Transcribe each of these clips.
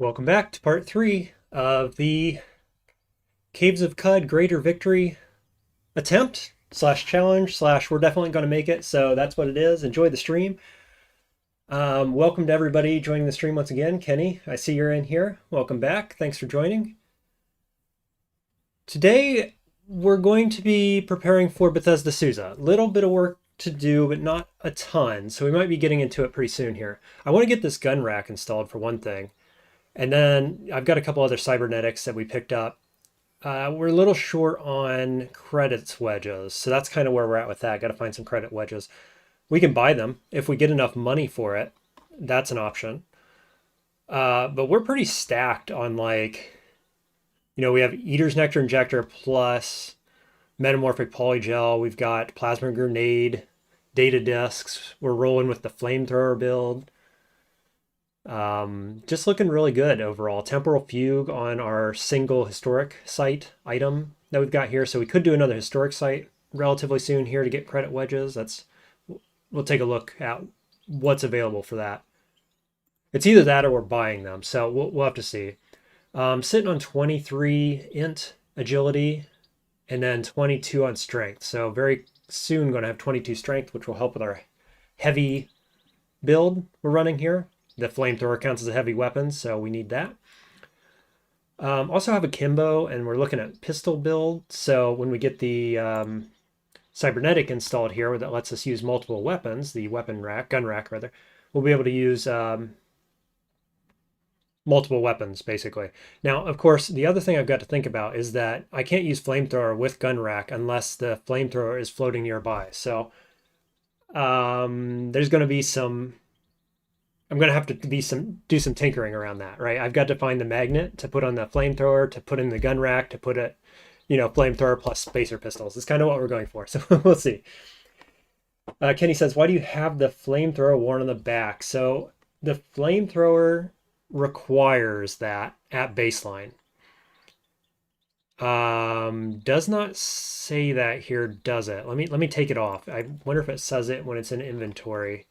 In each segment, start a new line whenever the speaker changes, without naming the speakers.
Welcome back to part 3 of the Caves of Cud Greater Victory attempt slash challenge slash we're definitely going to make it, so that's what it is. Enjoy the stream. Welcome to everybody joining the stream once again. Kenny, I see you're in here. Welcome back. Thanks for joining. Today we're going to be preparing for Bethesda Susa. A little bit of work to do, but not a ton, so we might be getting into it pretty soon here. I want to get this gun rack installed for one thing. And then I've got a couple other cybernetics that we picked up. We're a little short on credits wedges, so that's kind of where we're at with that. Got to find some credit wedges. We can buy them if we get enough money for it. That's an option. But we're pretty stacked on we have Eater's Nectar Injector plus Metamorphic Polygel. We've got Plasma Grenade, Data Discs. We're rolling with the Flamethrower build. Just looking really good overall. Temporal Fugue on our single historic site item that we've got here. So we could do another historic site relatively soon here to get credit wedges. We'll take a look at what's available for that. It's either that or we're buying them. So we'll have to see. Sitting on 23 int agility and then 22 on strength. So very soon going to have 22 strength, which will help with our heavy build we're running here. The flamethrower counts as a heavy weapon, so we need that. Also have a Kimbo, and we're looking at pistol build. So when we get the cybernetic installed here that lets us use multiple weapons, the gun rack rather, we'll be able to use multiple weapons basically. Now, of course, the other thing I've got to think about is that I can't use flamethrower with gun rack unless the flamethrower is floating nearby. So there's going to be I'm going to have to do some tinkering around that, right? I've got to find the magnet to put on the flamethrower, to put in the gun rack, to put it, flamethrower plus spacer pistols. It's kind of what we're going for. So we'll see. Kenny says, why do you have the flamethrower worn on the back? So the flamethrower requires that at baseline. Does not say that here, does it? Let me take it off. I wonder if it says it when it's in inventory.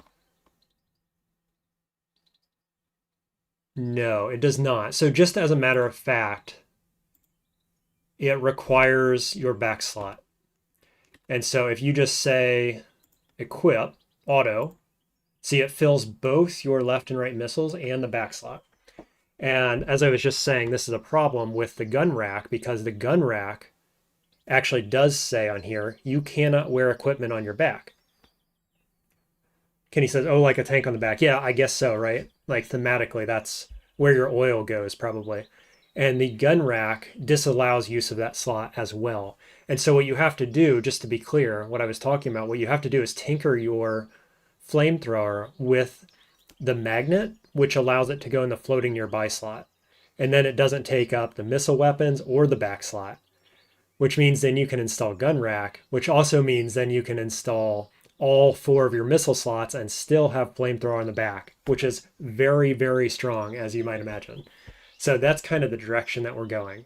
No, it does not. So just as a matter of fact, it requires your back slot. And so if you just say equip auto, see it fills both your left and right missiles and the back slot. And as I was just saying, this is a problem with the gun rack because the gun rack actually does say on here, you cannot wear equipment on your back. Kenny says, oh, like a tank on the back. Yeah, I guess so, right? Like thematically, that's where your oil goes probably. And the gun rack disallows use of that slot as well. And so what you have to do, just to be clear, what I was talking about, what you have to do is tinker your flamethrower with the magnet, which allows it to go in the floating nearby slot. And then it doesn't take up the missile weapons or the back slot, which means then you can install gun rack, which also means then you can install all 4 of your missile slots and still have flamethrower on the back, which is very, very strong, as you might imagine. So that's kind of the direction that we're going.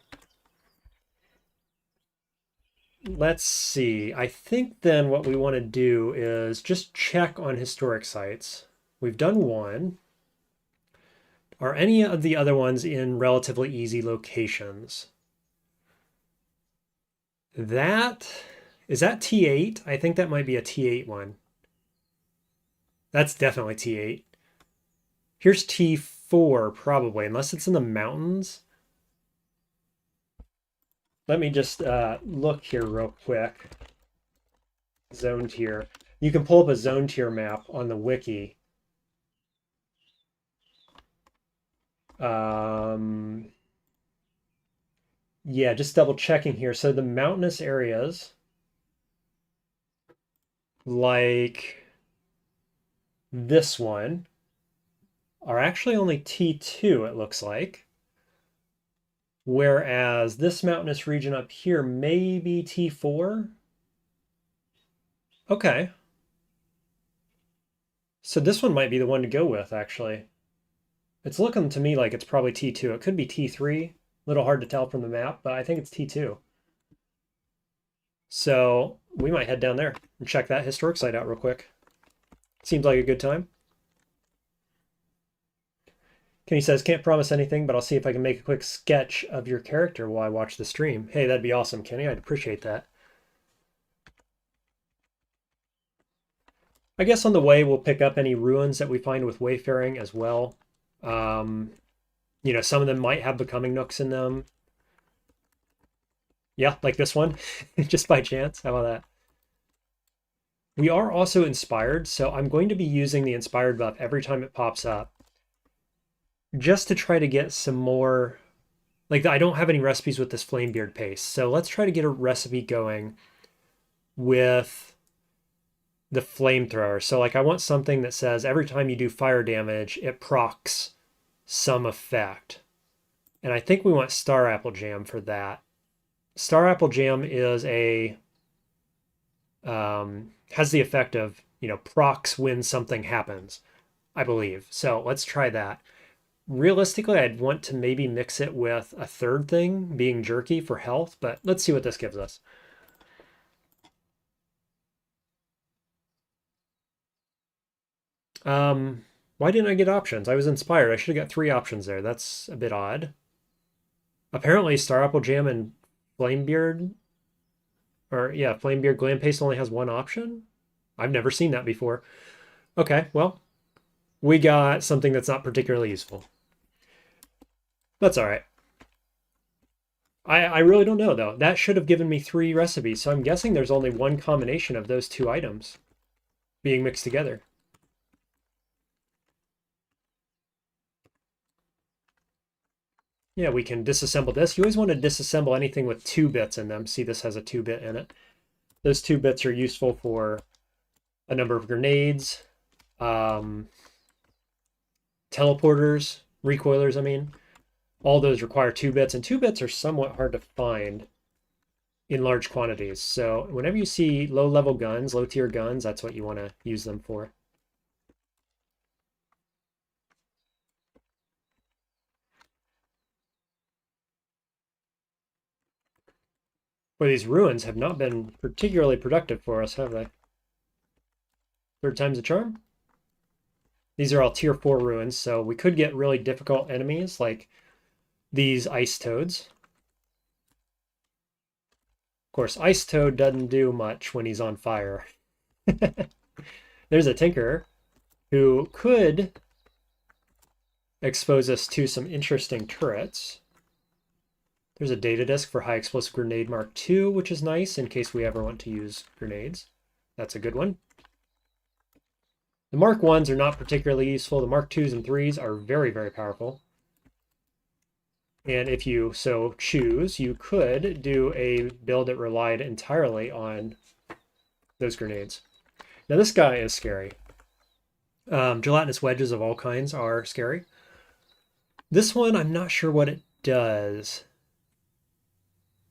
Let's see. I think then what we want to do is just check on historic sites. We've done one. Are any of the other ones in relatively easy locations? Is that T8? I think that might be a T8 one. That's definitely T8. Here's T4 probably, unless it's in the mountains. Let me just look here real quick. Zone tier. You can pull up a zone tier map on the wiki. Yeah, just double checking here. So the mountainous areas, like this one, are actually only T2, it looks like. Whereas this mountainous region up here may be T4. Okay. So this one might be the one to go with, actually. It's looking to me like it's probably T2. It could be T3. A little hard to tell from the map, but I think it's T2. So we might head down there and check that historic site out real quick. Seems like a good time. Kenny says, can't promise anything, but I'll see if I can make a quick sketch of your character while I watch the stream. Hey, that'd be awesome, Kenny. I'd appreciate that. I guess on the way, we'll pick up any ruins that we find with wayfaring as well. Um, some of them might have becoming nooks in them. Yeah, like this one, just by chance. How about that? We are also inspired, so I'm going to be using the inspired buff every time it pops up, just to try to get some more. Like, I don't have any recipes with this Flamebeard paste, so let's try to get a recipe going with the flamethrower. So, like, I want something that says every time you do fire damage, it procs some effect. And I think we want Star Apple Jam for that. Star Apple Jam is has the effect of, procs when something happens, I believe. So let's try that. Realistically, I'd want to maybe mix it with a third thing, being jerky for health, but let's see what this gives us. Why didn't I get options? I was inspired. I should have got 3 options there. That's a bit odd. Apparently, Star Apple Jam and Flamebeard, Flamebeard Glam Paste only has 1 option. I've never seen that before. Okay, well, we got something that's not particularly useful. That's all right. I really don't know, though. That should have given me 3 recipes, so I'm guessing there's only 1 combination of those 2 items being mixed together. Yeah, we can disassemble this. You always want to disassemble anything with 2 bits in them. See, this has a 2-bit in it. Those 2 bits are useful for a number of grenades, teleporters, recoilers, I mean. All those require 2 bits, and 2 bits are somewhat hard to find in large quantities. So whenever you see low-level guns, low-tier guns, that's what you want to use them for. Boy, these ruins have not been particularly productive for us, have they? 3rd time's a charm? These are all tier 4 ruins, so we could get really difficult enemies like these ice toads. Of course, ice toad doesn't do much when he's on fire. There's a tinker who could expose us to some interesting turrets. There's a data disk for high explosive grenade Mark II, which is nice in case we ever want to use grenades. That's a good one. The Mark 1s are not particularly useful. The Mark 2s and 3s are very, very powerful. And if you so choose, you could do a build that relied entirely on those grenades. Now this guy is scary. Gelatinous wedges of all kinds are scary. This one, I'm not sure what it does.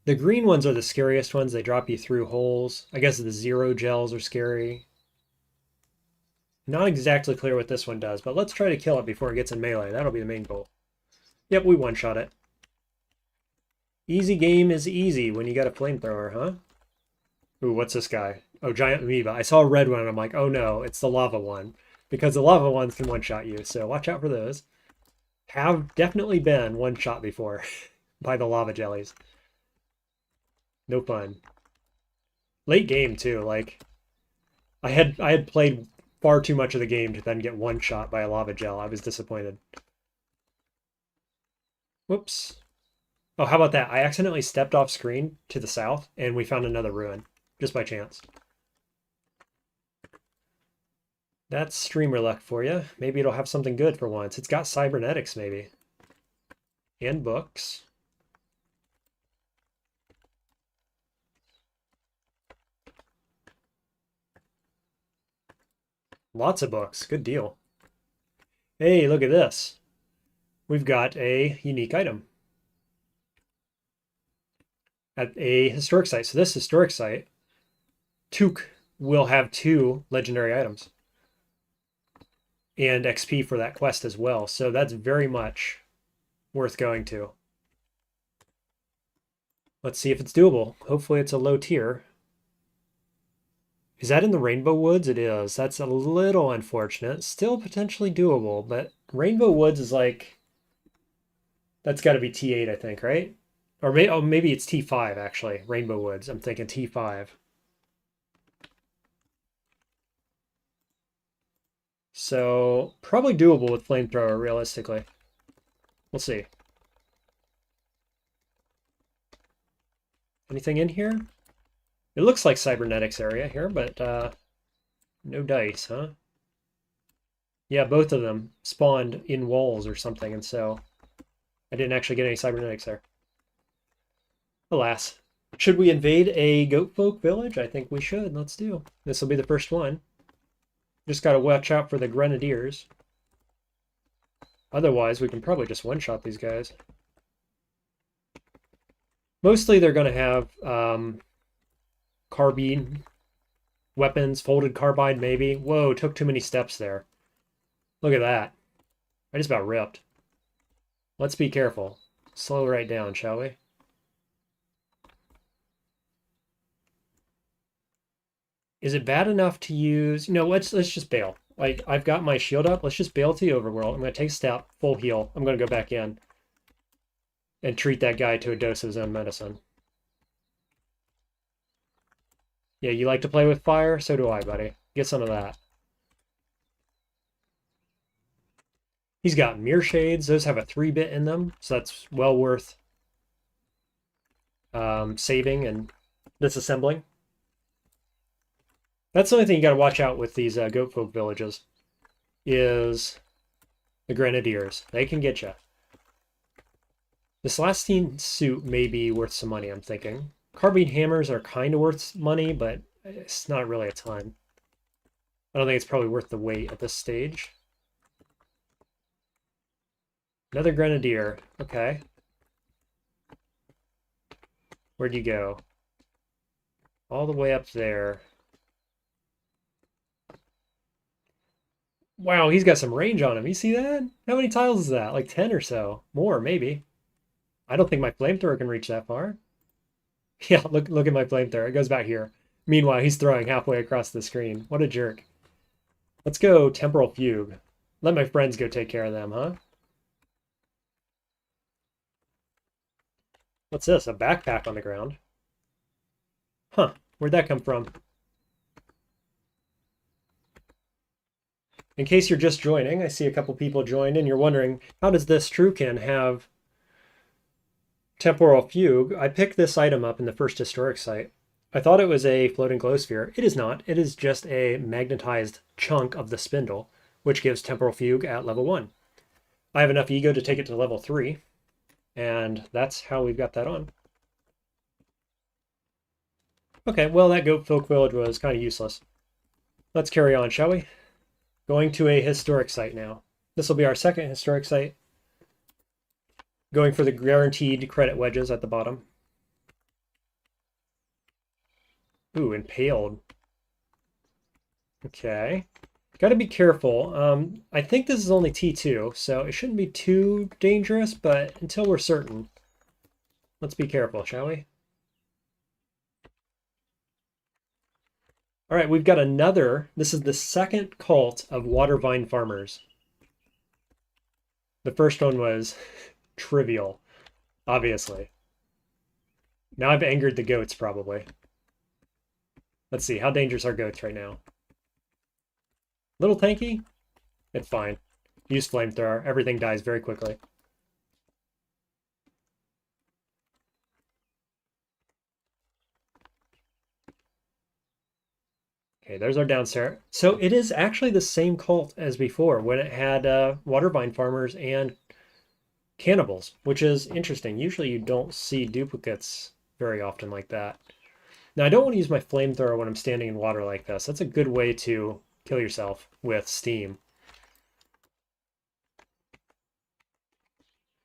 The green ones are the scariest ones. They drop you through holes. I guess the zero gels are scary. Not exactly clear what this one does, but let's try to kill it before it gets in melee. That'll be the main goal. Yep, we one-shot it. Easy game is easy when you got a flamethrower, huh? Ooh, what's this guy? Oh, giant amoeba. I saw a red one and I'm like, oh no, it's the lava one. Because the lava ones can one-shot you, so watch out for those. Have definitely been one-shot before by the lava jellies. No fun. Late game too, like I had played far too much of the game to then get one shot by a lava gel. I was disappointed. Whoops. Oh, how about that? I accidentally stepped off screen to the south and we found another ruin, just by chance. That's streamer luck for you. Maybe it'll have something good for once. It's got cybernetics, maybe. And books. Lots of books. Good deal. Hey, look at this. We've got a unique item at a historic site. So this historic site, Took will have 2 legendary items and XP for that quest as well. So that's very much worth going to. Let's see if it's doable. Hopefully it's a low tier. Is that in the Rainbow Woods? It is. That's a little unfortunate. Still potentially doable, but Rainbow Woods is like That's got to be T8, I think, right? Or maybe it's T5, actually. Rainbow Woods. I'm thinking T5. So, probably doable with Flamethrower, realistically. We'll see. Anything in here? It looks like cybernetics area here, but no dice, huh? Yeah, both of them spawned in walls or something, and so I didn't actually get any cybernetics there. Alas. Should we invade a goat folk village? I think we should. Let's do. This will be the first one. Just gotta watch out for the grenadiers. Otherwise, we can probably just one-shot these guys. Mostly they're gonna have carbine weapons, folded carbine maybe. Whoa, took too many steps there. Look at that. I just about ripped. Let's be careful. Slow right down, shall we? Is it bad enough to use? Let's just bail. Like, I've got my shield up. Let's just bail to the overworld. I'm going to take a step, full heal. I'm going to go back in and treat that guy to a dose of his own medicine. Yeah, you like to play with fire? So do I, buddy. Get some of that. He's got mirror shades. Those have a 3-bit in them, so that's well worth saving and disassembling. That's the only thing you got to watch out with these goat folk villages is the grenadiers. They can get you. The Celestine suit may be worth some money, I'm thinking. Carbine hammers are kind of worth money, but it's not really a ton. I don't think it's probably worth the weight at this stage. Another grenadier. Okay. Where'd you go? All the way up there. Wow, he's got some range on him. You see that? How many tiles is that? Like 10 or so. More, maybe. I don't think my flamethrower can reach that far. Yeah, look at my flamethrower. It goes back here. Meanwhile, he's throwing halfway across the screen. What a jerk. Let's go Temporal Fugue. Let my friends go take care of them, huh? What's this? A backpack on the ground. Huh. Where'd that come from? In case you're just joining, I see a couple people joined and you're wondering, how does this Trukin have Temporal Fugue? I picked this item up in the first historic site. I thought it was a floating glow sphere. It is not. It is just a magnetized chunk of the spindle, which gives Temporal Fugue at level 1. I have enough ego to take it to level 3, and that's how we've got that on. Okay, well, that goat folk village was kind of useless. Let's carry on, shall we? Going to a historic site now. This will be our second historic site. Going for the guaranteed credit wedges at the bottom. Ooh, impaled. Okay. Got to be careful. I think this is only T2, so it shouldn't be too dangerous, but until we're certain, let's be careful, shall we? All right, we've got another. This is the second cult of water vine farmers. The first one was trivial, obviously. Now I've angered the goats, probably. Let's see, how dangerous are goats right now? Little tanky? It's fine. Use flamethrower. Everything dies very quickly. Okay, there's our downstairs. So it is actually the same cult as before when it had water vine farmers and cannibals, which is interesting. Usually you don't see duplicates very often like that. Now, I don't want to use my flamethrower when I'm standing in water like this. That's a good way to kill yourself with steam.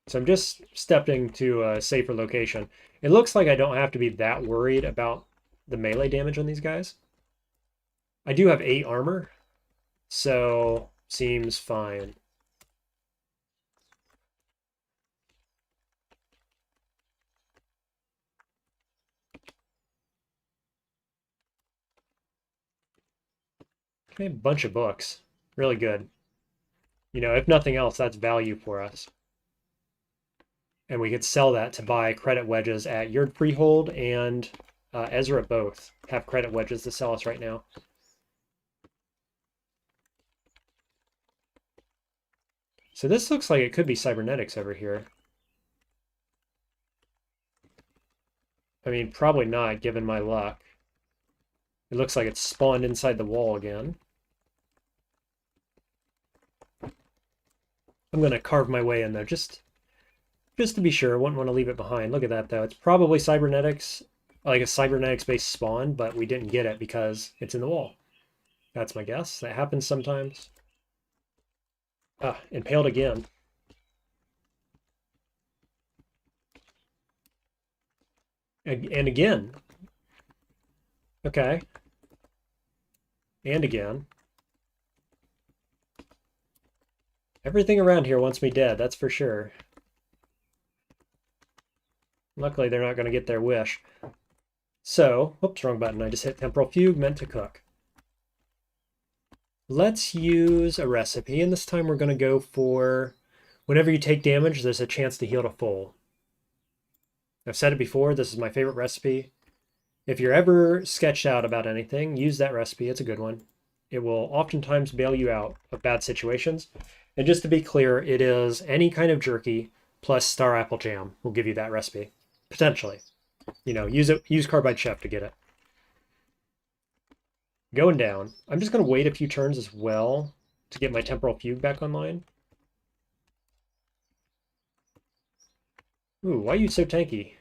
So I'm just stepping to a safer location. It looks like I don't have to be that worried about the melee damage on these guys. I do have 8 armor, so seems fine. Okay, a bunch of books. Really good. You know, if nothing else, that's value for us. And we could sell that to buy credit wedges at Yurt Freehold and Ezra both have credit wedges to sell us right now. So this looks like it could be cybernetics over here. I mean, probably not, given my luck. It looks like it's spawned inside the wall again. I'm going to carve my way in there, just to be sure. I wouldn't want to leave it behind. Look at that, though. It's probably cybernetics, like a cybernetics-based spawn, but we didn't get it because it's in the wall. That's my guess. That happens sometimes. Ah, impaled again. And again. Okay. And again. Everything around here wants me dead, that's for sure. Luckily, they're not going to get their wish. So, oops, wrong button. I just hit temporal fugue, meant to cook. Let's use a recipe, and this time we're going to go for whenever you take damage, there's a chance to heal to full. I've said it before, this is my favorite recipe. If you're ever sketched out about anything, use that recipe. It's a good one. It will oftentimes bail you out of bad situations. And just to be clear, it is any kind of jerky plus star apple jam will give you that recipe. Potentially. You know, use Carbide Chef to get it. Going down. I'm just going to wait a few turns as well to get my temporal fugue back online. Ooh, why are you so tanky?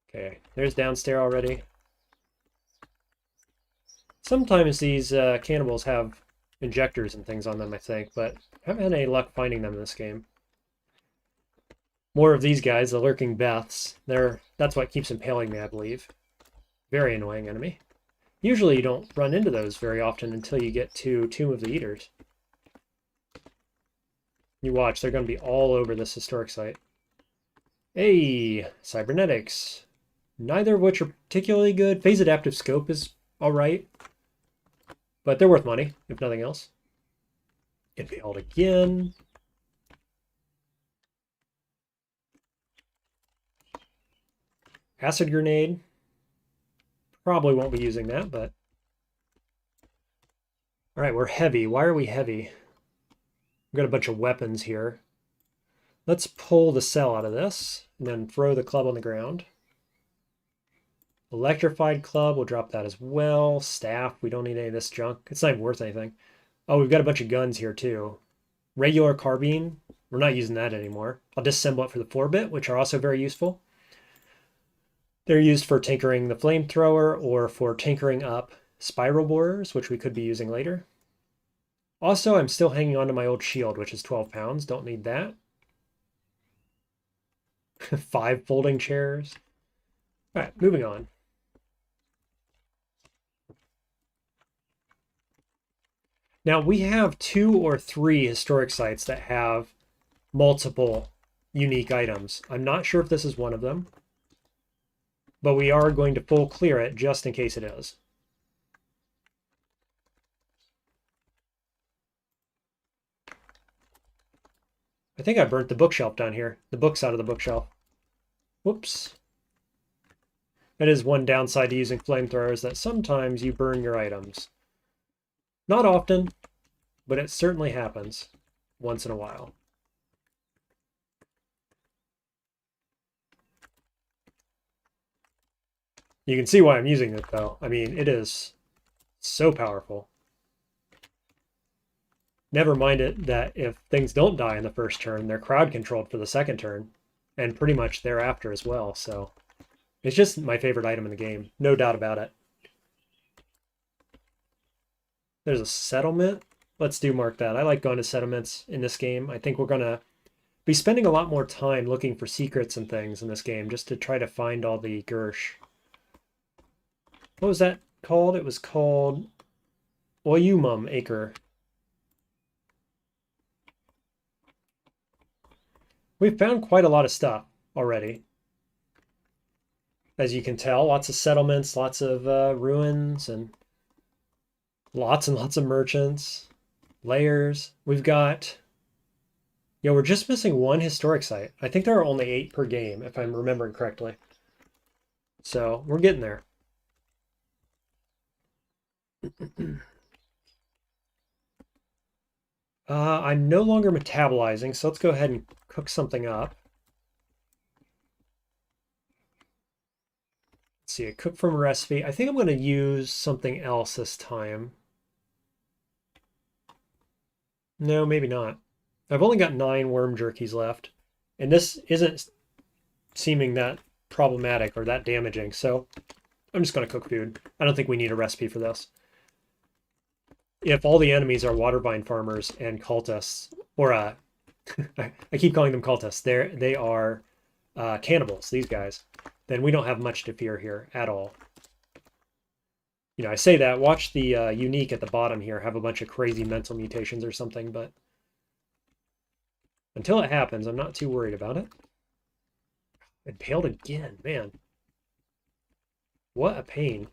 Okay, there's downstairs already. Sometimes these cannibals have injectors and things on them, I think, but I haven't had any luck finding them in this game. More of these guys, the lurking Beths. That's what keeps impaling me, I believe. Very annoying enemy. Usually you don't run into those very often until you get to Tomb of the Eaters. You watch, they're going to be all over this historic site. Hey, cybernetics. Neither of which are particularly good. Phase adaptive scope is alright. But they're worth money, if nothing else. Impaled again. Acid grenade. Probably won't be using that, but... Alright, we're heavy. Why are we heavy? We've got a bunch of weapons here. Let's pull the cell out of this, and then throw the club on the ground. Electrified club, we'll drop that as well. Staff, we don't need any of this junk. It's not even worth anything. Oh, we've got a bunch of guns here too. Regular carbine, we're not using that anymore. I'll disassemble it for the 4-bit, which are also very useful. They're used for tinkering the flamethrower or for tinkering up spiral borers, which we could be using later. Also, I'm still hanging on to my old shield, which is 12 pounds. Don't need that. 5 folding chairs. All right, moving on. Now, we have 2 or 3 historic sites that have multiple unique items. I'm not sure if this is one of them, but we are going to full clear it just in case it is. I think I burnt the bookshelf down here. The book's out of the bookshelf. Whoops. That is one downside to using flamethrowers, that sometimes you burn your items. Not often, but it certainly happens once in a while. You can see why I'm using it, though. I mean, it is so powerful. Never mind it that if things don't die in the first turn, they're crowd controlled for the second turn, and pretty much thereafter as well, so it's just my favorite item in the game, no doubt about it. There's a settlement. Let's mark that. I like going to settlements in this game. I think we're going to be spending a lot more time looking for secrets and things in this game just to try to find all the Gersh. What was that called? It was called Oyumum Acre. We've found quite a lot of stuff already. As you can tell, lots of settlements, lots of ruins, and lots of merchants. layers. We've got, yeah, we're just missing one historic site. I think there are only 8 per game, if I'm remembering correctly. So we're getting there. I'm no longer metabolizing, so let's go ahead and cook something up. Let's see, a cook from a recipe. I think I'm going to use something else this time. No, maybe not. I've only got 9 worm jerkies left, and this isn't seeming that problematic or that damaging, so I'm just going to cook food. I don't think we need a recipe for this. If all the enemies are water vine farmers and cultists, or I keep calling them cultists, they are cannibals, these guys, then we don't have much to fear here at all. You know, I say that, watch the unique at the bottom here have a bunch of crazy mental mutations or something, but until it happens, I'm not too worried about it. Impaled again, man. What a pain.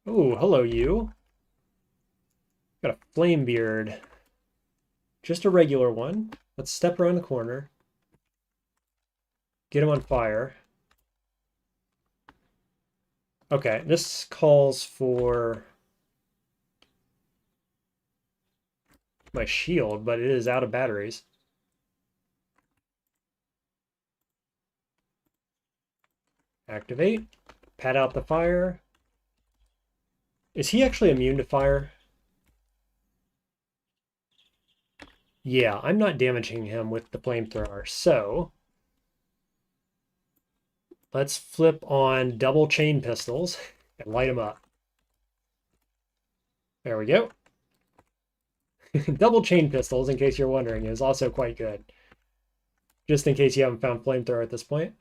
Oh, hello you. Got a flame beard. Just a regular one. Let's step around the corner. Get him on fire. Okay, this calls for my shield, but it is out of batteries. Activate. Pat out the fire. Is he actually immune to fire? Yeah, I'm not damaging him with the flamethrower, so let's flip on double chain pistols and light them up. There we go. Double chain pistols, in case you're wondering, is also quite good. Just in case you haven't found flamethrower at this point.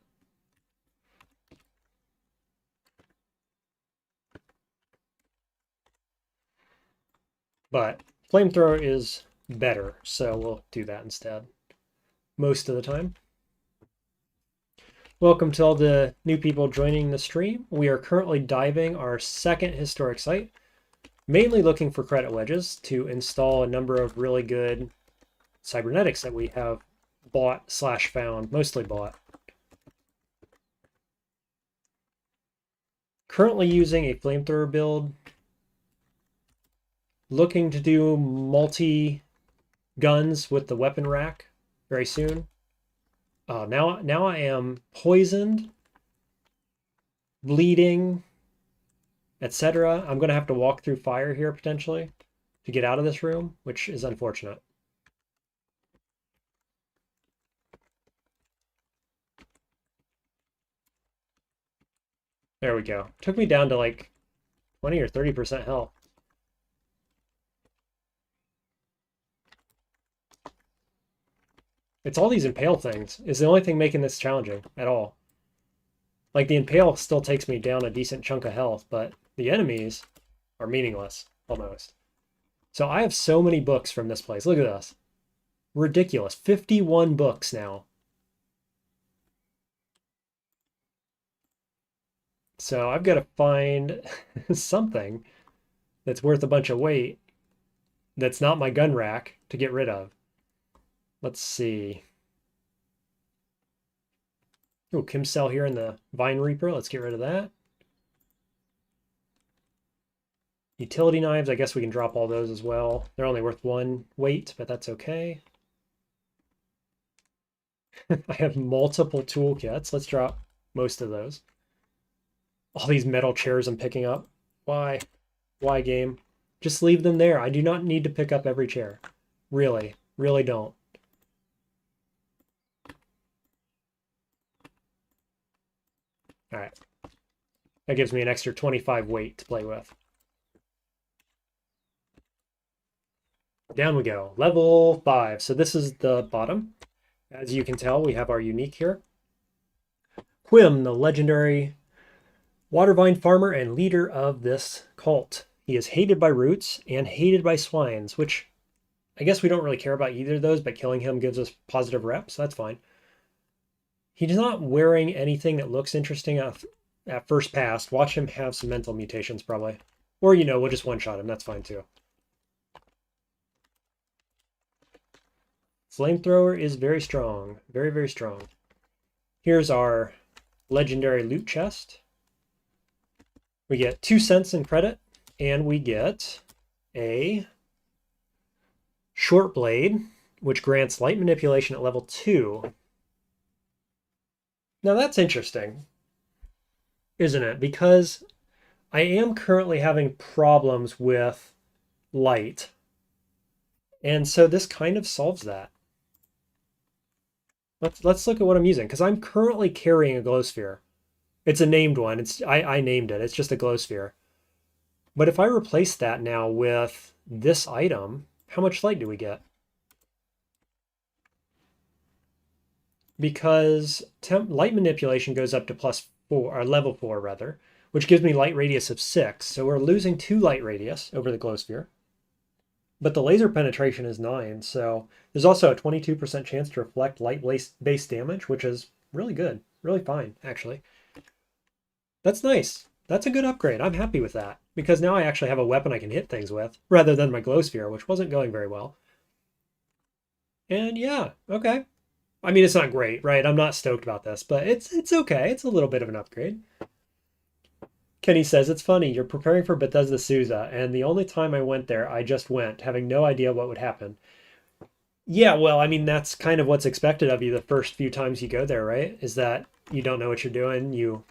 But flamethrower is better, so we'll do that instead most of the time. Welcome to all the new people joining the stream. We are currently diving our second historic site, mainly looking for credit wedges to install a number of really good cybernetics that we have bought / found, mostly bought. Currently using a flamethrower build, looking to do multi guns with the weapon rack very soon. Now I am poisoned, bleeding, etc. I'm going to have to walk through fire here potentially to get out of this room, which is unfortunate. There we go. Took me down to like 20 or 30% health. It's all these impale things is the only thing making this challenging at all. Like the impale still takes me down a decent chunk of health, but the enemies are meaningless almost. So I have so many books from this place. Look at this. Ridiculous. 51 books now. So I've got to find something that's worth a bunch of weight that's not my gun rack to get rid of. Let's see. Oh, Kim Cell here in the Vine Reaper. Let's get rid of that. Utility knives, I guess we can drop all those as well. They're only worth 1 weight, but that's okay. I have multiple toolkits. Let's drop most of those. All these metal chairs I'm picking up. Why? Why, game? Just leave them there. I do not need to pick up every chair. Really. Really don't. All right. That gives me an extra 25 weight to play with. Down we go. Level 5. So this is the bottom. As you can tell, we have our unique here. Quim, the legendary water vine farmer and leader of this cult. He is hated by roots and hated by swines, which I guess we don't really care about either of those, but killing him gives us positive reps. So that's fine. He's not wearing anything that looks interesting at first pass. Watch him have some mental mutations probably. Or, we'll just one-shot him. That's fine too. Flamethrower is very strong. Very, very strong. Here's our legendary loot chest. We get 2 cents in credit, and we get a short blade, which grants light manipulation at level 2. Now that's interesting, isn't it? Because I am currently having problems with light. And so this kind of solves that. Let's look at what I'm using, because I'm currently carrying a glow sphere. It's a named one. I named it. It's just a glow sphere. But if I replace that now with this item, how much light do we get? Because light manipulation goes up to +4, or level 4 rather, which gives me light radius of 6. So we're losing 2 light radius over the glow sphere. But the laser penetration is 9, so there's also a 22% chance to reflect light-based damage, which is really good. Really fine, actually. That's nice. That's a good upgrade. I'm happy with that, because now I actually have a weapon I can hit things with, rather than my glow sphere, which wasn't going very well. And yeah, okay. I mean, it's not great, right? I'm not stoked about this, but it's okay. It's a little bit of an upgrade. Kenny says, it's funny, you're preparing for Bethesda Susa, and the only time I went there, I just went, having no idea what would happen. Yeah, well, I mean, that's kind of what's expected of you the first few times you go there, right? Is that you don't know what you're doing, you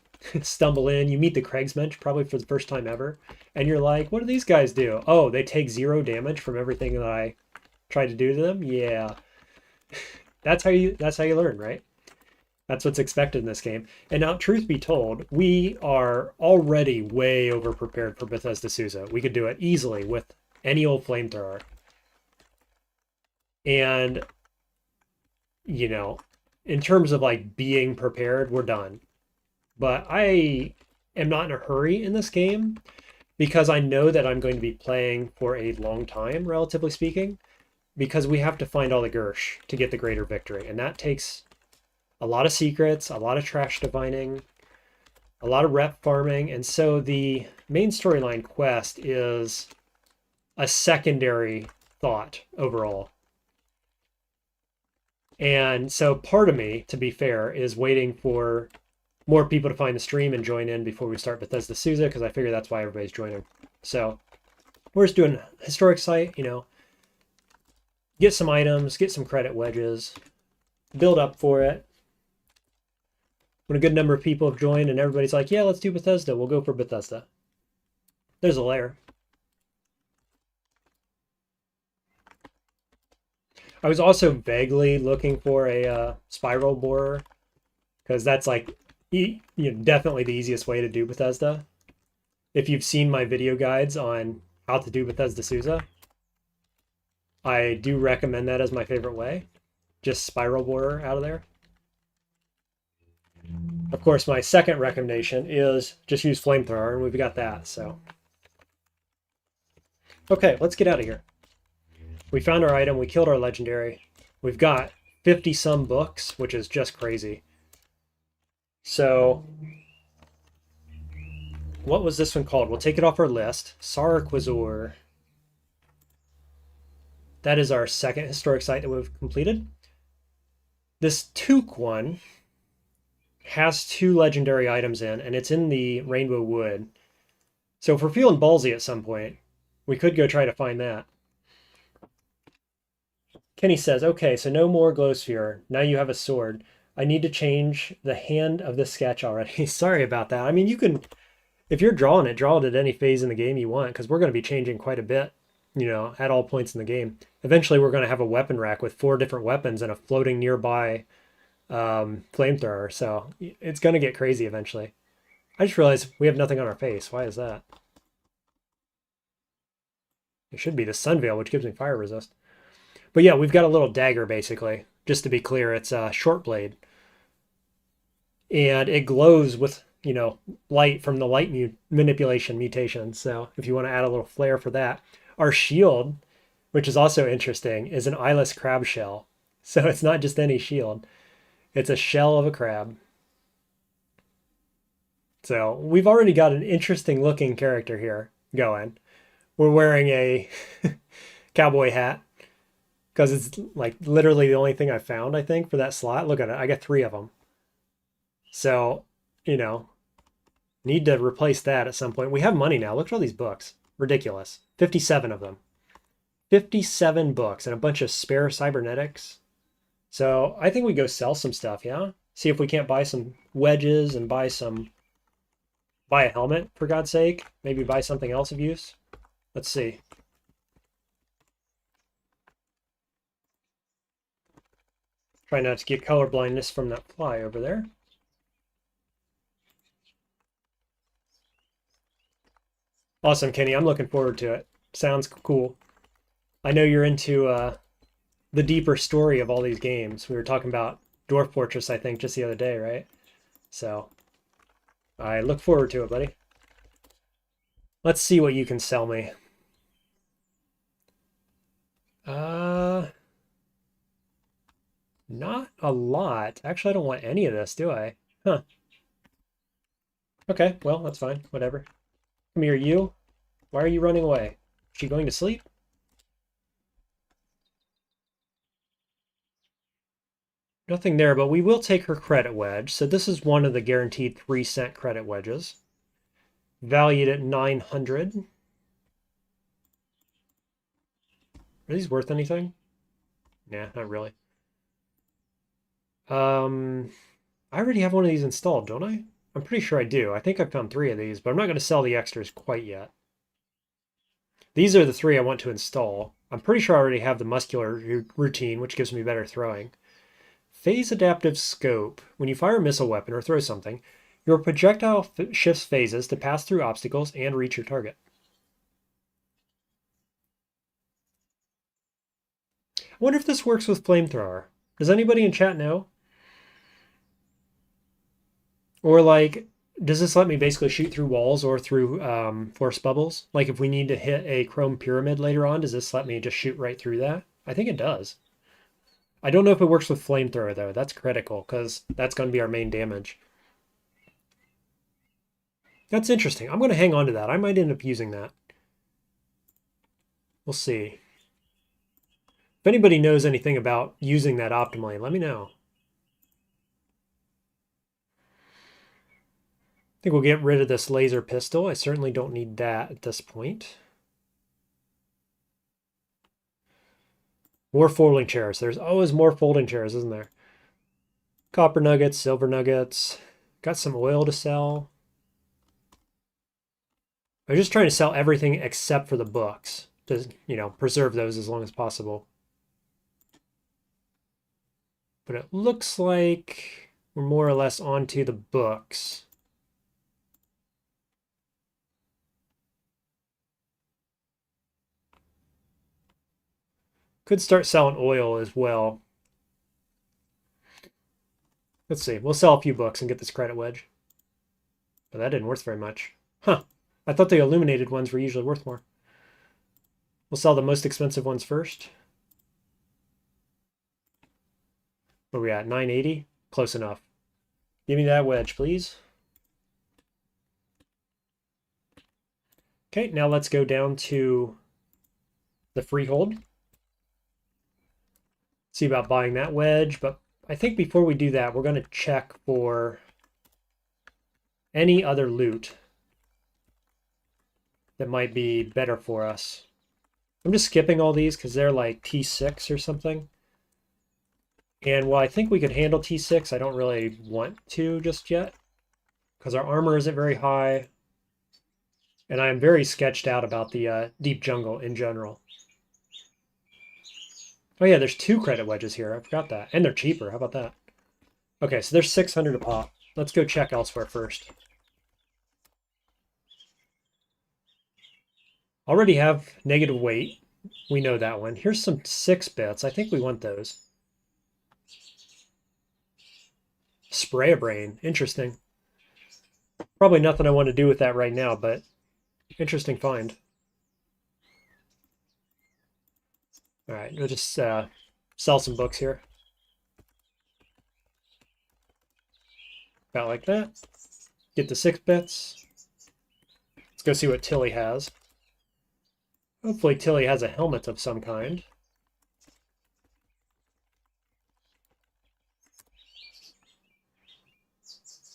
stumble in, you meet the Kriegsmensch probably for the first time ever, and you're like, what do these guys do? Oh, they take 0 damage from everything that I try to do to them? Yeah. That's how you learn, right? That's what's expected in this game. And now, truth be told, we are already way over prepared for Bethesda Susa. We could do it easily with any old flamethrower. And, in terms of like being prepared, we're done. But I am not in a hurry in this game because I know that I'm going to be playing for a long time, relatively speaking, because we have to find all the Gersh to get the greater victory. And that takes a lot of secrets, a lot of trash divining, a lot of rep farming, and so the main storyline quest is a secondary thought overall. And so part of me, to be fair, is waiting for more people to find the stream and join in before we start Bethesda Susa, because I figure that's why everybody's joining. So we're just doing historic site, get some items, get some credit wedges, build up for it. When a good number of people have joined and everybody's like, yeah, let's do Bethesda, we'll go for Bethesda. There's a lair. I was also vaguely looking for a spiral borer, because that's like definitely the easiest way to do Bethesda. If you've seen my video guides on how to do Bethesda Susa, I do recommend that as my favorite way. Just spiral borer out of there. Of course, my second recommendation is just use flamethrower, and we've got that, so. Okay, let's get out of here. We found our item, we killed our legendary. We've got 50-some books, which is just crazy. So, what was this one called? We'll take it off our list. Sarquazor. That is our second historic site that we've completed. This Took one has 2 legendary items in, and it's in the Rainbow Wood. So if we're feeling ballsy at some point, we could go try to find that. Kenny says, okay, so no more glow sphere. Now you have a sword. I need to change the hand of this sketch already. Sorry about that. I mean, you can, if you're drawing it, draw it at any phase in the game you want, because we're going to be changing quite a bit, at all points in the game. Eventually, we're going to have a weapon rack with 4 different weapons and a floating nearby flamethrower, so it's going to get crazy eventually. I just realized we have nothing on our face. Why is that? It should be the sun veil, which gives me fire resist. But yeah, we've got a little dagger, basically. Just to be clear, it's a short blade. And it glows with, light from the light manipulation mutation. So if you want to add a little flair for that. Our shield, which is also interesting, is an eyeless crab shell. So it's not just any shield. It's a shell of a crab. So we've already got an interesting looking character here going. We're wearing a cowboy hat because it's like literally the only thing I found, I think, for that slot. Look at it. I got 3 of them. So, you know, need to replace that at some point. We have money now. Look at all these books. Ridiculous. 57 of them. 57 books and a bunch of spare cybernetics. So I think we go sell some stuff, yeah? See if we can't buy some wedges and buy a helmet, for God's sake. Maybe buy something else of use. Let's see. Try not to get color blindness from that fly over there. Awesome, Kenny. I'm looking forward to it. Sounds cool. I know you're into the deeper story of all these games. We were talking about Dwarf Fortress, I think, just the other day, right? So I look forward to it, buddy. Let's see what you can sell me. Not a lot. Actually, I don't want any of this, do I? Huh. Okay, well, that's fine. Whatever. Come here, you. Why are you running away? Is she going to sleep? Nothing there, but we will take her credit wedge. So this is one of the guaranteed 3-cent credit wedges. Valued at 900. Are these worth anything? Nah, not really. I already have one of these installed, don't I? I'm pretty sure I do. I think I found 3 of these, but I'm not going to sell the extras quite yet. These are the 3 I want to install. I'm pretty sure I already have the muscular routine, which gives me better throwing. Phase adaptive scope. When you fire a missile weapon or throw something, your projectile shifts phases to pass through obstacles and reach your target. I wonder if this works with flamethrower. Does anybody in chat know? Or like, does this let me basically shoot through walls or through force bubbles? Like if we need to hit a chrome pyramid later on, does this let me just shoot right through that? I think it does. I don't know if it works with flamethrower though. That's critical because that's going to be our main damage. That's interesting. I'm going to hang on to that. I might end up using that. We'll see. If anybody knows anything about using that optimally, let me know. I think we'll get rid of this laser pistol. I certainly don't need that at this point. More folding chairs. There's always more folding chairs, isn't there? Copper nuggets, silver nuggets. Got some oil to sell. I'm just trying to sell everything except for the books to, you know, preserve those as long as possible. But it looks like we're more or less onto the books. Could start selling oil as well. Let's see. We'll sell a few books and get this credit wedge. But that didn't worth very much. Huh. I thought the illuminated ones were usually worth more. We'll sell the most expensive ones first. What are we at? 980? Close enough. Give me that wedge, please. Okay, now let's go down to the freehold. See about buying that wedge, but I think before we do that, we're going to check for any other loot that might be better for us. I'm just skipping all these because they're like T6 or something. And while I think we could handle T6, I don't really want to just yet because our armor isn't very high. And I'm very sketched out about the deep jungle in general. Oh yeah, there's 2 credit wedges here. I forgot that. And they're cheaper. How about that? Okay, so there's 600 a pop. Let's go check elsewhere first. Already have negative weight. We know that one. Here's some 6 bits. I think we want those. Spray a brain. Interesting. Probably nothing I want to do with that right now, but interesting find. All right, we'll just sell some books here. About like that. Get the 6 bits. Let's go see what Tilly has. Hopefully Tilly has a helmet of some kind.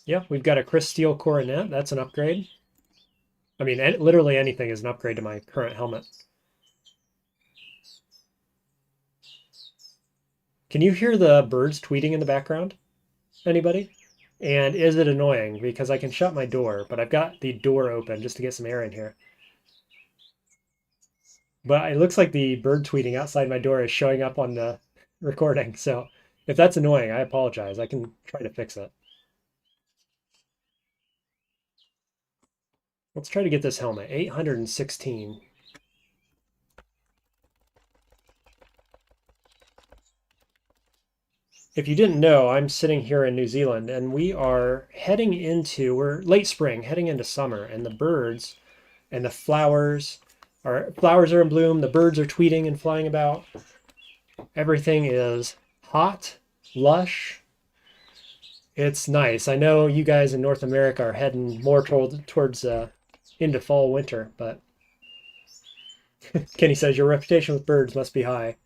Yeah, we've got a Chris Steel coronet. That's an upgrade. I mean, literally anything is an upgrade to my current helmet. Can you hear the birds tweeting in the background? Anybody? And is it annoying? Because I can shut my door, but I've got the door open just to get some air in here. But it looks like the bird tweeting outside my door is showing up on the recording. So if that's annoying, I apologize. I can try to fix it. Let's try to get this helmet. 816. If you didn't know, I'm sitting here in New Zealand and we're late spring, heading into summer, and the birds and the flowers are in bloom, the birds are tweeting and flying about. Everything is hot, lush. It's nice. I know you guys in North America are heading more towards into fall, winter, but Kenny says your reputation with birds must be high.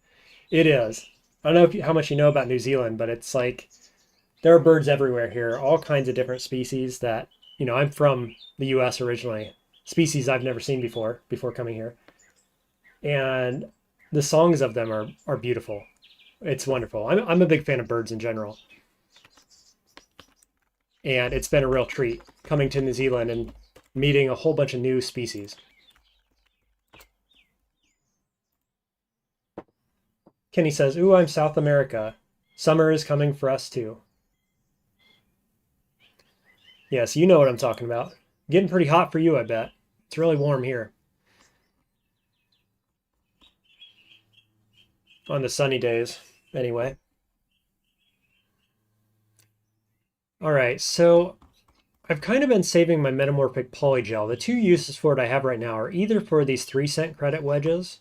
It is. I don't know how much you know about New Zealand, but it's like there are birds everywhere here, all kinds of different species that, I'm from the US originally, species I've never seen before coming here. And the songs of them are beautiful. It's wonderful. I'm a big fan of birds in general. And it's been a real treat coming to New Zealand and meeting a whole bunch of new species. Kenny says, ooh, I'm South America. Summer is coming for us too. Yes, you know what I'm talking about. Getting pretty hot for you, I bet. It's really warm here. On the sunny days, anyway. All right, so I've kind of been saving my metamorphic polygel. The two uses for it I have right now are either for these 3-cent credit wedges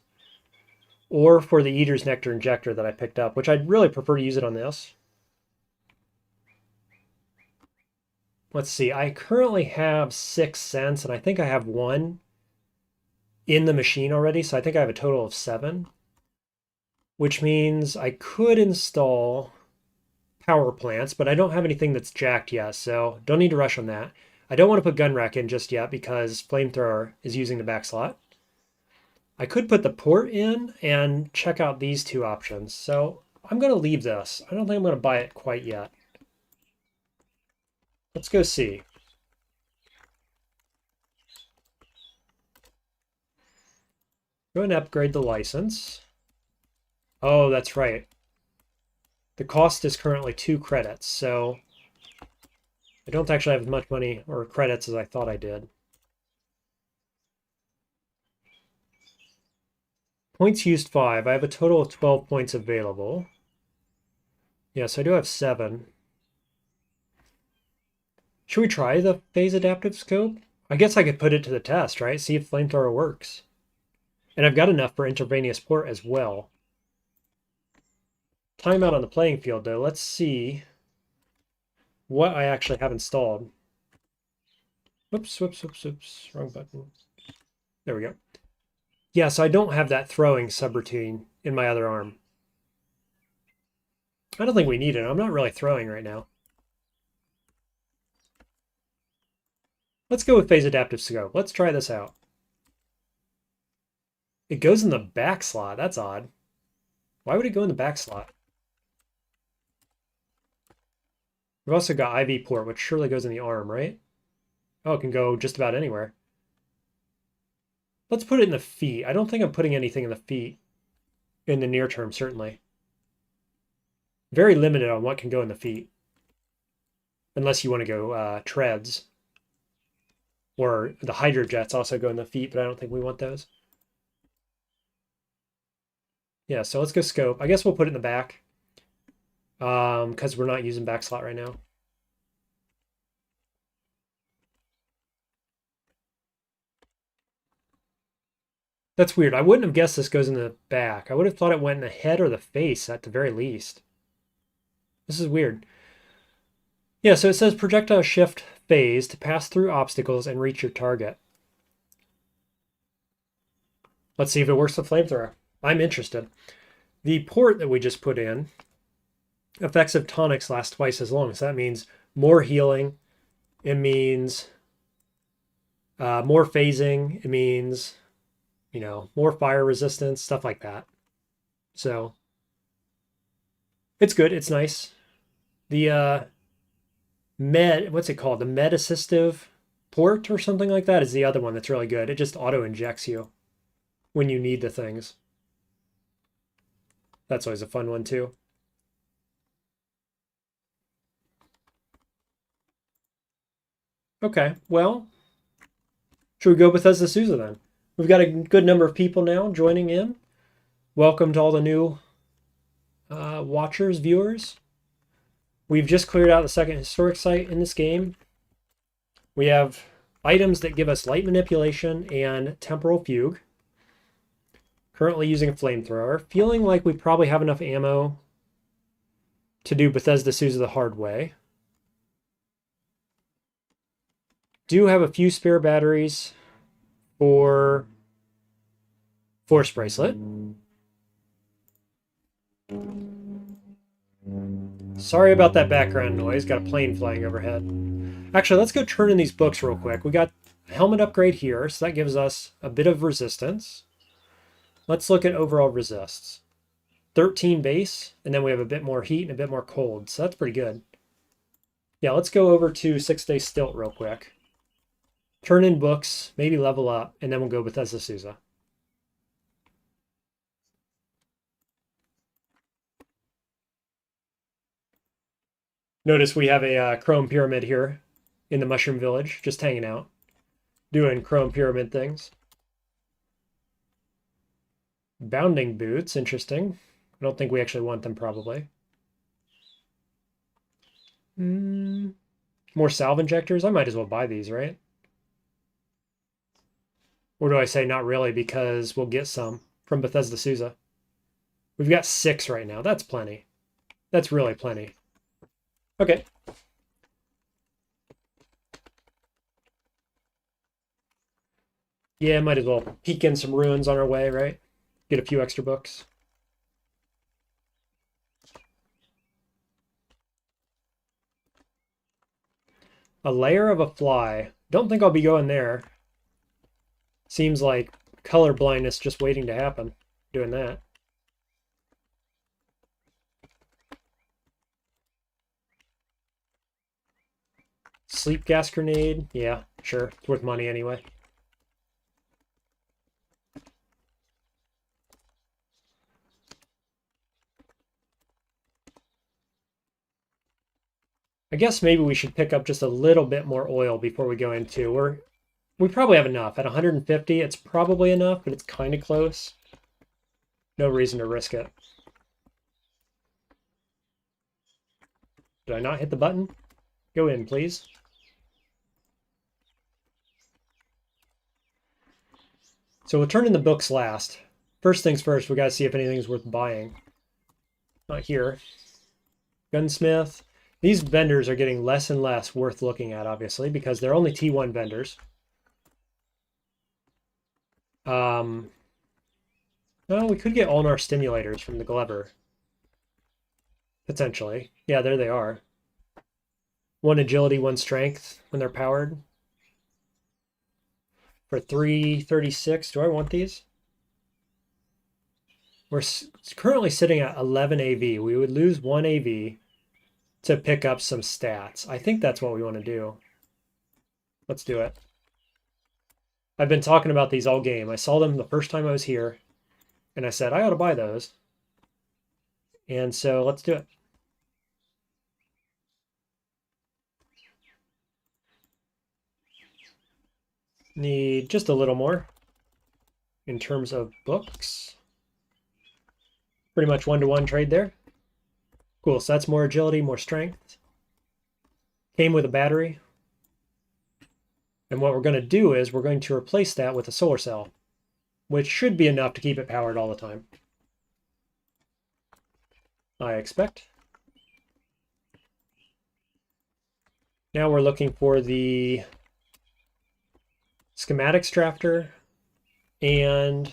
or for the Eater's Nectar Injector that I picked up, which I'd really prefer to use it on this. Let's see, I currently have 6 cents, and I think I have 1 in the machine already, so I think I have a total of 7, which means I could install power plants, but I don't have anything that's jacked yet, so don't need to rush on that. I don't want to put gun rack in just yet because flamethrower is using the back slot. I could put the port in and check out these 2 options. So I'm going to leave this. I don't think I'm going to buy it quite yet. Let's go see. Go ahead and upgrade the license. Oh, that's right. The cost is currently 2 credits, so I don't actually have as much money or credits as I thought I did. Points used 5. I have a total of 12 points available. Yes, I do have 7. Should we try the phase adaptive scope? I guess I could put it to the test, right? See if flamethrower works. And I've got enough for intravenous port as well. Timeout on the playing field, though. Let's see what I actually have installed. Whoops. Wrong button. There we go. Yeah, so I don't have that throwing subroutine in my other arm. I don't think we need it. I'm not really throwing right now. Let's go with phase adaptive scope. Let's try this out. It goes in the back slot. That's odd. Why would it go in the back slot? We've also got IV port, which surely goes in the arm, right? Oh, it can go just about anywhere. Let's put it in the feet. I don't think I'm putting anything in the feet in the near term, certainly. Very limited on what can go in the feet. Unless you want to go treads. Or the hydrojets also go in the feet, but I don't think we want those. Yeah, so let's go scope. I guess we'll put it in the back. Because we're not using back slot right now. That's weird. I wouldn't have guessed this goes in the back. I would have thought it went in the head or the face at the very least. This is weird. Yeah, so it says projectile shift phase to pass through obstacles and reach your target. Let's see if it works with flamethrower. I'm interested. The port that we just put in, effective tonics last twice as long. So that means more healing. It means more phasing. It means, you know, more fire resistance, stuff like that. So it's good. It's nice. The what's it called? The med assistive port or something like that is the other one that's really good. It just auto injects you when you need the things. That's always a fun one too. Okay, well, should we go Bethesda Susa then? We've got a good number of people now joining in. Welcome to all the new watchers, viewers. We've just cleared out the second historic site in this game. We have items that give us light manipulation and temporal fugue. Currently using a flamethrower. Feeling like we probably have enough ammo to do Bethesda Susa the hard way. Do have a few spare batteries for Force Bracelet. Sorry about that background noise. Got a plane flying overhead. Actually, let's go turn in these books real quick. We got a helmet upgrade here, so that gives us a bit of resistance. Let's look at overall resists. 13 base, and then we have a bit more heat and a bit more cold, so that's pretty good. Yeah, let's go over to 6-day stilt real quick. Turn in books, maybe level up, and then we'll go Bethesda Susa. Notice we have a chrome pyramid here in the Mushroom Village, just hanging out, doing chrome pyramid things. Bounding boots, interesting. I don't think we actually want them, probably. More salve injectors? I might as well buy these, right? Or do I say not really, because we'll get some from Bethesda Susa. We've got 6 right now. That's plenty. That's really plenty. Okay. Yeah, might as well peek in some ruins on our way, right? Get a few extra books. A lair of a fly. Don't think I'll be going there. Seems like color blindness just waiting to happen doing that. Sleep gas grenade. Yeah, sure. It's worth money anyway. I guess maybe we should pick up just a little bit more oil before we go into. We probably have enough. At 150, it's probably enough, but it's kind of close. No reason to risk it. Did I not hit the button? Go in, please. So we'll turn in the books last. First things first, we got to see if anything's worth buying. Not here. Gunsmith. These vendors are getting less and less worth looking at, obviously, because they're only T1 vendors. Well, we could get ulnar stimulators from the Glover. Potentially. Yeah, there they are. 1 agility, 1 strength when they're powered. For 336. Do I want these? We're currently sitting at 11 AV. We would lose 1 AV to pick up some stats. I think that's what we want to do. Let's do it. I've been talking about these all game. I saw them the first time I was here, and I said, I ought to buy those. And so let's do it. Need just a little more in terms of books. Pretty much 1-to-1 trade there. Cool, so that's more agility, more strength. Came with a battery. And what we're going to do is we're going to replace that with a solar cell, which should be enough to keep it powered all the time, I expect. Now we're looking for the schematics drafter and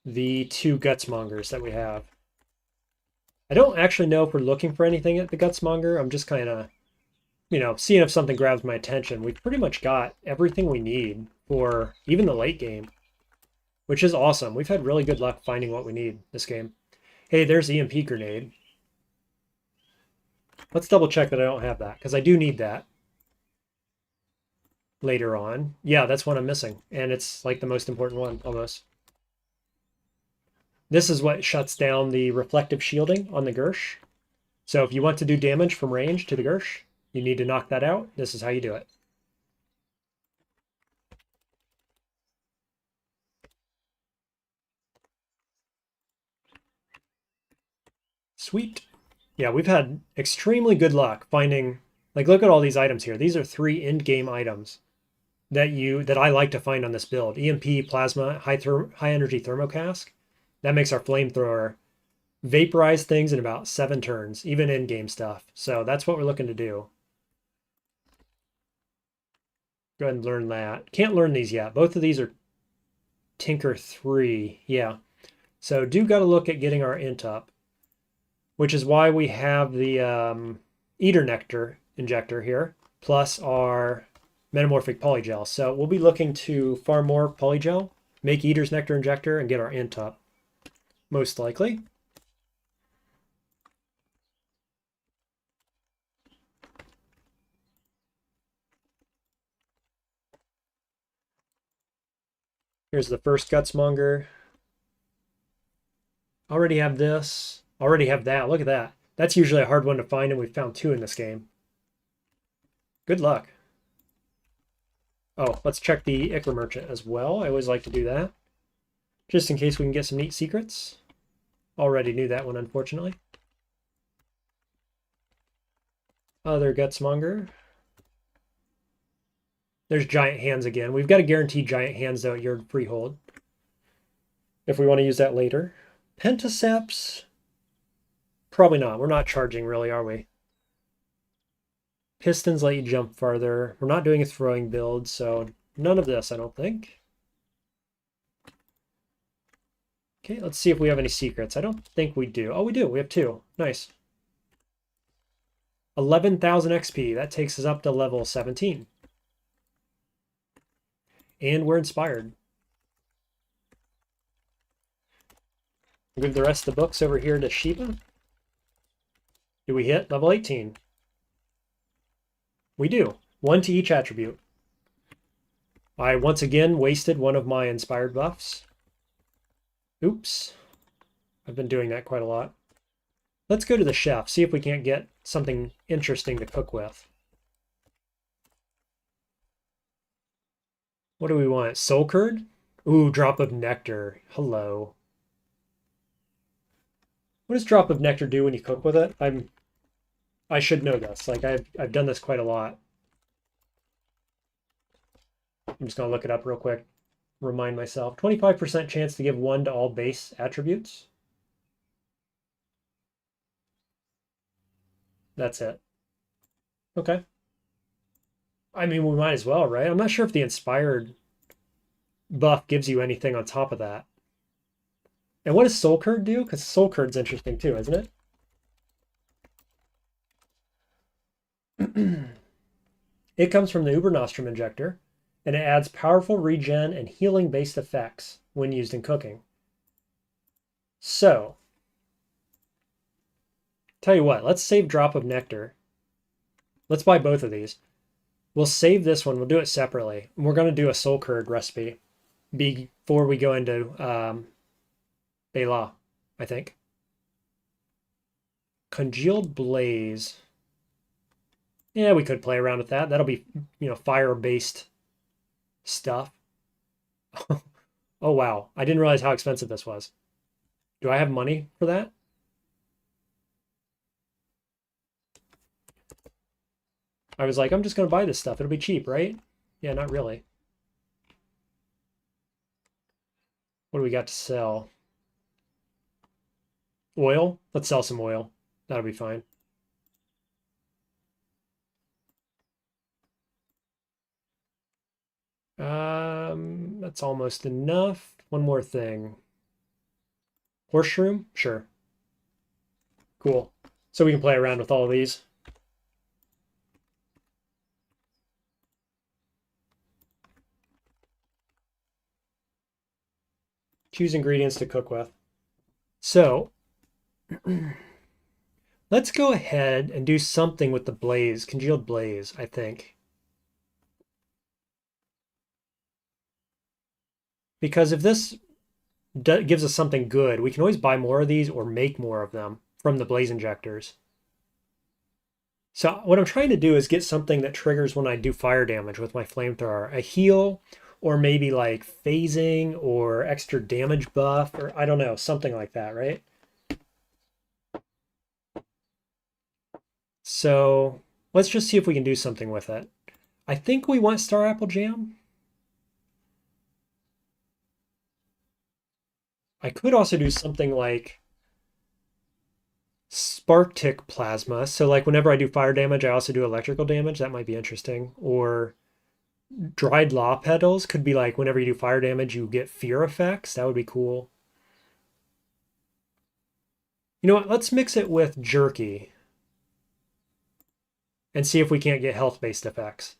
the 2 gutsmongers that we have. I don't actually know if we're looking for anything at the gutsmonger. I'm just kind of, seeing if something grabs my attention. We've pretty much got everything we need for even the late game, which is awesome. We've had really good luck finding what we need this game. Hey, there's EMP grenade. Let's double check that I don't have that, because I do need that later on. Yeah, that's one I'm missing, and it's like the most important one, almost. This is what shuts down the reflective shielding on the Gersh. So if you want to do damage from range to the Gersh, you need to knock that out. This is how you do it. Sweet. Yeah, we've had extremely good luck finding, like, look at all these items here. These are 3 end-game items that I like to find on this build. EMP, plasma, high energy thermocask. That makes our flamethrower vaporize things in about 7 turns, even in-game stuff. So that's what we're looking to do. Go ahead and learn that. Can't learn these yet. Both of these are Tinker 3. Yeah. So do got to look at getting our int up, which is why we have the Eater Nectar injector here, plus our Metamorphic Polygel. So we'll be looking to farm more Polygel, make Eater's Nectar injector, and get our int up, most likely. Here's the first Gutsmonger. Already have this. Already have that. Look at that. That's usually a hard one to find, and we've found 2 in this game. Good luck. Oh, let's check the Ichor Merchant as well. I always like to do that, just in case we can get some neat secrets. Already knew that one, unfortunately. Other Gutsmonger. There's Giant Hands again. We've got to guarantee Giant Hands, though, at your freehold, if we want to use that later. Pentaceps. Probably not. We're not charging, really, are we? Pistons let you jump farther. We're not doing a throwing build, so none of this, I don't think. Okay, let's see if we have any secrets. I don't think we do. Oh, we do. We have 2. Nice. 11,000 XP. That takes us up to level 17. And we're inspired. Move the rest of the books over here to Shiva. Do we hit level 18? We do. 1 to each attribute. I once again wasted one of my inspired buffs. Oops. I've been doing that quite a lot. Let's go to the chef, see if we can't get something interesting to cook with. What do we want? Soul curd? Ooh, drop of nectar. Hello. What does drop of nectar do when you cook with it? I should know this. Like I've done this quite a lot. I'm just gonna look it up real quick. Remind myself. 25% chance to give 1 to all base attributes. That's it. Okay. I mean, we might as well, right? I'm not sure if the inspired buff gives you anything on top of that. And what does Soul Curd do? Because Soul Curd's interesting too, isn't it? It comes from the Ubernostrum injector, and it adds powerful regen and healing-based effects when used in cooking. So, tell you what, let's save Drop of Nectar. Let's buy both of these. We'll save this one. We'll do it separately. And we're going to do a Soul Curd recipe before we go into Bela, I think. Congealed Blaze. Yeah, we could play around with that. That'll be, fire-based stuff. Oh, wow. I didn't realize how expensive this was. Do I have money for that? I was like, I'm just going to buy this stuff. It'll be cheap, right? Yeah, not really. What do we got to sell? Oil? Let's sell some oil. That'll be fine. That's almost enough. One more thing. Horse shroom? Sure. Cool. So we can play around with all of these. Choose ingredients to cook with. So let's go ahead and do something with the blaze, congealed blaze, I think. Because if this gives us something good, we can always buy more of these or make more of them from the blaze injectors. So what I'm trying to do is get something that triggers when I do fire damage with my flamethrower. A heal, or maybe like phasing or extra damage buff, or I don't know, something like that, right? So let's just see if we can do something with it. I think we want Star Apple Jam. I could also do something like Spark Tick Plasma. So like whenever I do fire damage, I also do electrical damage. That might be interesting. Or dried law petals could be like whenever you do fire damage, you get fear effects. That would be cool. You know what? Let's mix it with jerky and see if we can't get health-based effects.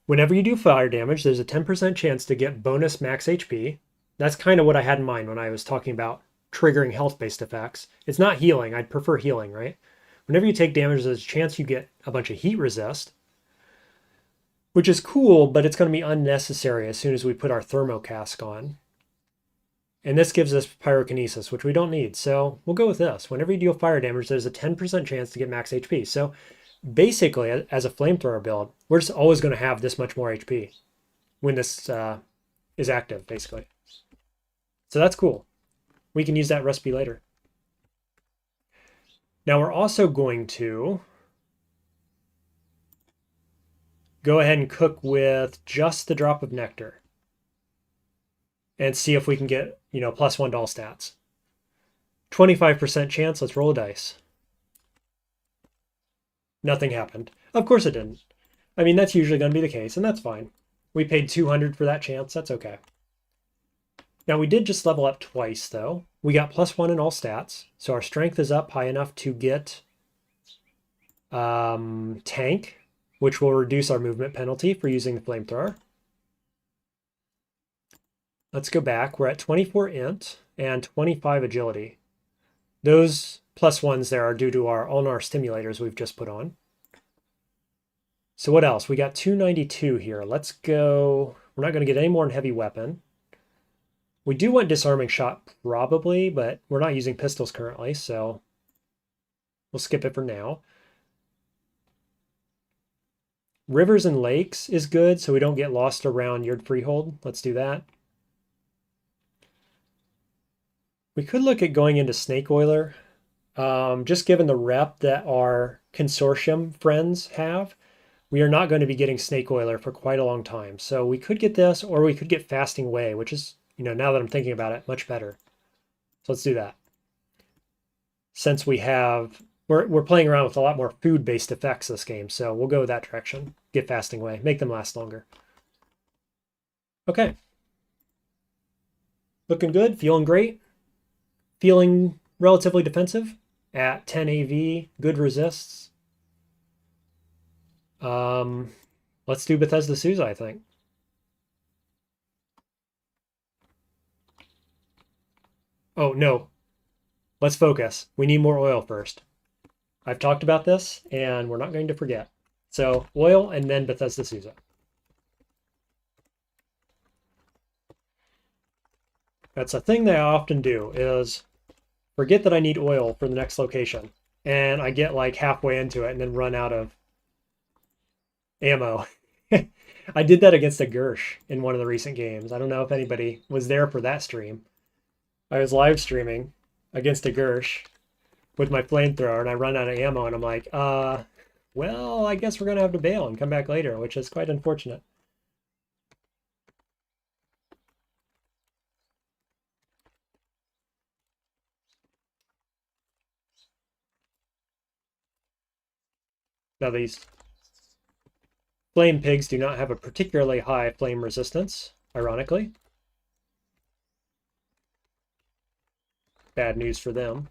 Whenever you do fire damage, there's a 10% chance to get bonus max HP. That's kind of what I had in mind when I was talking about triggering health-based effects. It's not healing. I'd prefer healing, right? Whenever you take damage, there's a chance you get a bunch of heat resist, which is cool, but it's going to be unnecessary as soon as we put our thermocask on. And this gives us pyrokinesis, which we don't need. So we'll go with this. Whenever you deal fire damage, there's a 10% chance to get max HP. So basically, as a flamethrower build, we're just always going to have this much more HP when this is active, basically. So that's cool. We can use that recipe later. Now we're also going to go ahead and cook with just the drop of nectar and see if we can get, +1 to all stats. 25% chance, let's roll a dice. Nothing happened. Of course it didn't. I mean, that's usually going to be the case, and that's fine. We paid 200 for that chance. That's okay. Now, we did just level up twice, though. We got +1 in all stats, so our strength is up high enough to get tank, which will reduce our movement penalty for using the flamethrower. Let's go back. We're at 24 int and 25 agility. Those +1s there are due to our ulnar stimulators we've just put on. So what else? We got 292 here. Let's go. We're not going to get any more in heavy weapon. We do want disarming shot probably, but we're not using pistols currently, so we'll skip it for now. Rivers and lakes is good, so we don't get lost around Yurt Freehold. Let's do that. We could look at going into Snake Oiler. Just given the rep that our consortium friends have, we are not going to be getting Snake Oiler for quite a long time. So we could get this, or we could get Fasting Way, which is, now that I'm thinking about it, much better. So let's do that. Since we're playing around with a lot more food-based effects this game, so we'll go that direction. Get Fasting Way, make them last longer. Okay. Looking good, feeling great. Feeling relatively defensive at 10 AV, good resists. Let's do Bethesda Susa, I think. Oh, no. Let's focus. We need more oil first. I've talked about this, and we're not going to forget. So oil and then Bethesda Susa. That's a thing that I often do, is forget that I need oil for the next location. And I get like halfway into it and then run out of ammo. I did that against a Gersh in one of the recent games. I don't know if anybody was there for that stream. I was live streaming against a Gersh with my flamethrower, and I run out of ammo, and I'm like, well, I guess we're going to have to bail and come back later, which is quite unfortunate. Now these flame pigs do not have a particularly high flame resistance, ironically. Bad news for them.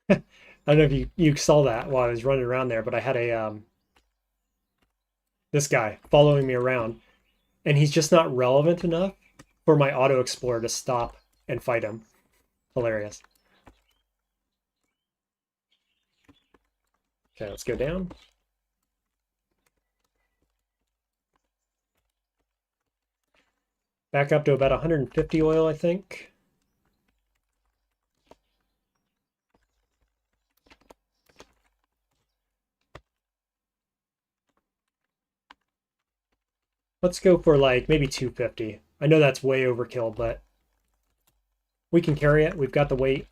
I don't know if you saw that while I was running around there, but I had a this guy following me around, and he's just not relevant enough for my auto explorer to stop and fight him. Hilarious. Okay, let's go down. Back up to about 150 oil, I think. Let's go for like maybe 250. I know that's way overkill, but we can carry it. We've got the weight.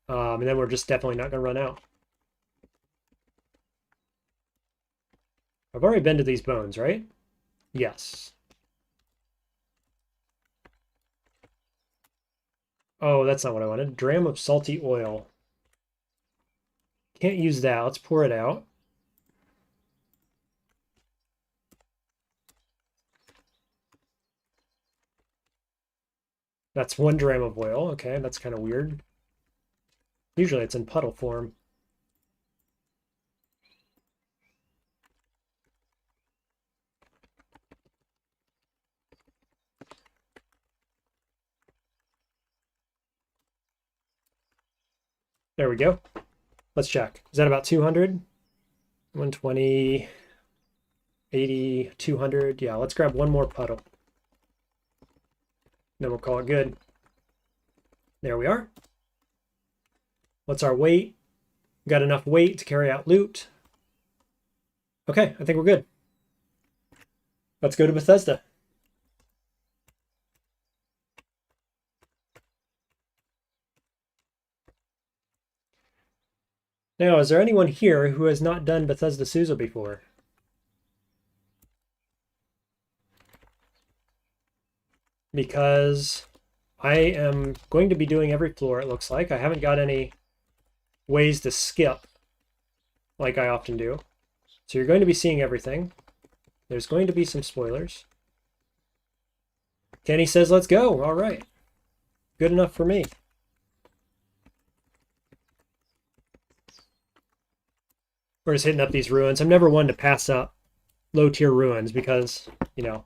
And then we're just definitely not going to run out. I've already been to these bones, right? Yes. Oh, that's not what I wanted. Dram of salty oil. Can't use that. Let's pour it out. That's 1 dram of oil. Okay, that's kind of weird. Usually it's in puddle form. There we go. Let's check. Is that about 200? 120, 80, 200. Yeah, let's grab one more puddle. Then we'll call it good. There we are. What's our weight? Got enough weight to carry out loot. Okay, I think we're good. Let's go to Bethesda. Now, is there anyone here who has not done Bethesda Susa before? Because I am going to be doing every floor, it looks like. I haven't got any ways to skip like I often do. So you're going to be seeing everything. There's going to be some spoilers. Kenny says, let's go. All right. Good enough for me. We're just hitting up these ruins. I'm never one to pass up low-tier ruins because, you know,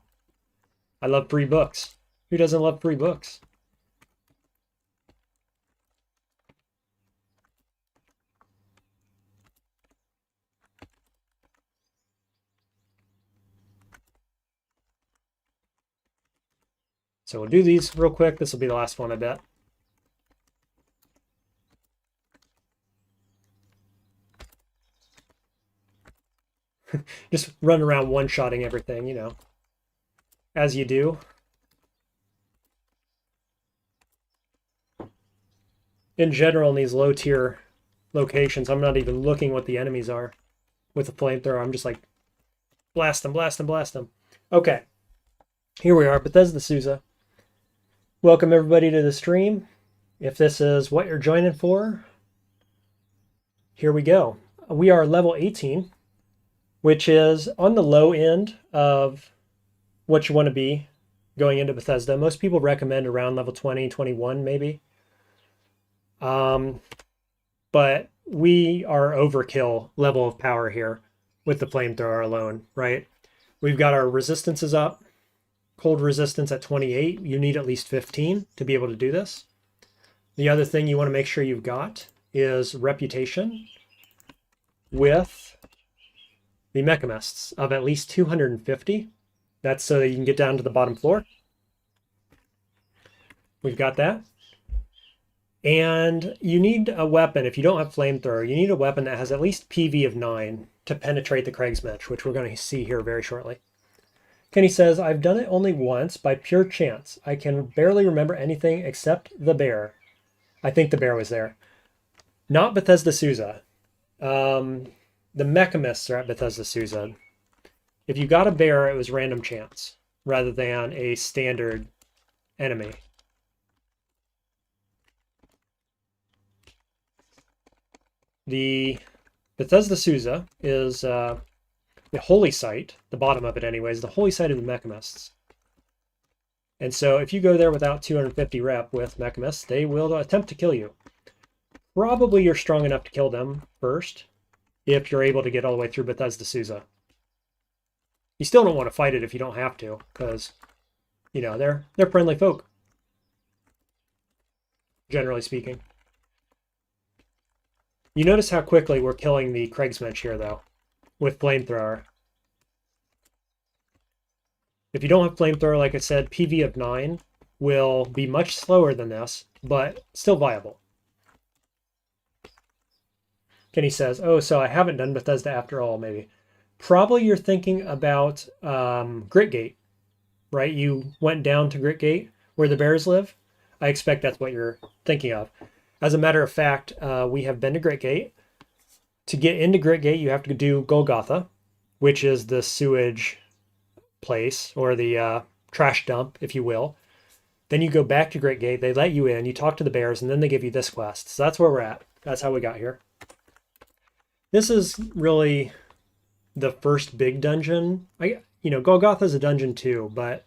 I love free books. Who doesn't love free books? So we'll do these real quick. This will be the last one, I bet. Just run around one-shotting everything, you know, as you do. In general, in these low-tier locations, I'm not even looking what the enemies are with the flamethrower. I'm just like, blast them, blast them, blast them. Okay, here we are, Bethesda Susa. Welcome everybody to the stream. If this is what you're joining for, here we go. We are level 18, which is on the low end of what you want to be going into Bethesda. Most people recommend around level 20, 21 maybe. But we are overkill level of power here with the flamethrower alone, right? We've got our resistances up. Cold resistance at 28. You need at least 15 to be able to do this. The other thing you want to make sure you've got is reputation with the mechamists of at least 250. That's so that you can get down to the bottom floor. We've got that. And you need a weapon. If you don't have flamethrower, you need a weapon that has at least PV of 9 to penetrate the Craig's Mitch, which we're going to see here very shortly. Kenny says, I've done it only once by pure chance. I can barely remember anything except the bear. I think the bear was there. Not Bethesda Susa. The mechamists are at Bethesda Susa. If you got a bear, it was random chance. rather than a standard enemy. The Bethesda Susa is the holy site, the bottom of it anyways, the holy site of the Mechamists. And so if you go there without 250 rep with Mechamists, they will attempt to kill you. Probably you're strong enough to kill them first, if you're able to get all the way through Bethesda Susa. You still don't want to fight it if you don't have to, because, you know, they're friendly folk, generally speaking. You notice how quickly we're killing the Kriegsmensch here, though, with Flamethrower. If you don't have Flamethrower, like I said, PV of 9 will be much slower than this, but still viable. Kenny says, oh, so I haven't done Bethesda after all, maybe. Probably you're thinking about Gritgate, right? You went down to Gritgate, where the bears live. I expect that's what you're thinking of. As a matter of fact, we have been to Gritgate. To get into Gritgate, you have to do Golgotha, which is the sewage place, or the trash dump, if you will. Then you go back to Gritgate, they let you in, you talk to the bears, and then they give you this quest. So that's where we're at. That's how we got here. This is really the first big dungeon. Golgotha is a dungeon too, but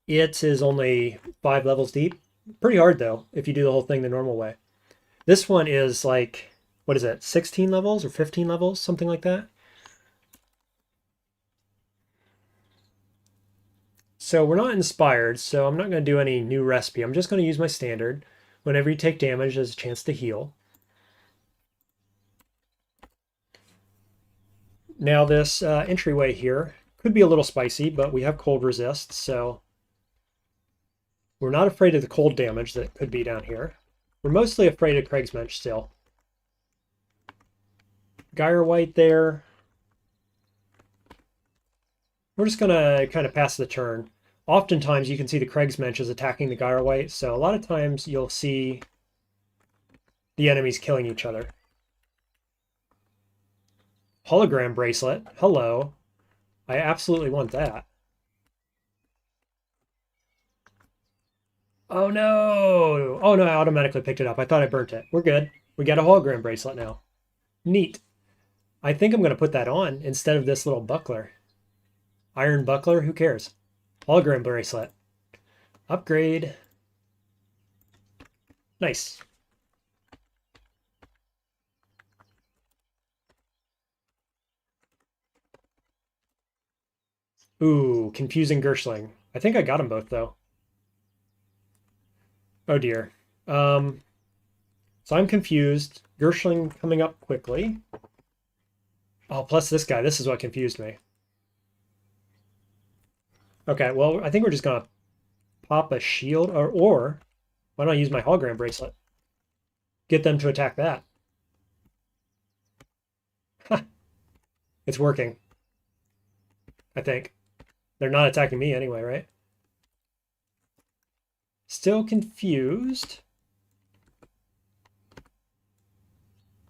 it is only 5 levels deep. Pretty hard though, if you do the whole thing the normal way. This one is like, what is it, 16 levels or 15 levels, something like that. So we're not inspired, so I'm not going to do any new recipe. I'm just going to use my standard. Whenever you take damage, there's a chance to heal. Now this entryway here could be a little spicy, but we have cold resist, so we're not afraid of the cold damage that could be down here. We're mostly afraid of Kriegsmensch still. Gyre White there. We're just going to kind of pass the turn. Oftentimes you can see the Kriegsmensch is attacking the Gyre White, so a lot of times you'll see the enemies killing each other. Hologram bracelet. Hello. I absolutely want that. Oh no! Oh no, I automatically picked it up. I thought I burnt it. We're good. We got a hologram bracelet now. Neat. I think I'm going to put that on instead of this little buckler. Iron buckler, who cares? Hologram bracelet. Upgrade. Nice. Ooh, confusing Gershling. I think I got them both, though. Oh, dear. So I'm confused. Gershling coming up quickly. Oh, plus this guy. This is what confused me. Okay, well, I think we're just going to pop a shield, or why don't I use my hologram bracelet? Get them to attack that. It's working. I think. They're not attacking me anyway, right? Still confused.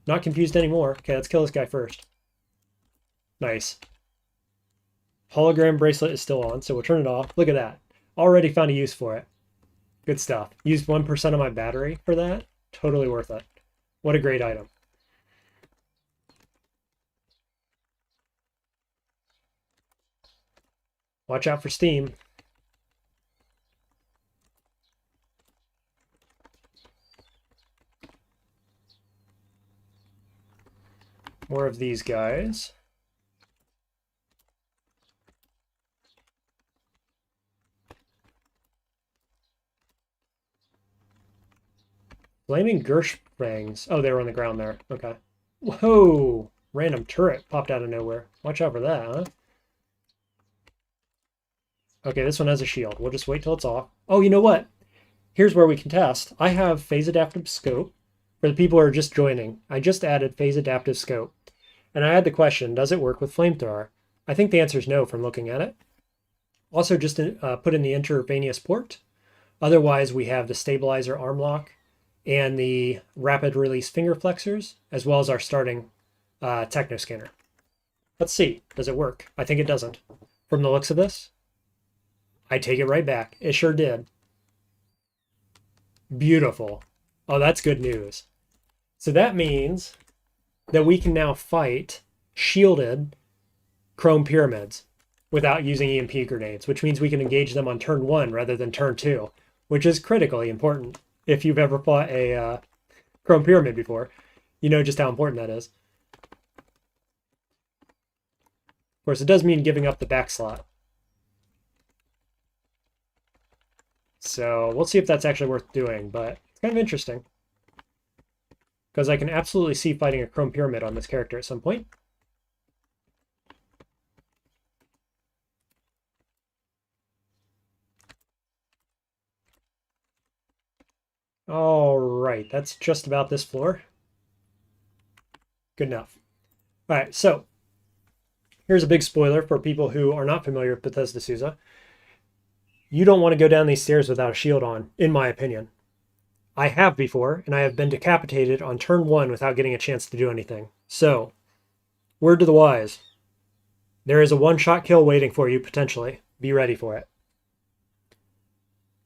Not confused anymore. Okay, let's kill this guy first. Nice. Hologram bracelet is still on, so we'll turn it off. Look at that. Already found a use for it. Good stuff. Used 1% of my battery for that. Totally worth it. What a great item. Watch out for Steam. More of these guys. Flaming Gershbangs. Oh, they were on the ground there. Okay. Whoa! Random turret popped out of nowhere. Watch out for that, huh? Okay, this one has a shield. We'll just wait till it's off. Oh, you know what? Here's where we can test. I have phase adaptive scope. For the people who are just joining, I just added phase adaptive scope. And I had the question, does it work with flamethrower? I think the answer is no from looking at it. Also just put in the intravenous port. Otherwise, we have the stabilizer arm lock and the rapid release finger flexors, as well as our starting techno scanner. Let's see, does it work? I think it doesn't. From the looks of this, I take it right back. It sure did. Beautiful. Oh, that's good news. So that means that we can now fight shielded chrome pyramids without using EMP grenades, which means we can engage them on turn 1 rather than turn 2, which is critically important. If you've ever fought a chrome pyramid before, you know just how important that is. Of course, it does mean giving up the back slot. So we'll see if that's actually worth doing, but it's kind of interesting. Because I can absolutely see fighting a chrome pyramid on this character at some point. All right, that's just about this floor. Good enough. All right, so here's a big spoiler for people who are not familiar with Bethesda Susa. You don't want to go down these stairs without a shield on, in my opinion. I have before, and I have been decapitated on turn 1 without getting a chance to do anything. So, word to the wise. There is a one-shot kill waiting for you, potentially. Be ready for it.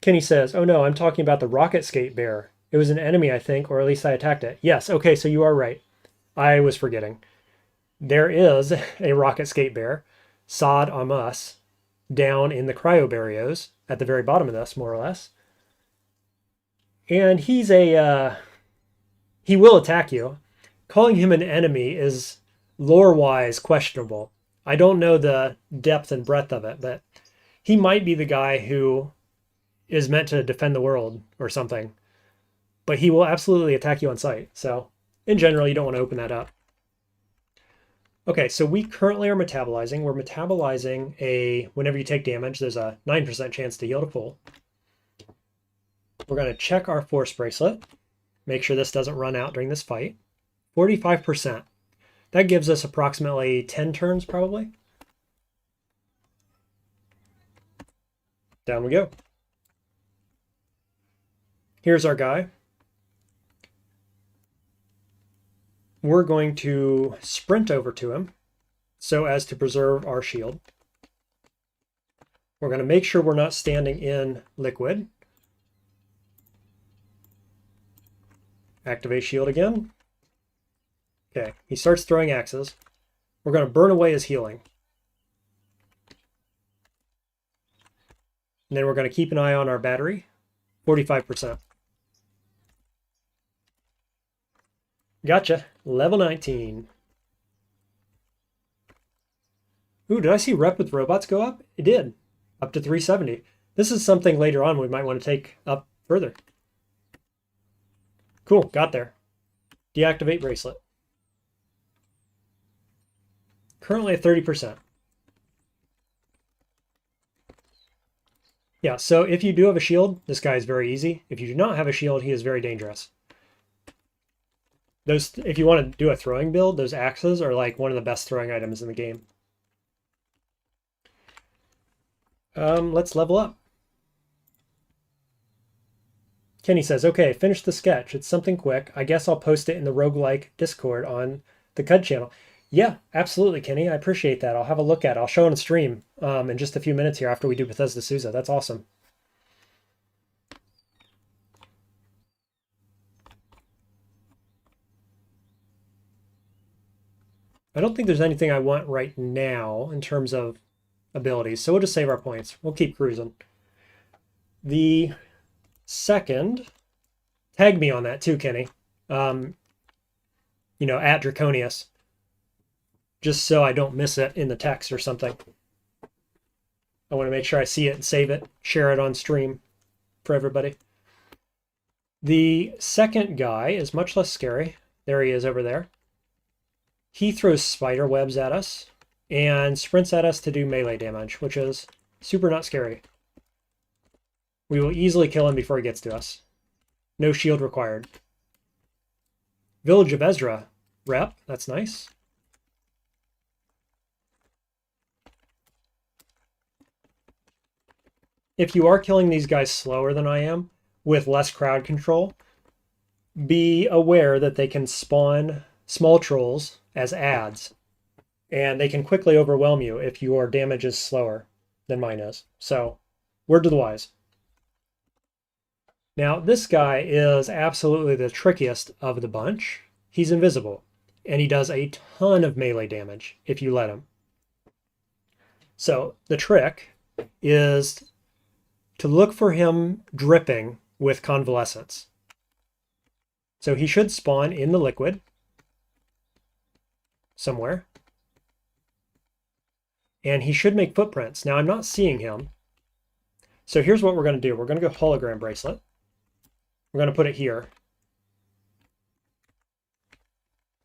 Kenny says, oh no, I'm talking about the rocket skate bear. It was an enemy, I think, or at least I attacked it. Yes, okay, so you are right. I was forgetting. There is a rocket skate bear, Sod Amas, down in the cryobarrios at the very bottom of this, more or less. And he's he will attack you. Calling him an enemy is lore-wise questionable. I don't know the depth and breadth of it, but he might be the guy who is meant to defend the world or something. But he will absolutely attack you on sight. So in general, you don't want to open that up. Okay, so we currently are metabolizing. We're metabolizing whenever you take damage, there's a 9% chance to heal to full. We're going to check our force bracelet. Make sure this doesn't run out during this fight. 45%. That gives us approximately 10 turns, probably. Down we go. Here's our guy. We're going to sprint over to him so as to preserve our shield. We're going to make sure we're not standing in liquid. Activate shield again. Okay, he starts throwing axes. We're going to burn away his healing. And then we're going to keep an eye on our battery. 45%. Gotcha. Level 19. Ooh, did I see rep with robots go up? It did. Up to 370. This is something later on we might want to take up further. Cool, got there. Deactivate bracelet. Currently at 30%. Yeah, so if you do have a shield, this guy is very easy. If you do not have a shield, he is very dangerous. If you want to do a throwing build, those axes are like one of the best throwing items in the game. Let's level up. Kenny says, okay, finish the sketch. It's something quick. I guess I'll post it in the Roguelike Discord on the CUD channel. Yeah, absolutely, Kenny. I appreciate that. I'll have a look at it. I'll show it on stream in just a few minutes here after we do Bethesda Susa. That's awesome. I don't think there's anything I want right now in terms of abilities, so we'll just save our points. We'll keep cruising. The second, tag me on that too, Kenny. At Draconius, just so I don't miss it in the text or something. I want to make sure I see it and save it, share it on stream for everybody. The second guy is much less scary. There he is over there. He throws spider webs at us and sprints at us to do melee damage, which is super not scary. We will easily kill him before he gets to us. No shield required. Village of Ezra rep, that's nice. If you are killing these guys slower than I am, with less crowd control, be aware that they can spawn small trolls as adds, and they can quickly overwhelm you if your damage is slower than mine is. So Word to the wise. Now, this guy is absolutely the trickiest of the bunch. He's invisible, and he does a ton of melee damage if you let him. So the trick is to look for him dripping with convalescence. So he should spawn in the liquid somewhere. And he should make footprints. Now, I'm not seeing him. So here's what we're going to do. We're going to go hologram bracelet. We're going to put it here.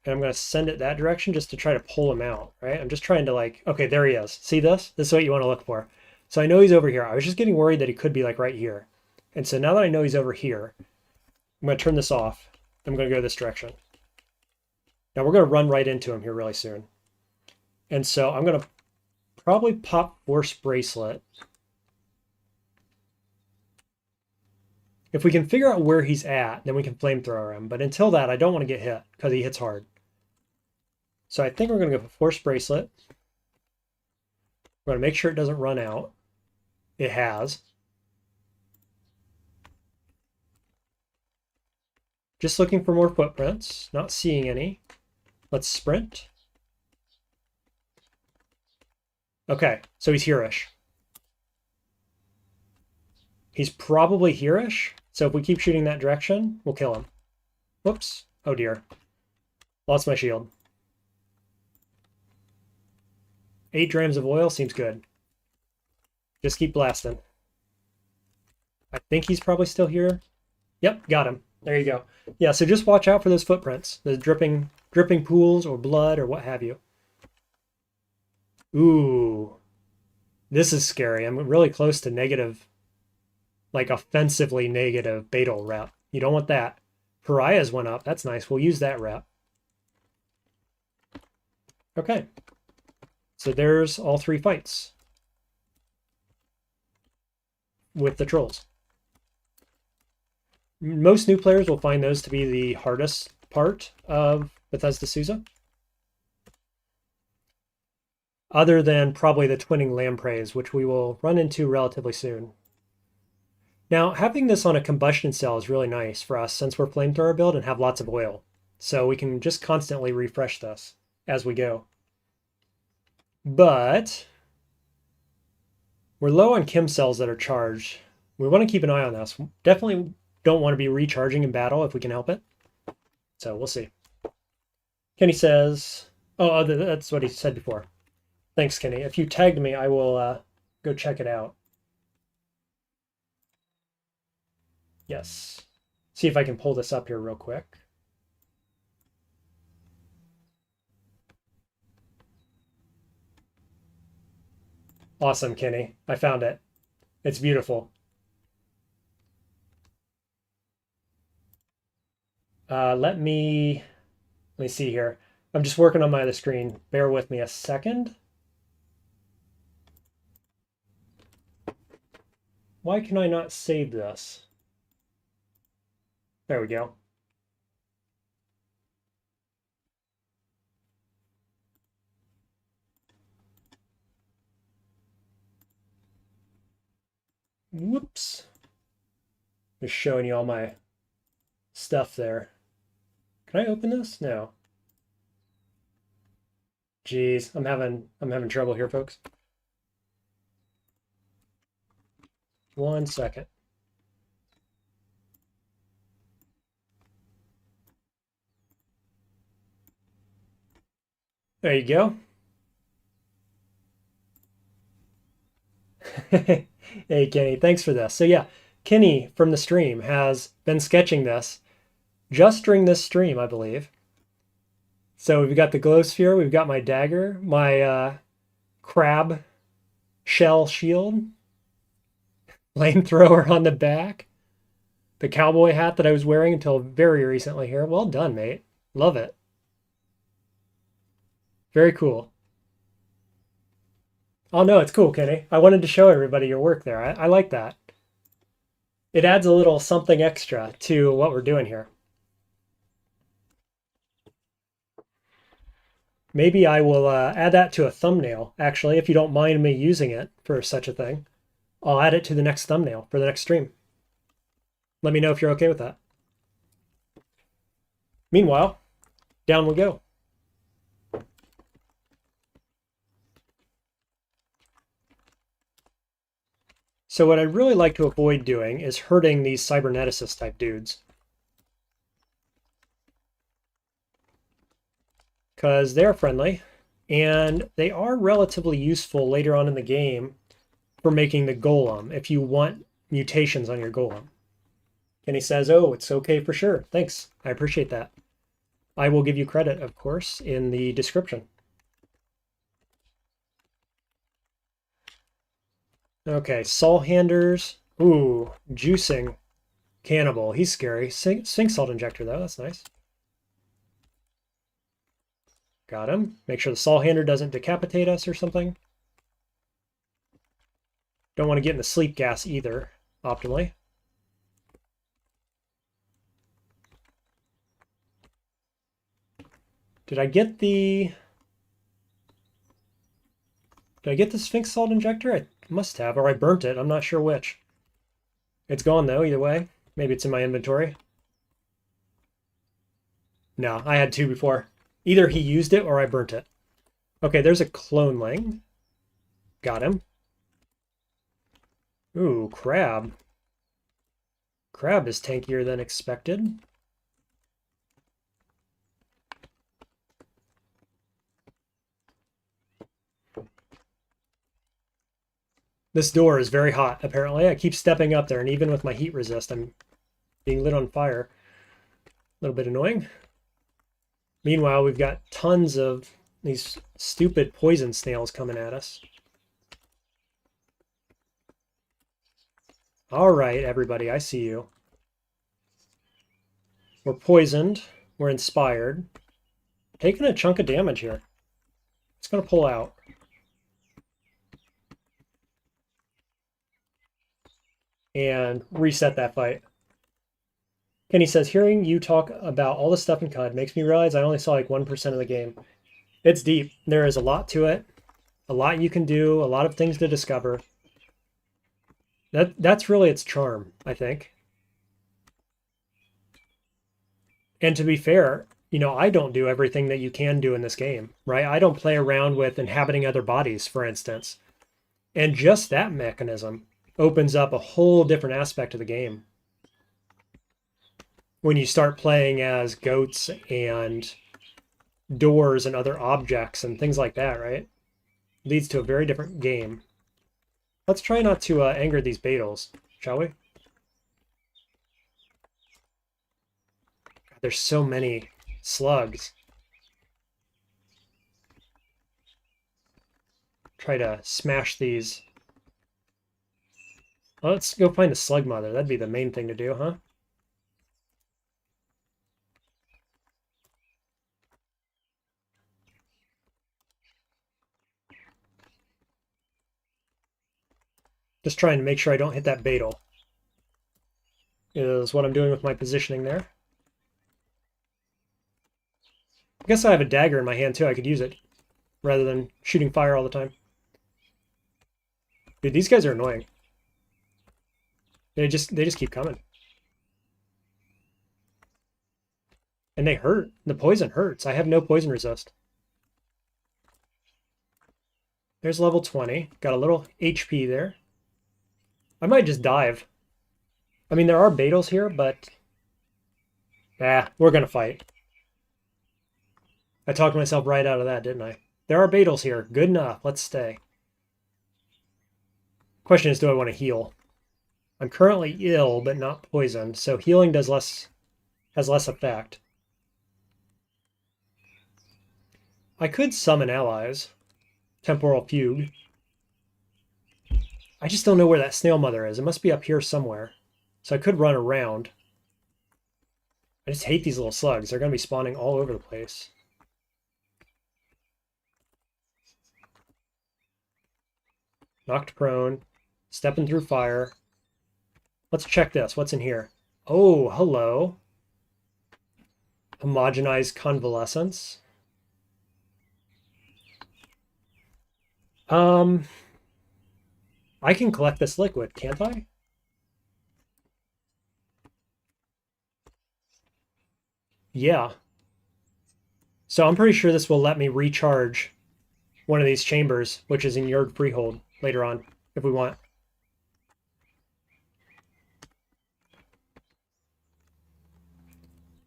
And I'm going to send it that direction just to try to pull him out, right? I'm just trying to like, okay, there he is. See this? This is what you want to look for. So I know he's over here. I was just getting worried that he could be like right here. And so now that I know he's over here, I'm going to turn this off. I'm going to go this direction. Now we're going to run right into him here really soon. And so I'm going to probably pop Force Bracelet. If we can figure out where he's at, then we can flamethrower him. But until that, I don't want to get hit because he hits hard. So I think we're going to go for Force Bracelet. We're going to make sure it doesn't run out. It has. Just looking for more footprints. Not seeing any. Let's sprint. Okay, so he's here-ish. He's probably here-ish. So if we keep shooting that direction, we'll kill him. Whoops. Oh dear. Lost my shield. 8 drams of oil seems good. Just keep blasting. I think he's probably still here. Yep, got him. There you go. Yeah, so just watch out for those footprints. The dripping pools or blood or what have you. Ooh. This is scary. I'm really close to negative, like offensively negative Beetle rep. You don't want that. Pariah's went up. That's nice. We'll use that rep. Okay. So there's all 3 fights with the trolls. Most new players will find those to be the hardest part of Bethesda Susa. Other than probably the twinning lampreys, which we will run into relatively soon. Now, having this on a combustion cell is really nice for us since we're flamethrower build and have lots of oil. So we can just constantly refresh this as we go. But we're low on chem cells that are charged. We want to keep an eye on this. Definitely don't want to be recharging in battle if we can help it. So we'll see. Kenny says, oh, that's what he said before. Thanks, Kenny. If you tagged me, I will go check it out. Yes. See if I can pull this up here real quick. Awesome, Kenny. I found it. It's beautiful. Let me see here. I'm just working on my other screen. Bear with me a second. Why can I not save this? There we go. Whoops. Just showing you all my stuff there. Can I open this? No. Jeez, I'm having trouble here, folks. 1 second. There you go. Hey, Kenny, thanks for this. So yeah, Kenny from the stream has been sketching this just during this stream, I believe. So we've got the glow sphere, we've got my dagger, my crab shell shield, flamethrower on the back, the cowboy hat that I was wearing until very recently here. Well done, mate. Love it. Very cool. Oh no, it's cool, Kenny. I wanted to show everybody your work there. I like that. It adds a little something extra to what we're doing here. Maybe I will add that to a thumbnail, actually, if you don't mind me using it for such a thing. I'll add it to the next thumbnail for the next stream. Let me know if you're okay with that. Meanwhile, down we go. So what I'd really like to avoid doing is hurting these cyberneticist type dudes. Because they're friendly, and they are relatively useful later on in the game for making the golem, if you want mutations on your golem. And he says, oh, it's okay for sure. Thanks. I appreciate that. I will give you credit, of course, in the description. Okay, Soulhanders. Ooh, juicing. Cannibal. He's scary. Sphinx Salt Injector, though. That's nice. Got him. Make sure the Soulhander doesn't decapitate us or something. Don't want to get in the sleep gas either, optimally. Did I get the Sphinx Salt Injector? I must have, or I burnt it. I'm not sure which. It's gone, though, either way. Maybe it's in my inventory. No, I had two before. Either he used it or I burnt it. Okay, there's a cloneling. Got him. Ooh, crab. Crab is tankier than expected. This door is very hot, apparently. I keep stepping up there, and even with my heat resist, I'm being lit on fire. A little bit annoying. Meanwhile, we've got tons of these stupid poison snails coming at us. All right, everybody, I see you. We're poisoned. We're inspired. Taking a chunk of damage here. It's going to pull out. And reset that fight. Kenny says, hearing you talk about all the stuff in CUD makes me realize I only saw like 1% of the game. It's deep. There is a lot to it. A lot you can do. A lot of things to discover. That's really its charm, I think. And to be fair, you know, I don't do everything that you can do in this game, right? I don't play around with inhabiting other bodies, for instance. And just that mechanism opens up a whole different aspect of the game. When you start playing as goats and doors and other objects and things like that, right? Leads to a very different game. Let's try not to anger these Beetles, shall we? God, there's so many slugs. Try to smash these. Well, let's go find the slug mother. That'd be the main thing to do, huh? Just trying to make sure I don't hit that Beetle. Is what I'm doing with my positioning there. I guess I have a dagger in my hand too. I could use it rather than shooting fire all the time. Dude, these guys are annoying. They just keep coming. And they hurt. The poison hurts. I have no poison resist. There's level 20. Got a little HP there. I might just dive. I mean, there are Beetles here, but... we're going to fight. I talked myself right out of that, didn't I? There are Beetles here. Good enough. Let's stay. Question is, do I want to heal? I'm currently ill, but not poisoned, so healing has less effect. I could summon allies. Temporal Fugue. I just don't know where that snail mother is. It must be up here somewhere. So I could run around. I just hate these little slugs. They're going to be spawning all over the place. Knocked prone. Stepping through fire. Let's check this. What's in here? Oh, hello. Homogenized convalescence. I can collect this liquid, can't I? Yeah. So I'm pretty sure this will let me recharge one of these chambers, which is in your freehold later on, if we want.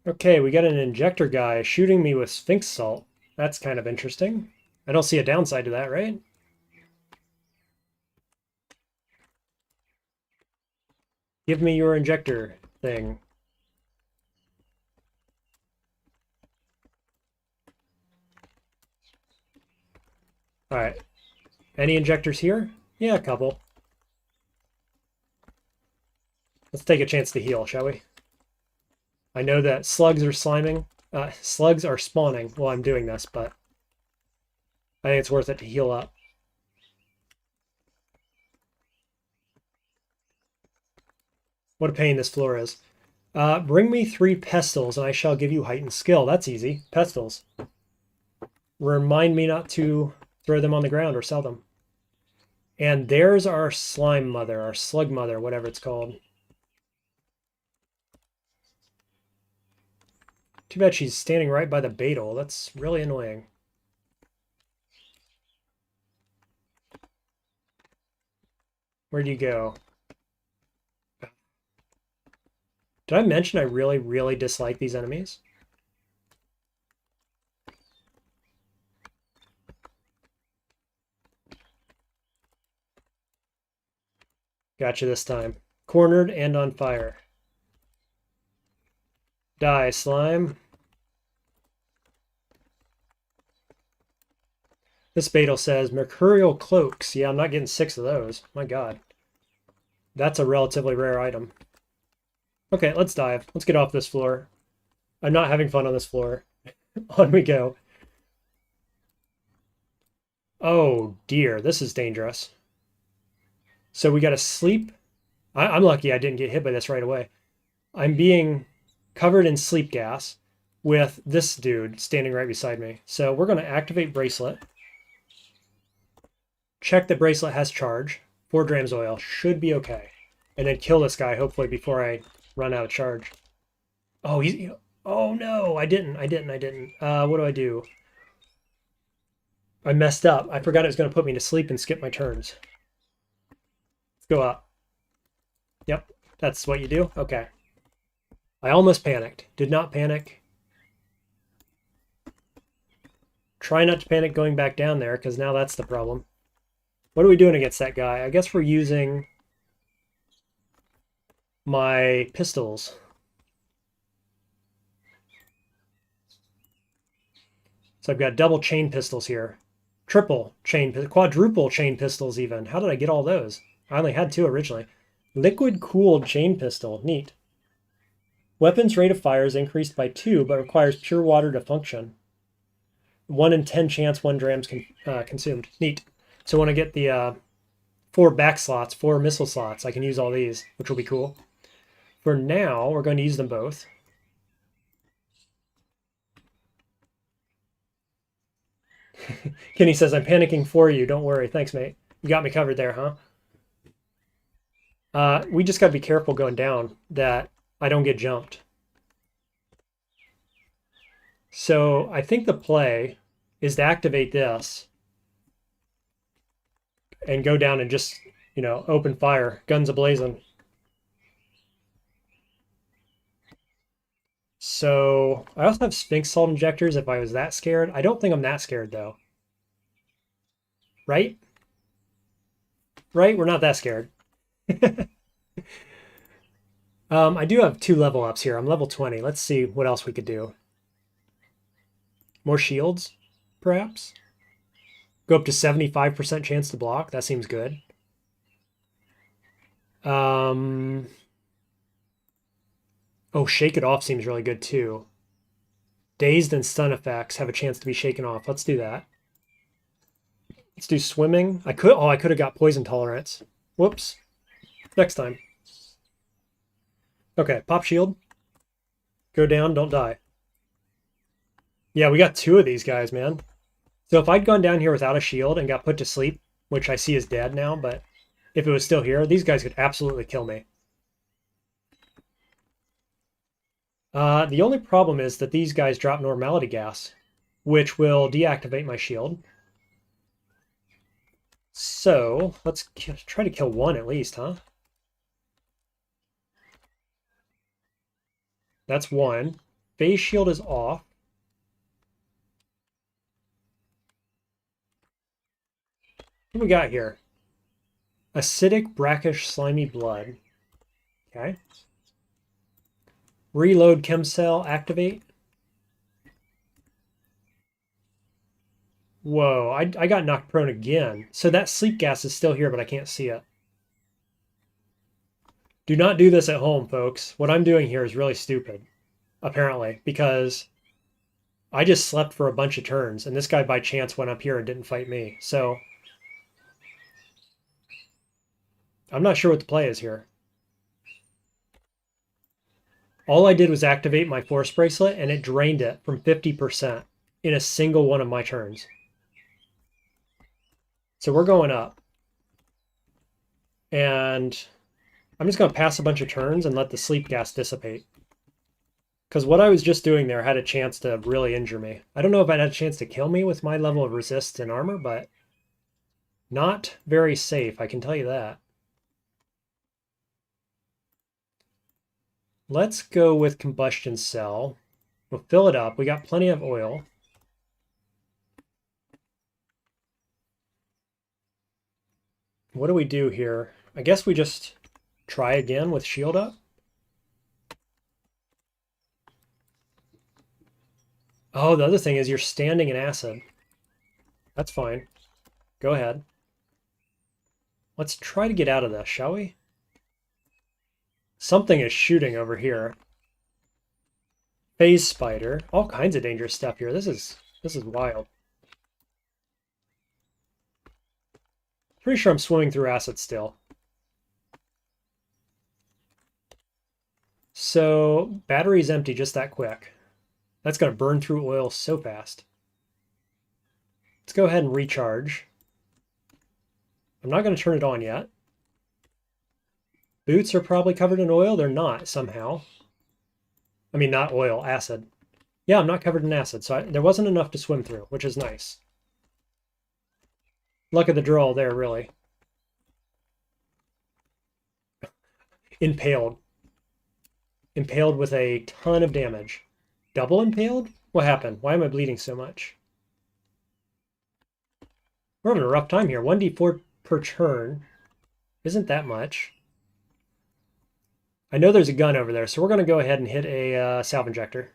Okay, we got an injector guy shooting me with Sphinx Salt. That's kind of interesting. I don't see a downside to that, right? Give me your injector thing. All right. Any injectors here? Yeah, a couple. Let's take a chance to heal, shall we? I know that slugs are slugs are spawning while I'm doing this, but I think it's worth it to heal up. What a pain this floor is. Bring me 3 pestles, and I shall give you heightened skill. That's easy. Pestles. Remind me not to throw them on the ground or sell them. And there's our slime mother, our slug mother, whatever it's called. Too bad she's standing right by the beetle. That's really annoying. Where'd you go? Did I mention I really, really dislike these enemies? Gotcha this time. Cornered and on fire. Die, slime. This beetle says mercurial cloaks. Yeah, I'm not getting 6 of those. My God. That's a relatively rare item. Okay, let's dive. Let's get off this floor. I'm not having fun on this floor. On we go. Oh dear, this is dangerous. So we got to sleep. I'm lucky I didn't get hit by this right away. I'm being covered in sleep gas with this dude standing right beside me. So we're going to activate bracelet. Check that bracelet has charge. 4 drams oil should be okay. And then kill this guy, hopefully, before I run out of charge. Oh, oh no, I didn't. What do I do? I messed up. I forgot it was going to put me to sleep and skip my turns. Let's go up. Yep, that's what you do? Okay. I almost panicked. Did not panic. Try not to panic going back down there, because now that's the problem. What are we doing against that guy? I guess we're using my pistols. So I've got double chain pistols here. Triple chain, quadruple chain pistols even. How did I get all those? I only had 2 originally. Liquid cooled chain pistol. Neat. Weapons rate of fire is increased by 2, but requires pure water to function. 1 in 10 chance 1 drams consumed. Neat. So when I get the 4 back slots, 4 missile slots, I can use all these, which will be cool. For now, we're going to use them both. Kenny says, I'm panicking for you. Don't worry. Thanks, mate. You got me covered there, huh? We just got to be careful going down that I don't get jumped. So I think the play is to activate this and go down and just, open fire, guns a-blazing. So I also have Sphinx Salt injectors if I was that scared. I don't think I'm that scared, though. Right? Right? We're not that scared. I do have 2 level ups here. I'm level 20. Let's see what else we could do. More shields, perhaps? Go up to 75% chance to block. That seems good. Oh, shake it off seems really good too. Dazed and stun effects have a chance to be shaken off. Let's do that. Let's do swimming. I could have got poison tolerance. Whoops. Next time. Okay, pop shield. Go down, don't die. Yeah, we got 2 of these guys, man. So if I'd gone down here without a shield and got put to sleep, which I see is dead now, but if it was still here, these guys could absolutely kill me. The only problem is that these guys drop normality gas, which will deactivate my shield. So let's try to kill one at least, huh? That's one. Phase shield is off. What do we got here? Acidic, brackish, slimy blood. Okay. Reload chem cell, activate. Whoa, I got knocked prone again. So that sleep gas is still here, but I can't see it. Do not do this at home, folks. What I'm doing here is really stupid, apparently, because I just slept for a bunch of turns, and this guy by chance went up here and didn't fight me. So I'm not sure what the play is here. All I did was activate my force bracelet, and it drained it from 50% in a single one of my turns. So we're going up. And I'm just going to pass a bunch of turns and let the sleep gas dissipate. Because what I was just doing there had a chance to really injure me. I don't know if I'd had a chance to kill me with my level of resist and armor, but not very safe, I can tell you that. Let's go with combustion cell. We'll fill it up. We got plenty of oil. What do we do here? I guess we just try again with shield up. Oh, the other thing is you're standing in acid. That's fine. Go ahead. Let's try to get out of this, shall we? Something is shooting over here. Phase spider. All kinds of dangerous stuff here. This is wild. Pretty sure I'm swimming through acid still. So battery's empty just that quick. That's going to burn through oil so fast. Let's go ahead and recharge. I'm not going to turn it on yet. Boots are probably covered in oil. They're not somehow. I mean, not oil, acid. Yeah, I'm not covered in acid, so there wasn't enough to swim through, which is nice. Luck of the draw there, really. Impaled. Impaled with a ton of damage. Double impaled? What happened? Why am I bleeding so much? We're having a rough time here. 1d4 per turn. Isn't that much. I know there's a gun over there, so we're going to go ahead and hit a salve injector.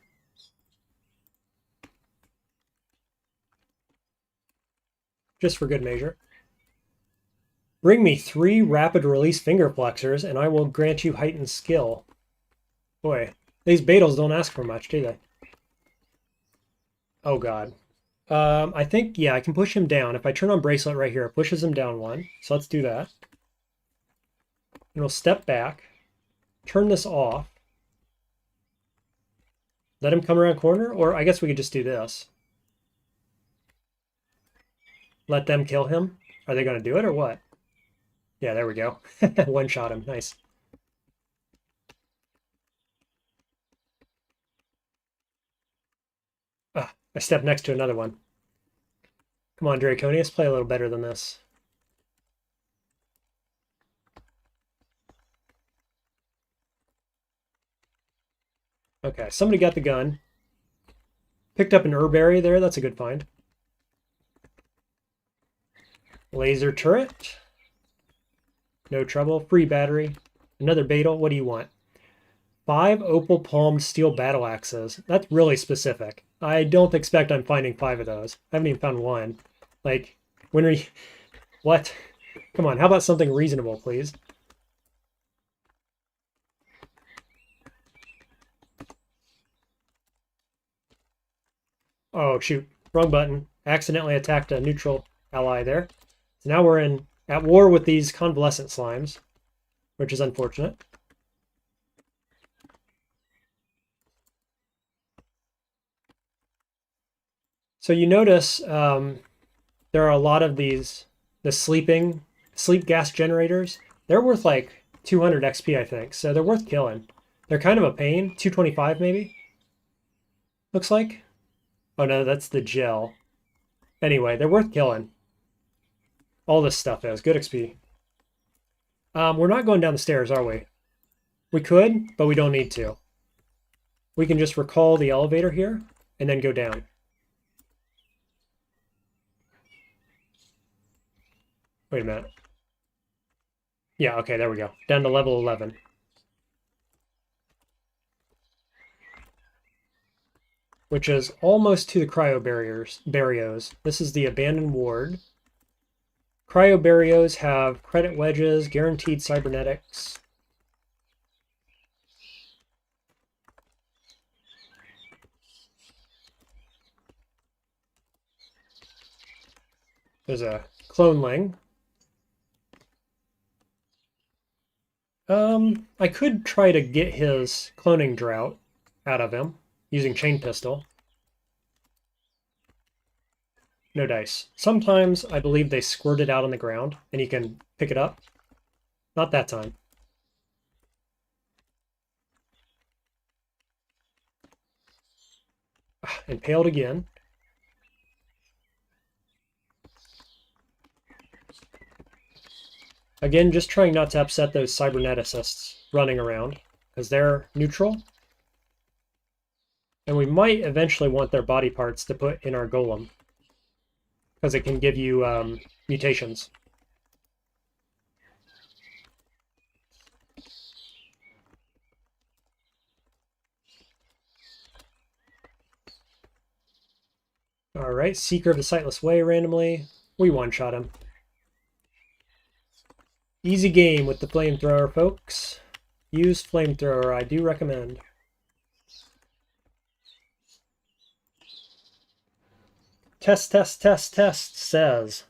Just for good measure. Bring me 3 rapid release finger flexors, and I will grant you heightened skill. Boy, these Beetles don't ask for much, do they? Oh, God. I think, yeah, I can push him down. If I turn on bracelet right here, it pushes him down 1. So let's do that. And we'll step back. Turn this off. Let him come around corner, or I guess we could just do this. Let them kill him. Are they going to do it or what? Yeah, there we go. One shot him. Nice. Ah, I stepped next to another one. Come on, Draconius, play a little better than this. Okay, somebody got the gun. Picked up an herberry there. That's a good find. Laser turret. No trouble. Free battery. Another Beetle. What do you want? 5 opal palmed steel battle axes. That's really specific. I don't expect I'm finding 5 of those. I haven't even found one. Like, when are you... What? Come on, how about something reasonable, please? Oh, shoot. Wrong button. Accidentally attacked a neutral ally there. So now we're at war with these convalescent slimes, which is unfortunate. So you notice there are a lot of the sleeping sleep gas generators. They're worth like 200 XP, I think. So they're worth killing. They're kind of a pain. 225 maybe. Looks like. Oh no, that's the gel. Anyway, they're worth killing. All this stuff is good XP. We're not going down the stairs, are we? We could, but we don't need to. We can just recall the elevator here and then go down. Wait a minute. Yeah, okay, there we go. Down to level 11. Which is almost to the barrios. This is the abandoned ward. Barrios have credit wedges, guaranteed cybernetics. There's a cloneling. I could try to get his cloning drought out of him using chain pistol. No dice. Sometimes I believe they squirt it out on the ground and you can pick it up. Not that time. Impaled again. Again, just trying not to upset those cyberneticists running around, because they're neutral. And we might eventually want their body parts to put in our golem, because it can give you mutations. Alright, Seeker of the Sightless Way randomly. We one-shot him. Easy game with the flamethrower, folks. Use flamethrower, I do recommend. Test says,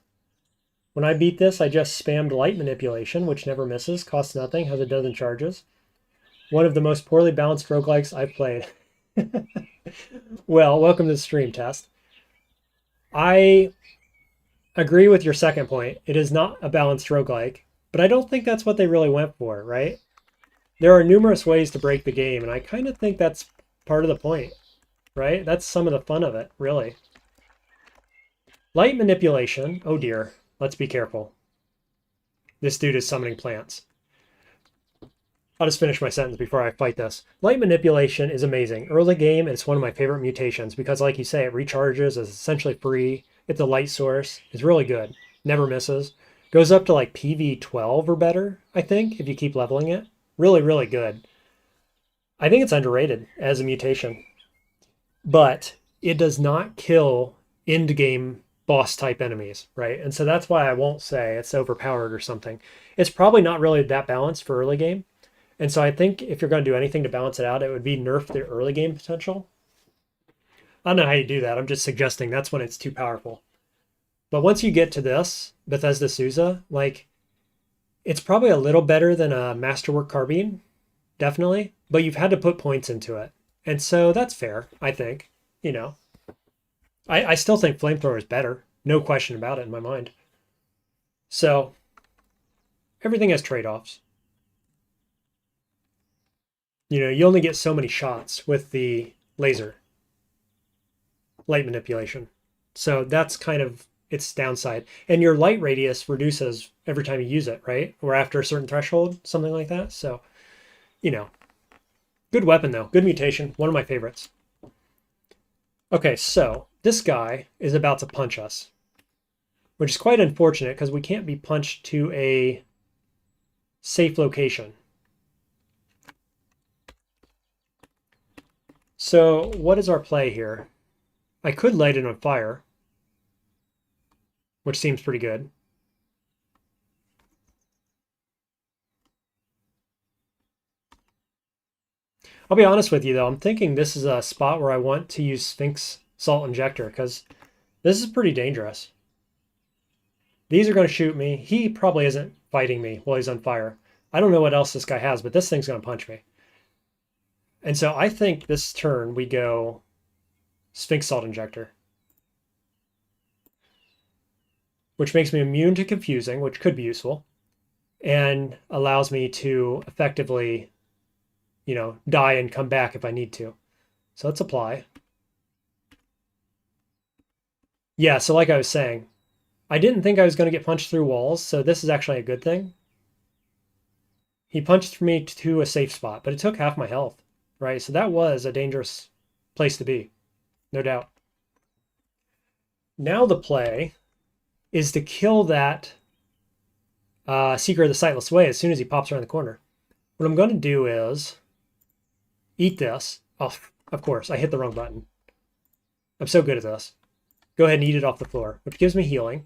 when I beat this, I just spammed light manipulation, which never misses, costs nothing, has a dozen charges. One of the most poorly balanced roguelikes I've played. Well, welcome to the stream, Test. I agree with your second point. It is not a balanced roguelike. But I don't think that's what they really went for, right? There are numerous ways to break the game, and I kind of think that's part of the point, right? That's some of the fun of it, really. Light manipulation. Oh dear. Let's be careful. This dude is summoning plants. I'll just finish my sentence before I fight this. Light manipulation is amazing. Early game, it's one of my favorite mutations because, like you say, it recharges, is essentially free. It's a light source. It's really good. Never misses. Goes up to like PV 12 or better, I think, if you keep leveling it. Really, really good. I think it's underrated as a mutation. But it does not kill end-game boss-type enemies, right? And so that's why I won't say it's overpowered or something. It's probably not really that balanced for early game. And so I think if you're going to do anything to balance it out, it would be nerf the early game potential. I don't know how you do that. I'm just suggesting that's when it's too powerful. But once you get to this, Bethesda Susa, like, it's probably a little better than a Masterwork Carbine, definitely, but you've had to put points into it. And so that's fair, I think, you know. I still think Flamethrower is better, no question about it in my mind. So, everything has trade-offs. You know, you only get so many shots with the laser. Light manipulation. So that's kind of its downside. And your light radius reduces every time you use it, right? Or after a certain threshold, something like that. So, you know, good weapon though. Good mutation. One of my favorites. Okay, so this guy is about to punch us, which is quite unfortunate because we can't be punched to a safe location. So what is our play here? I could light it on fire, which seems pretty good. I'll be honest with you, though. I'm thinking this is a spot where I want to use Sphinx Salt Injector because this is pretty dangerous. These are going to shoot me. He probably isn't fighting me while he's on fire. I don't know what else this guy has, but this thing's going to punch me. And so I think this turn we go Sphinx Salt Injector. which makes me immune to confusing, which could be useful, and allows me to effectively, die and come back if I need to. So let's apply. Yeah, so like I was saying, I didn't think I was going to get punched through walls, so this is actually a good thing. He punched me to a safe spot, but it took half my health, right? So that was a dangerous place to be, no doubt. Now the play is to kill that Seeker of the Sightless Way as soon as he pops around the corner. What I'm going to do is eat this. Oh, of course, I hit the wrong button. I'm so good at this. Go ahead and eat it off the floor, which gives me healing.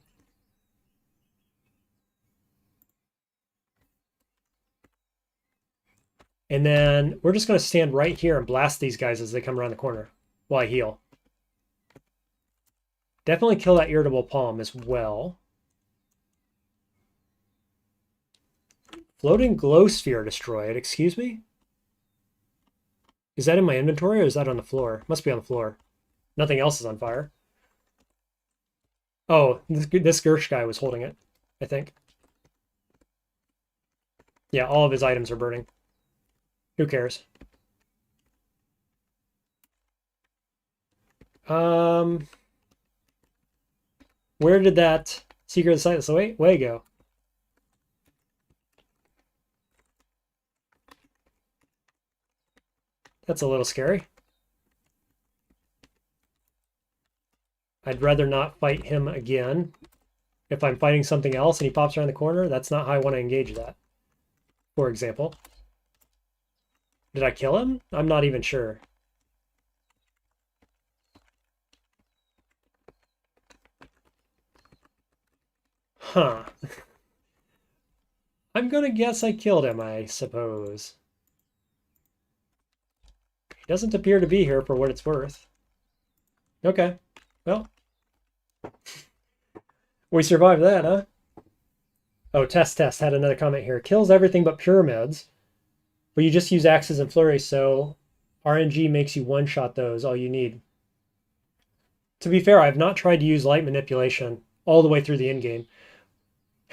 And then we're just going to stand right here and blast these guys as they come around the corner while I heal. Definitely kill that irritable palm as well. Floating glow sphere destroyed. Excuse me? Is that in my inventory or is that on the floor? Must be on the floor. Nothing else is on fire. Oh, this Gersh guy was holding it, I think. Yeah, all of his items are burning. Who cares? Where did that Seeker of the Sightless Way go? That's a little scary. I'd rather not fight him again. If I'm fighting something else and he pops around the corner, that's not how I want to engage that. For example. Did I kill him? I'm not even sure. Huh. I'm gonna guess I killed him, I suppose. He doesn't appear to be here for what it's worth. Okay. Well. We survived that, huh? Oh, Test had another comment here. Kills everything but pyramids. But you just use axes and flurries, so RNG makes you one-shot those, all you need. To be fair, I've not tried to use light manipulation all the way through the end game.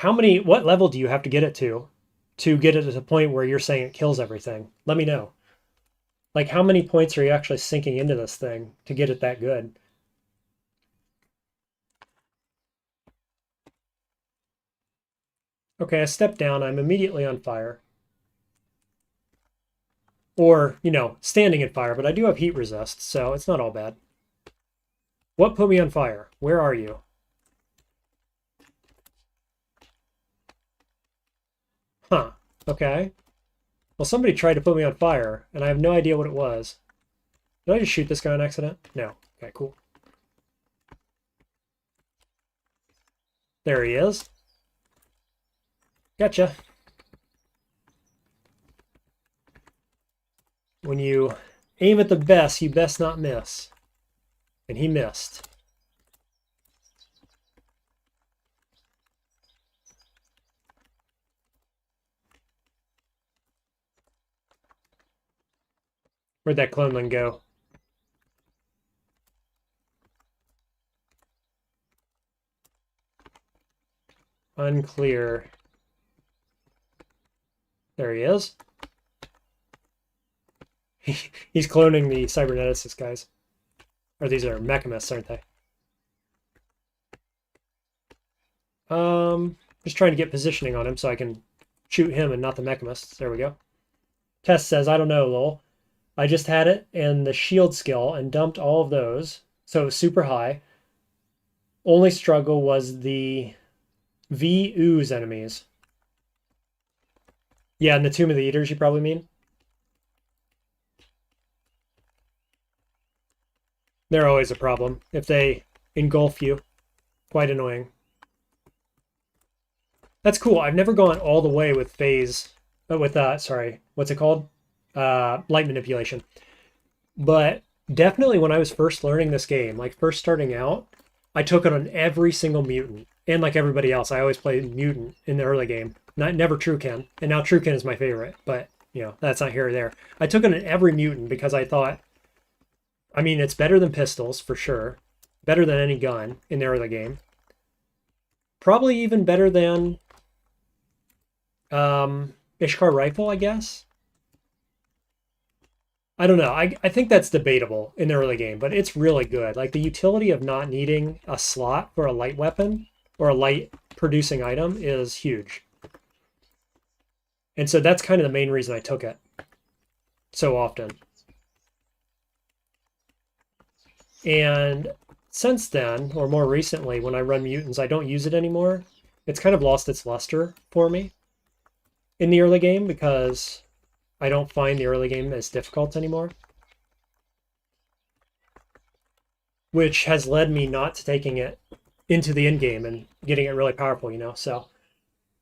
What level do you have to get it to get it to the point where you're saying it kills everything? Let me know. Like, how many points are you actually sinking into this thing to get it that good? Okay, I step down. I'm immediately on fire. Or, standing in fire, but I do have heat resist, so it's not all bad. What put me on fire? Where are you? Huh. Okay. Well, somebody tried to put me on fire, and I have no idea what it was. Did I just shoot this guy on accident? No. Okay, cool. There he is. Gotcha. When you aim at the best, you best not miss. And he missed. Where'd that cloneling go? Unclear. There he is. He's cloning the cybernetics guys. Or these are mechamists, aren't they? Just trying to get positioning on him so I can shoot him and not the mechamists. There we go. Tess says, I don't know, lol. I just had it and the shield skill and dumped all of those. So it was super high. Only struggle was the V-ooze enemies. Yeah, and the Tomb of the Eaters, you probably mean? They're always a problem if they engulf you. Quite annoying. That's cool. I've never gone all the way with sorry, what's it called? Light manipulation. But definitely when I was first learning this game, like first starting out, I took it on every single mutant. And like everybody else, I always played mutant in the early game. Never Truekin. And now Truekin is my favorite, but that's not here or there. I took it on every mutant because I thought, it's better than pistols for sure. Better than any gun in the early game. Probably even better than Ishkar rifle, I guess. I don't know. I think that's debatable in the early game, but it's really good. Like the utility of not needing a slot for a light weapon or a light producing item is huge. And so that's kind of the main reason I took it so often. And since then, or more recently, when I run mutants, I don't use it anymore. It's kind of lost its luster for me in the early game because I don't find the early game as difficult anymore. Which has led me not to taking it into the end game and getting it really powerful, you know? So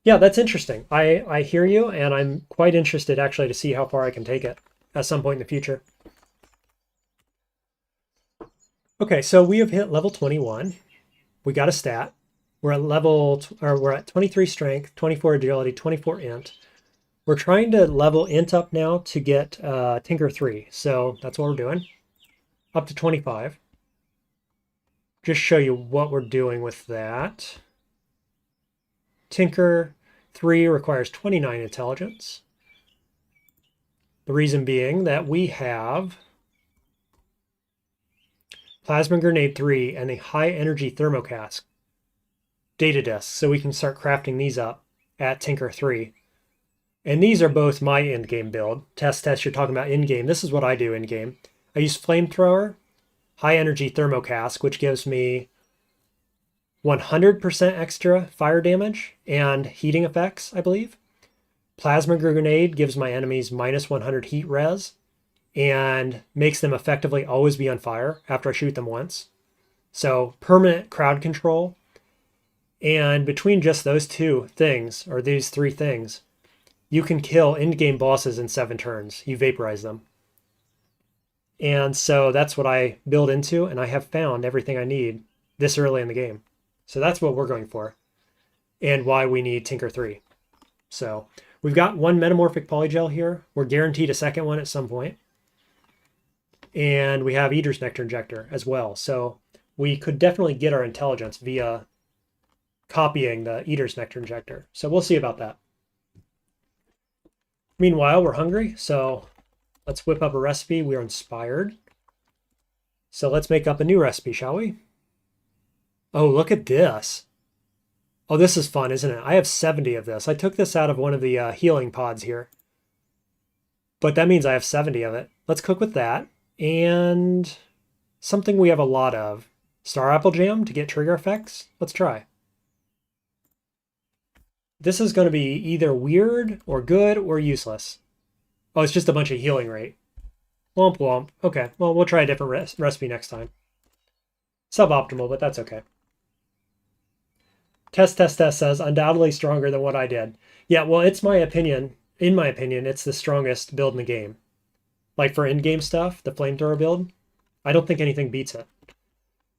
yeah, that's interesting. I hear you, and I'm quite interested actually to see how far I can take it at some point in the future. Okay, so we have hit level 21. We got a stat. We're at 23 strength, 24 agility, 24 int. We're trying to level int up now to get Tinker 3. So that's what we're doing. Up to 25. Just show you what we're doing with that. Tinker 3 requires 29 intelligence. The reason being that we have Plasma Grenade 3 and a high energy thermocask data disk, so we can start crafting these up at Tinker 3. And these are both my in-game build. Test, you're talking about in-game. This is what I do in-game. I use Flamethrower, high energy thermocask, which gives me 100% extra fire damage and heating effects, I believe. Plasma Grenade gives my enemies minus 100 heat res and makes them effectively always be on fire after I shoot them once. So permanent crowd control. And between just those two things, or these three things, you can kill in-game bosses in 7 turns. You vaporize them. And so that's what I build into, and I have found everything I need this early in the game. So that's what we're going for, and why we need Tinker 3. So we've got one metamorphic polygel here. We're guaranteed a second one at some point. And we have Eater's Nectar Injector as well. So we could definitely get our intelligence via copying the Eater's Nectar Injector. So we'll see about that. Meanwhile, we're hungry, so let's whip up a recipe. We are inspired. So let's make up a new recipe, shall we? Oh, look at this. Oh, this is fun, isn't it? I have 70 of this. I took this out of one of the healing pods here. But that means I have 70 of it. Let's cook with that. And something we have a lot of. Star Apple Jam to get trigger effects. Let's try. This is going to be either weird or good or useless. Oh, it's just a bunch of healing rate. Womp womp. Okay, well, we'll try a different recipe next time. Suboptimal, but that's okay. Test says undoubtedly stronger than what I did. Yeah, well, it's my opinion. In my opinion, it's the strongest build in the game. Like for in-game stuff, the flamethrower build, I don't think anything beats it.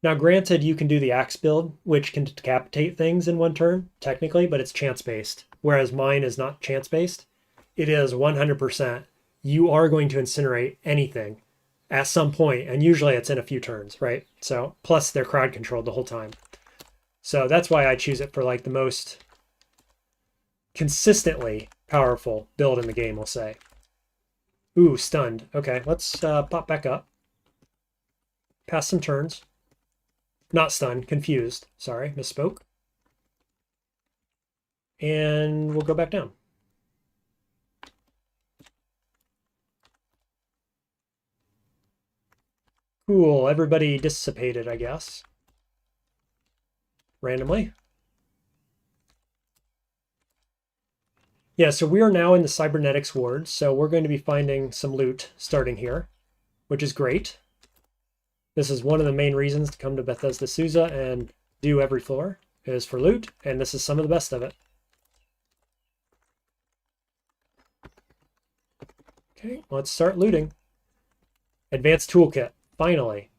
Now, granted, you can do the axe build, which can decapitate things in one turn, technically, but it's chance-based. Whereas mine is not chance-based. It is 100%. You are going to incinerate anything at some point, and usually it's in a few turns, right? So, plus they're crowd controlled the whole time. So that's why I choose it for like the most consistently powerful build in the game, we'll say. Ooh, stunned. Okay, let's pop back up. Pass some turns. Not stunned, confused. Sorry, misspoke. And we'll go back down. Cool, everybody dissipated, I guess. Randomly. Yeah, so we are now in the cybernetics ward, so we're going to be finding some loot starting here, which is great. This is one of the main reasons to come to Bethesda Susa and do every floor is for loot, and this is some of the best of it. Okay, let's start looting. Advanced toolkit, finally.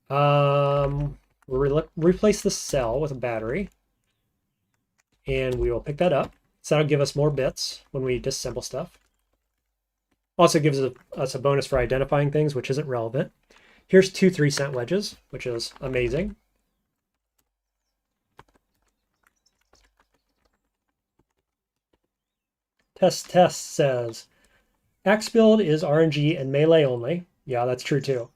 We'll replace the cell with a battery, and we will pick that up. So that'll give us more bits when we disassemble stuff. Also gives us a bonus for identifying things, which isn't relevant. Here's 2 3-cent wedges, which is amazing. Test says, Axe build is RNG and melee only. Yeah, that's true too.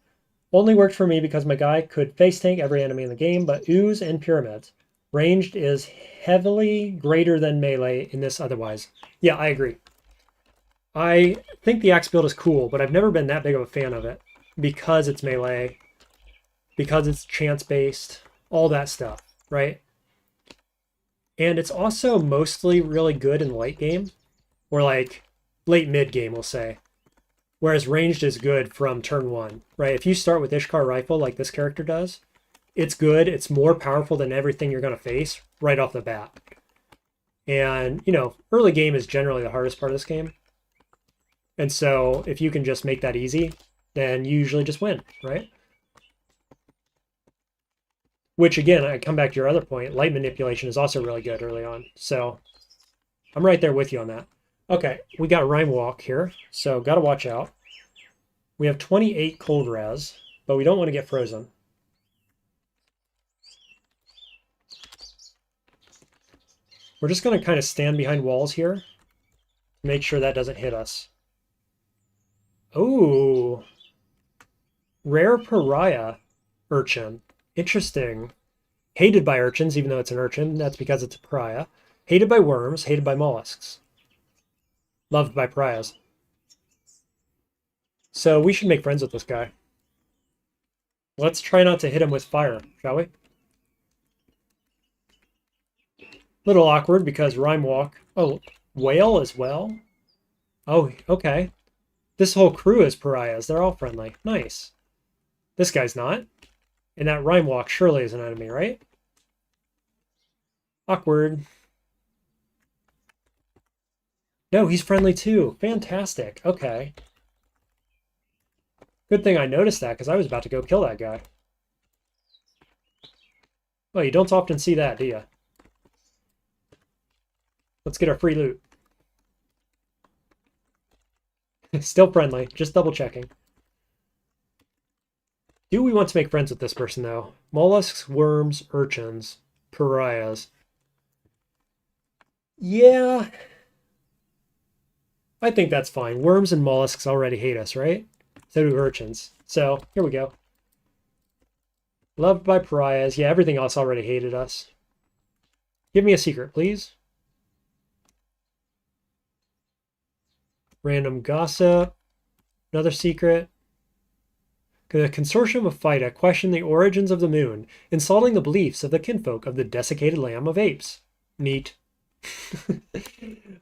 Only worked for me because my guy could face tank every enemy in the game, but ooze and pyramids. Ranged is heavily greater than melee in this otherwise. Yeah, I agree. I think the axe build is cool, but I've never been that big of a fan of it because it's melee, because it's chance-based, all that stuff, right? And it's also mostly really good in late game, or like late mid game, we'll say. Whereas ranged is good from turn one, right? If you start with Ishkar rifle like this character does, it's good. It's more powerful than everything you're going to face right off the bat. And, you know, early game is generally the hardest part of this game. And so if you can just make that easy, then you usually just win, right? Which, again, I come back to your other point, light manipulation is also really good early on. So I'm right there with you on that. Okay, we got Rhyme Walk here, so got to watch out. We have 28 cold res, but we don't want to get frozen. We're just going to kind of stand behind walls here, make sure that doesn't hit us. Oh, rare pariah urchin. Interesting. Hated by urchins, even though it's an urchin. That's because it's a pariah. Hated by worms, hated by mollusks. Loved by pariahs. So we should make friends with this guy. Let's try not to hit him with fire, shall we? Little awkward because Rhyme Walk. Oh, whale as well? Oh, okay. This whole crew is pariahs. They're all friendly. Nice. This guy's not. And that Rhyme Walk surely is an enemy, right? Awkward. No, he's friendly too. Fantastic. Okay. Good thing I noticed that because I was about to go kill that guy. Well, you don't often see that, do you? Let's get our free loot. Still friendly, just double checking. Do we want to make friends with this person, though? Mollusks, worms, urchins, pariahs. Yeah. I think that's fine. Worms and mollusks already hate us, right? So do urchins. So, here we go. Loved by pariahs. Yeah, everything else already hated us. Give me a secret, please. Random gossip. Another secret. The consortium of Phyta question the origins of the moon, insulting the beliefs of the kinfolk of the desiccated lamb of apes. Neat.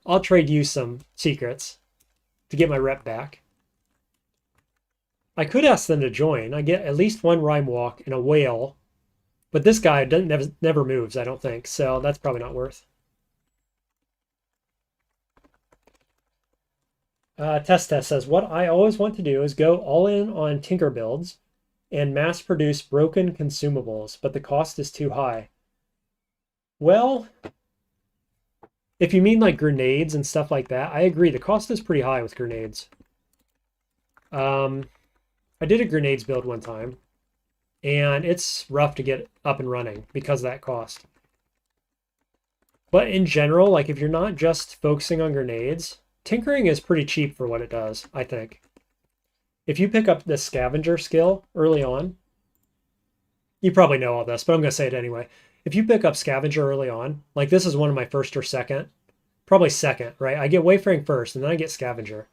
I'll trade you some secrets to get my rep back. I could ask them to join. I get at least one Rhyme Walk and a whale, but this guy never moves, I don't think, so that's probably not worth. Test says, what I always want to do is go all in on Tinker builds and mass produce broken consumables, but the cost is too high. Well, if you mean like grenades and stuff like that, I agree. The cost is pretty high with grenades. I did a grenades build one time, and it's rough to get up and running because of that cost. But in general, like if you're not just focusing on grenades, tinkering is pretty cheap for what it does, I think. If you pick up the scavenger skill early on, you probably know all this, but I'm going to say it anyway. If you pick up scavenger early on, like this is one of my first or second, probably second, right? I get wayfaring first, and then I get scavenger.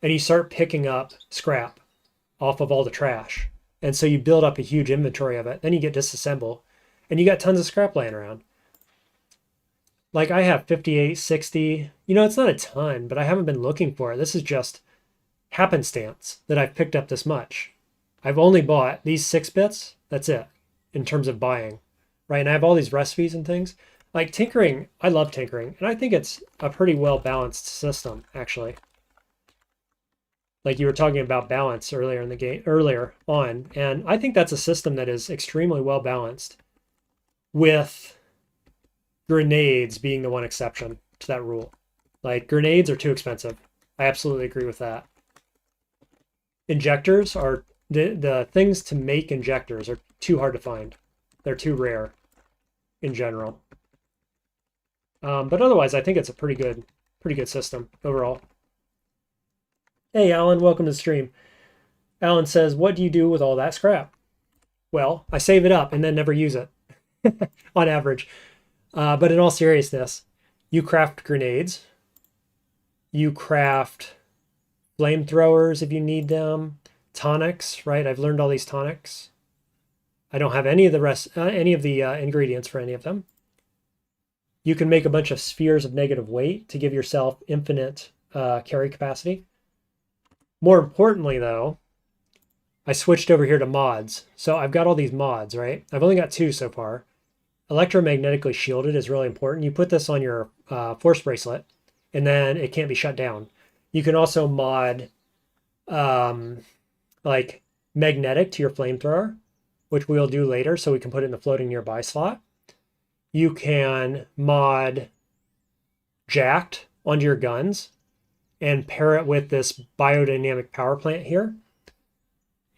And you start picking up scrap off of all the trash. And so you build up a huge inventory of it. Then you get disassemble, and you got tons of scrap laying around. Like I have 58, 60. You know, it's not a ton, but I haven't been looking for it. This is just happenstance that I've picked up this much. I've only bought these 6 bits. That's it in terms of buying, right? And I have all these recipes and things. Like tinkering, I love tinkering, and I think it's a pretty well-balanced system, actually. Like you were talking about balance earlier in the game, earlier on, and I think that's a system that is extremely well-balanced, with grenades being the one exception to that rule. Like grenades are too expensive. I absolutely agree with that. Injectors are the things to make injectors are too hard to find. They're too rare in general. But otherwise, I think it's a pretty good Pretty good system overall. Hey, Alan, welcome to the stream. Alan says, what do you do with all that scrap? Well, I save it up and then never use it on average. But in all seriousness, you craft grenades. You craft flamethrowers if you need them. Tonics, right? I've learned all these tonics. I don't have any of the ingredients for any of them. You can make a bunch of spheres of negative weight to give yourself infinite carry capacity. More importantly, though, I switched over here to mods. So I've got all these mods, right? I've only got 2 so far. Electromagnetically shielded is really important. You put this on your force bracelet, and then it can't be shut down. You can also mod like magnetic to your flamethrower, which we'll do later, so we can put it in the floating nearby slot. You can mod jacked onto your guns and pair it with this biodynamic power plant here.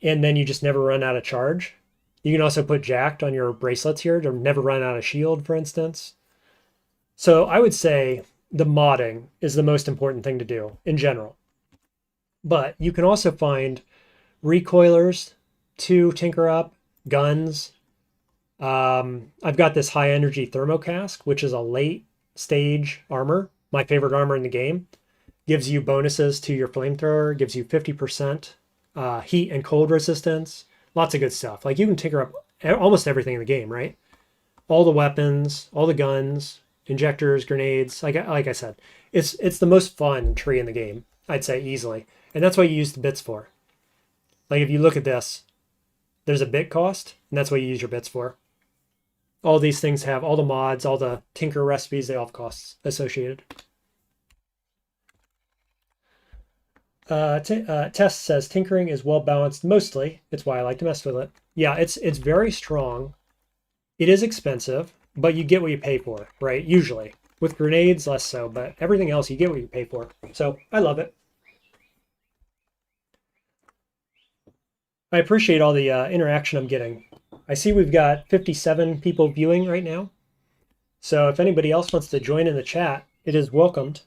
And then you just never run out of charge. You can also put jacked on your bracelets here to never run out of shield, for instance. So I would say the modding is the most important thing to do in general. But you can also find recoilers to tinker up, guns. I've got this high energy thermocask, which is a late stage armor, my favorite armor in the game. Gives you bonuses to your flamethrower, gives you 50% heat and cold resistance. Lots of good stuff. Like you can tinker up almost everything in the game, right? All the weapons, all the guns, injectors, grenades. Like I said, it's the most fun tree in the game, I'd say easily. And that's what you use the bits for. Like if you look at this, there's a bit cost, and that's what you use your bits for. All these things have all the mods, all the tinker recipes, they all have costs associated. Test says tinkering is well balanced mostly. It's why I like to mess with it. Yeah, it's very strong. It is expensive, but you get what you pay for, right? Usually. With grenades, less so, but everything else you get what you pay for. So I love it. I appreciate all the interaction I'm getting. I see we've got 57 people viewing right now. So if anybody else wants to join in the chat, it is welcomed.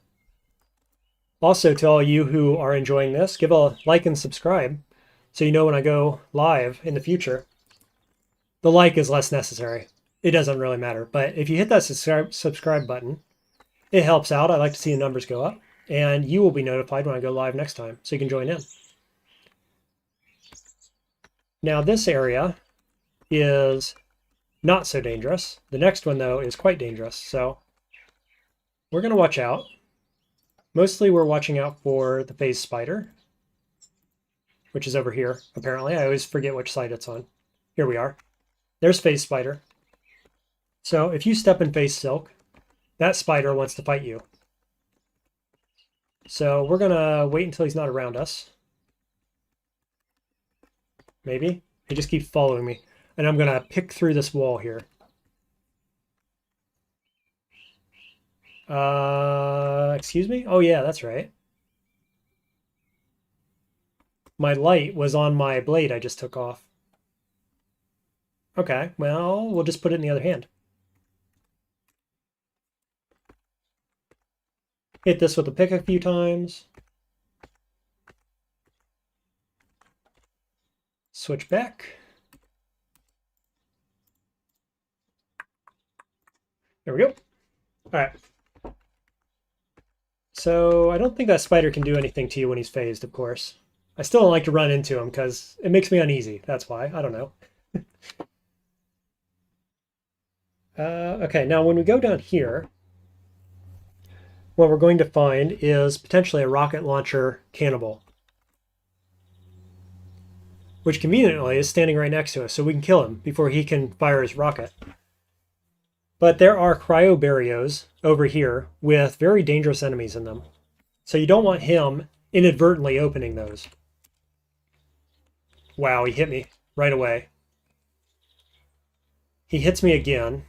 Also, to all you who are enjoying this, give a like and subscribe so you know when I go live in the future. The like is less necessary. It doesn't really matter. But if you hit that subscribe button, it helps out. I like to see the numbers go up. And you will be notified when I go live next time, so you can join in. Now, this area is not so dangerous. The next one, though, is quite dangerous. So we're going to watch out. Mostly we're watching out for the phase spider, which is over here, apparently. I always forget which side it's on. Here we are. There's phase spider. So if you step in phase silk, that spider wants to fight you. So we're going to wait until he's not around us. Maybe. He just keeps following me. And I'm going to pick through this wall here. Excuse me? Oh, yeah, that's right. My light was on my blade I just took off. Okay, well, we'll just put it in the other hand. Hit this with a pick a few times. Switch back. There we go. All right. So I don't think that spider can do anything to you when he's phased, of course. I still don't like to run into him because it makes me uneasy. That's why. I don't know. Okay, now when we go down here, what we're going to find is potentially a rocket launcher cannibal, which conveniently is standing right next to us, so we can kill him before he can fire his rocket. But there are cryobarios over here with very dangerous enemies in them. So you don't want him inadvertently opening those. Wow, he hit me right away. He hits me again.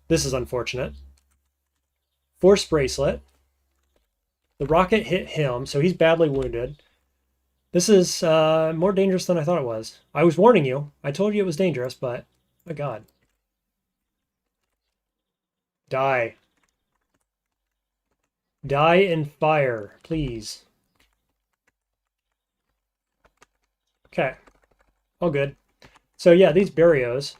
This is unfortunate. Force bracelet. The rocket hit him, so he's badly wounded. This is more dangerous than I thought it was. I was warning you. I told you it was dangerous, but my God. Die. Die in fire, please. Okay, all good. So yeah, these barrios,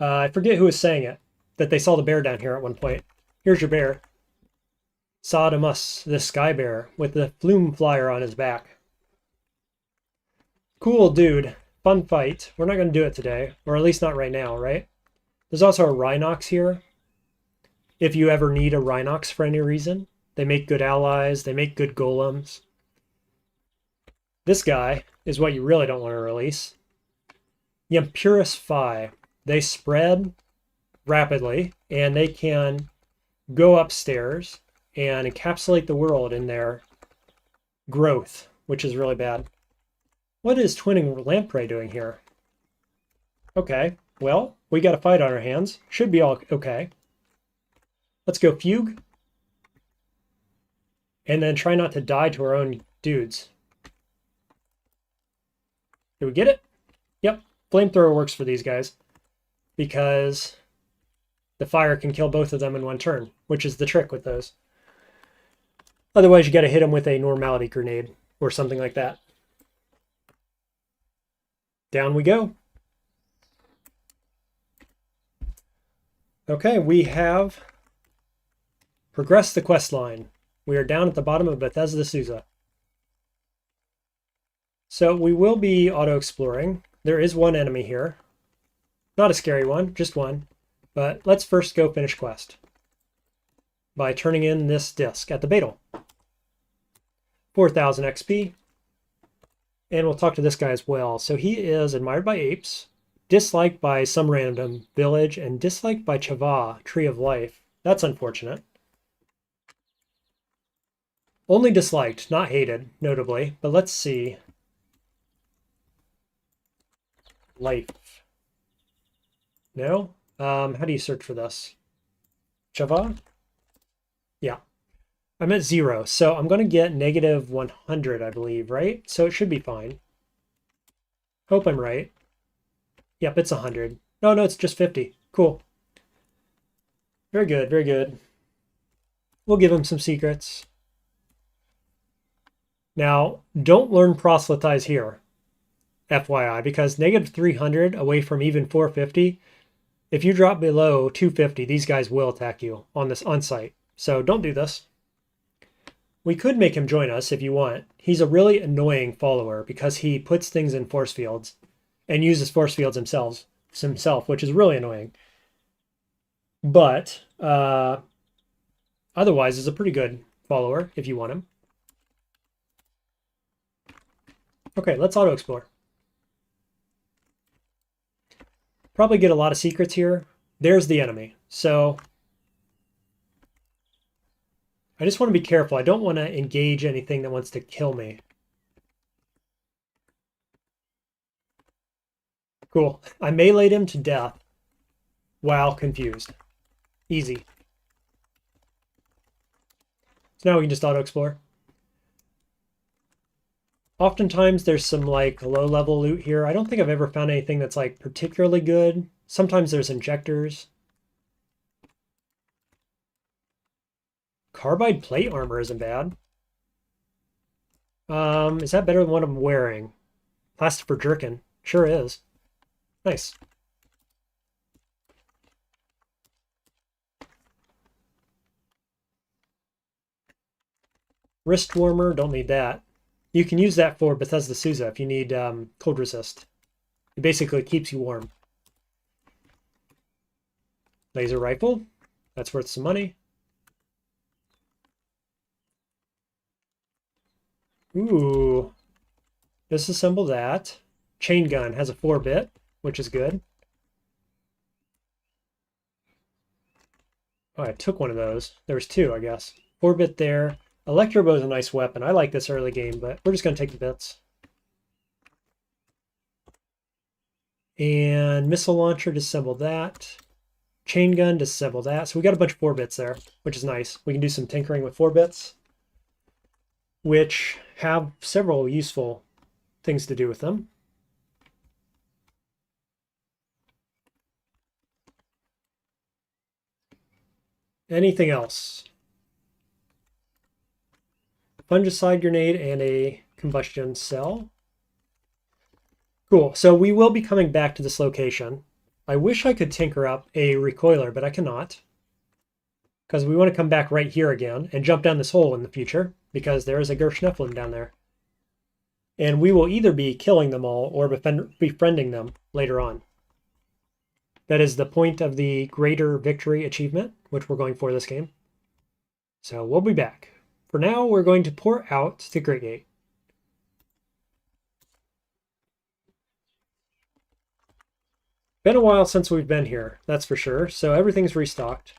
I forget who was saying it, that they saw the bear down here at one point. Here's your bear. Sodimus, the sky bear, with the flume flyer on his back. Cool dude. Fun fight. We're not going to do it today, or at least not right now, right? There's also a Rhinox here. If you ever need a Rhinox for any reason, they make good allies, they make good golems. This guy is what you really don't want to release. Ympurus Phi. They spread rapidly, and they can go upstairs and encapsulate the world in their growth, which is really bad. What is Twinning Lamprey doing here? Okay, well, we got a fight on our hands. Should be all okay. Let's go Fugue. And then try not to die to our own dudes. Did we get it? Yep, flamethrower works for these guys because the fire can kill both of them in one turn, which is the trick with those. Otherwise, you got to hit them with a normality grenade or something like that. Down we go. Okay, we have progressed the quest line. We are down at the bottom of Bethesda Susa. So we will be auto-exploring. There is one enemy here. Not a scary one, just one. But let's first go finish quest by turning in this disc at the Beetle. 4,000 XP. And we'll talk to this guy as well. So he is admired by apes, disliked by some random village, and disliked by Chava, Tree of Life. That's unfortunate. Only disliked, not hated, notably. But let's see. Life. No? How do you search for this? Chava? Yeah. I'm at 0, so I'm going to get negative 100, I believe, right? So it should be fine. Hope I'm right. Yep, it's 100. No, it's just 50. Cool. Very good, very good. We'll give him some secrets. Now, don't learn proselytize here, FYI, because negative 300 away from even 450, if you drop below 250, these guys will attack you on this on-site. So don't do this. We could make him join us if you want. He's a really annoying follower because he puts things in force fields and uses force fields himself, which is really annoying. But otherwise, is a pretty good follower if you want him. Okay, let's auto-explore. Probably get a lot of secrets here. There's the enemy. So I just want to be careful. I don't want to engage anything that wants to kill me. Cool. I meleeed him to death while confused. Easy. So now we can just auto-explore. Oftentimes there's some like low-level loot here. I don't think I've ever found anything that's like particularly good. Sometimes there's injectors. Carbide plate armor isn't bad. Is that better than what I'm wearing? Plastic for jerkin. Sure is. Nice. Wrist warmer, don't need that. You can use that for Bethesda Susa if you need cold resist. It basically keeps you warm. Laser rifle, that's worth some money. Ooh, disassemble that. Chain gun has a 4-bit, which is good. Oh, I took one of those. There was 2, I guess. 4-bit there. Electrobow is a nice weapon. I like this early game, but we're just going to take the bits. And missile launcher, disassemble that. Chain gun, disassemble that. So we got a bunch of 4-bits there, which is nice. We can do some tinkering with 4-bits, which have several useful things to do with them. Anything else? fungicide grenade and a combustion cell. Cool. So we will be coming back to this location. I wish I could tinker up a recoiler, but I cannot. Because we want to come back right here again and jump down this hole in the future, because there is a Gerschnepflin down there. And we will either be killing them all or befriending them later on. That is the point of the greater victory achievement, which we're going for this game. So we'll be back. For now, we're going to pour out to Great Gate. Been a while since we've been here, that's for sure, so everything's restocked.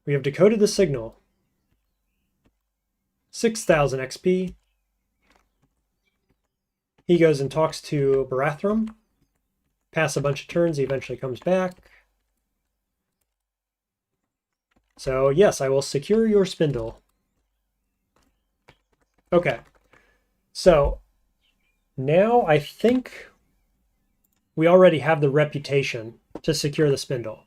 We have decoded the signal. 6,000 XP. He goes and talks to Barathrum. Pass a bunch of turns, he eventually comes back. So yes, I will secure your spindle. Okay. So now I think we already have the reputation to secure the spindle.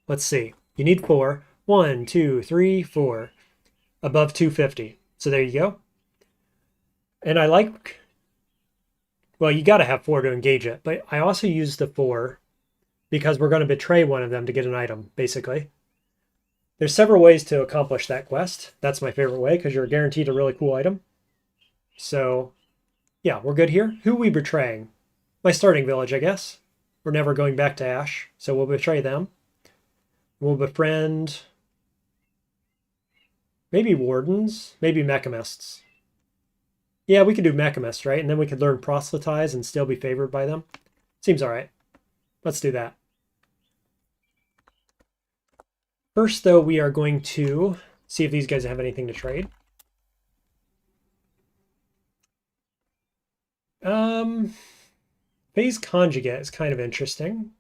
Let's see. You need 4. 1, 2, 3, 4. Above 250. So there you go. And I like, well, you got to have 4 to engage it, but I also use the 4 because we're going to betray one of them to get an item, basically. There's several ways to accomplish that quest. That's my favorite way because you're guaranteed a really cool item. So, yeah, we're good here. Who are we betraying? My starting village, I guess. We're never going back to Ash, so we'll betray them. We'll befriend maybe wardens, maybe mechamists. Yeah, we could do mechamists, right? And then we could learn proselytize and still be favored by them. Seems all right. Let's do that. First, though, we are going to see if these guys have anything to trade. Phase conjugate is kind of interesting.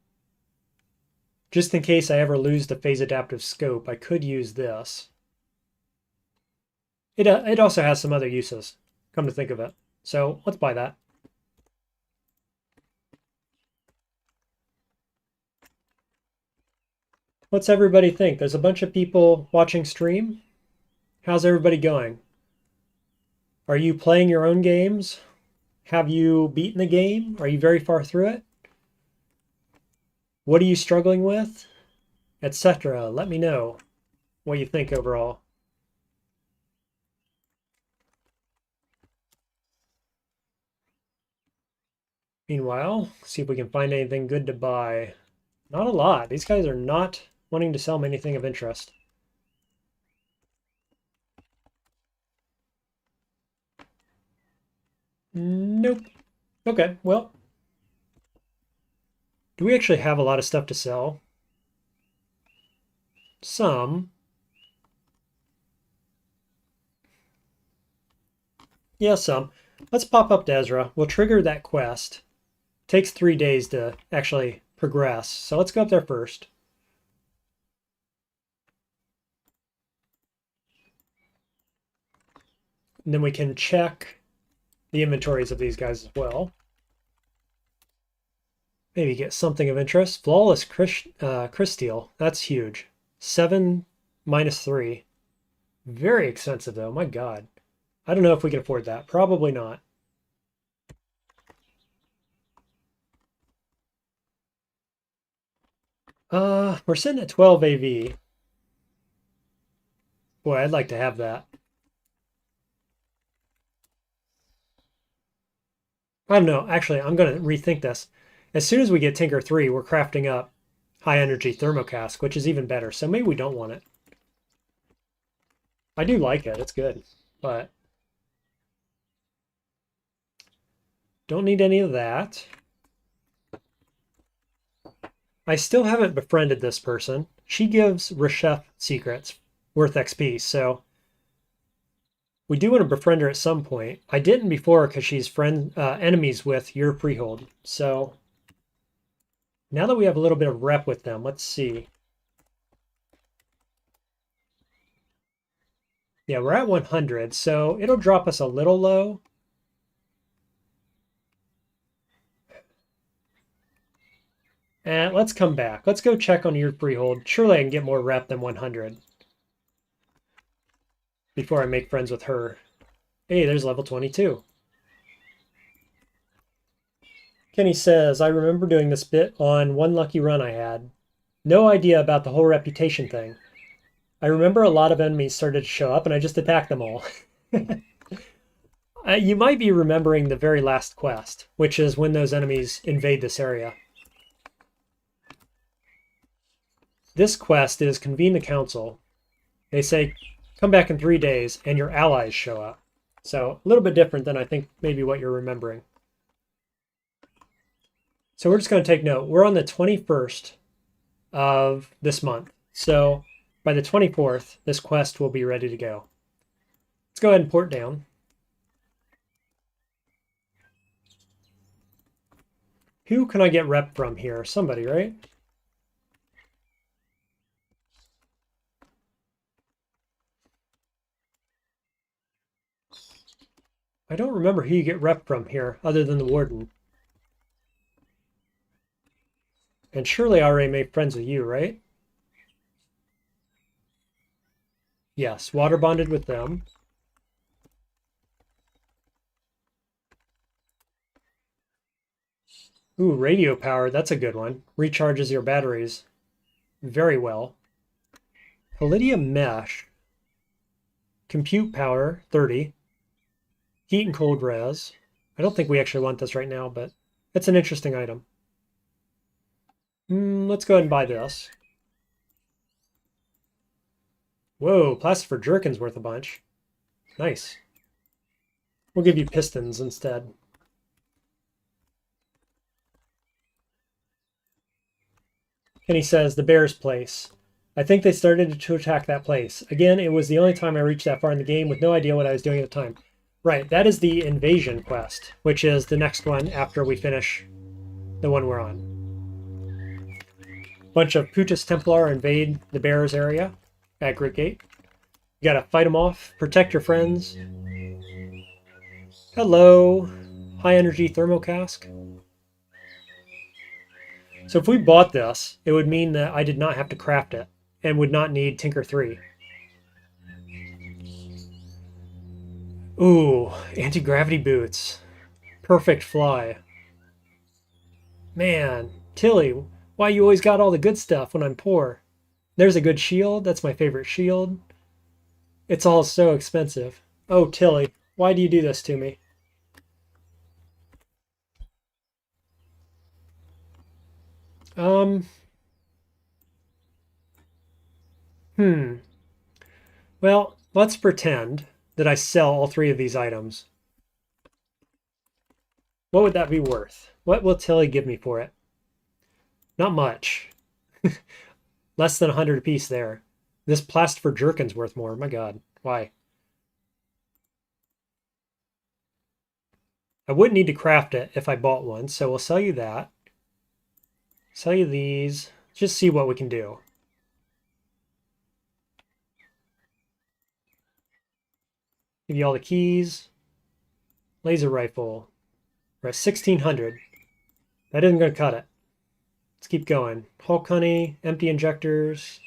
Just in case I ever lose the phase adaptive scope, I could use this. It also has some other uses, come to think of it. So let's buy that. What's everybody think? There's a bunch of people watching stream. How's everybody going? Are you playing your own games? Have you beaten the game? Are you very far through it? What are you struggling with? Etc. Let me know what you think overall. Meanwhile, see if we can find anything good to buy. Not a lot. These guys are not wanting to sell me anything of interest. Nope. Okay, well. Do we actually have a lot of stuff to sell? Some. Yeah, some. Let's pop up to Ezra. We'll trigger that quest. Takes 3 days to actually progress. So let's go up there first. And then we can check the inventories of these guys as well. Maybe get something of interest. Flawless Crysteel. That's huge. 7 minus 3. Very expensive though. My God. I don't know if we can afford that. Probably not. We're sitting at 12 AV. Boy, I'd like to have that. I don't know. Actually, I'm going to rethink this. As soon as we get Tinker 3, we're crafting up high energy thermocask, which is even better. So maybe we don't want it. I do like it. It's good. But don't need any of that. I still haven't befriended this person. She gives Reshef secrets worth XP, so we do want to befriend her at some point. I didn't before because she's enemies with your freehold. So now that we have a little bit of rep with them, let's see. Yeah, we're at 100, so it'll drop us a little low. And let's come back. Let's go check on your freehold. Surely I can get more rep than 100. before I make friends with her. Hey, there's level 22. Kenny says, I remember doing this bit on one lucky run I had. No idea about the whole reputation thing. I remember a lot of enemies started to show up and I just attacked them all. You might be remembering the very last quest, which is when those enemies invade this area. This quest is convene the council. They say, come back in 3 days, and your allies show up. So a little bit different than I think maybe what you're remembering. So we're just going to take note. We're on the 21st of this month. So by the 24th, this quest will be ready to go. Let's go ahead and port down. Who can I get rep from here? Somebody, right? I don't remember who you get rep from here other than the warden. And surely I already made friends with you, right? Yes, water bonded with them. Ooh, radio power, that's a good one. Recharges your batteries very well. Palladium mesh. Compute power, 30. Heat and cold res. I don't think we actually want this right now, but it's an interesting item. Let's go ahead and buy this. Whoa, plastic for jerkin's worth a bunch. Nice. We'll give you pistons instead. And he says, the bear's place. I think they started to attack that place. Again, it was the only time I reached that far in the game with no idea what I was doing at the time. Right, that is the invasion quest, which is the next one after we finish the one we're on. Bunch of Putus Templar invade the bear's area at Grit Gate. You gotta fight them off, protect your friends. Hello, high energy thermocask. So if we bought this, it would mean that I did not have to craft it and would not need Tinker 3. Ooh, anti-gravity boots. Perfect fly. Man, Tilly, why you always got all the good stuff when I'm poor? There's a good shield. That's my favorite shield. It's all so expensive. Oh, Tilly, why do you do this to me? Um, Well, let's pretend that I sell all 3 of these items. What would that be worth? What will Tilly give me for it? Not much. Less than 100 apiece there. This plastic for jerkin's worth more. My God, why? I wouldn't need to craft it if I bought one, so we'll sell you that. Sell you these. Just see what we can do. Give you all the keys. Laser rifle. We're at 1600. That isn't going to cut it. Let's keep going. Hulk honey, empty injectors.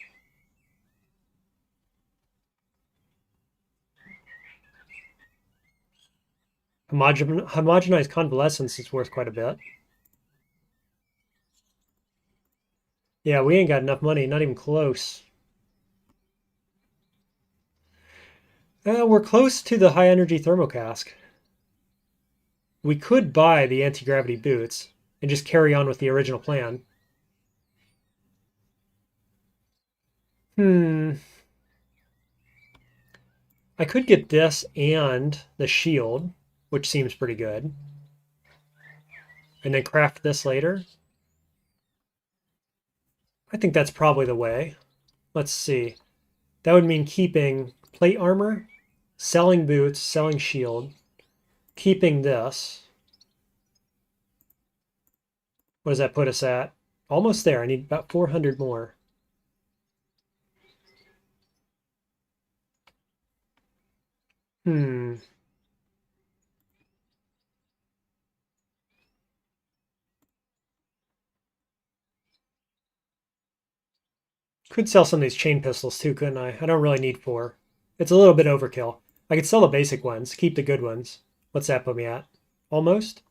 Homogenized convalescence is worth quite a bit. Yeah, we ain't got enough money, not even close. We're close to the high energy thermocask. We could buy the anti-gravity boots and just carry on with the original plan. I could get this and the shield, which seems pretty good. And then craft this later. I think that's probably the way. Let's see. That would mean keeping plate armor, selling boots, selling shield, keeping this. What does that put us at? Almost there. I need about 400 more. Could sell some of these chain pistols too, couldn't I? I don't really need 4. It's a little bit overkill. I could sell the basic ones, keep the good ones. What's that put me at? Almost.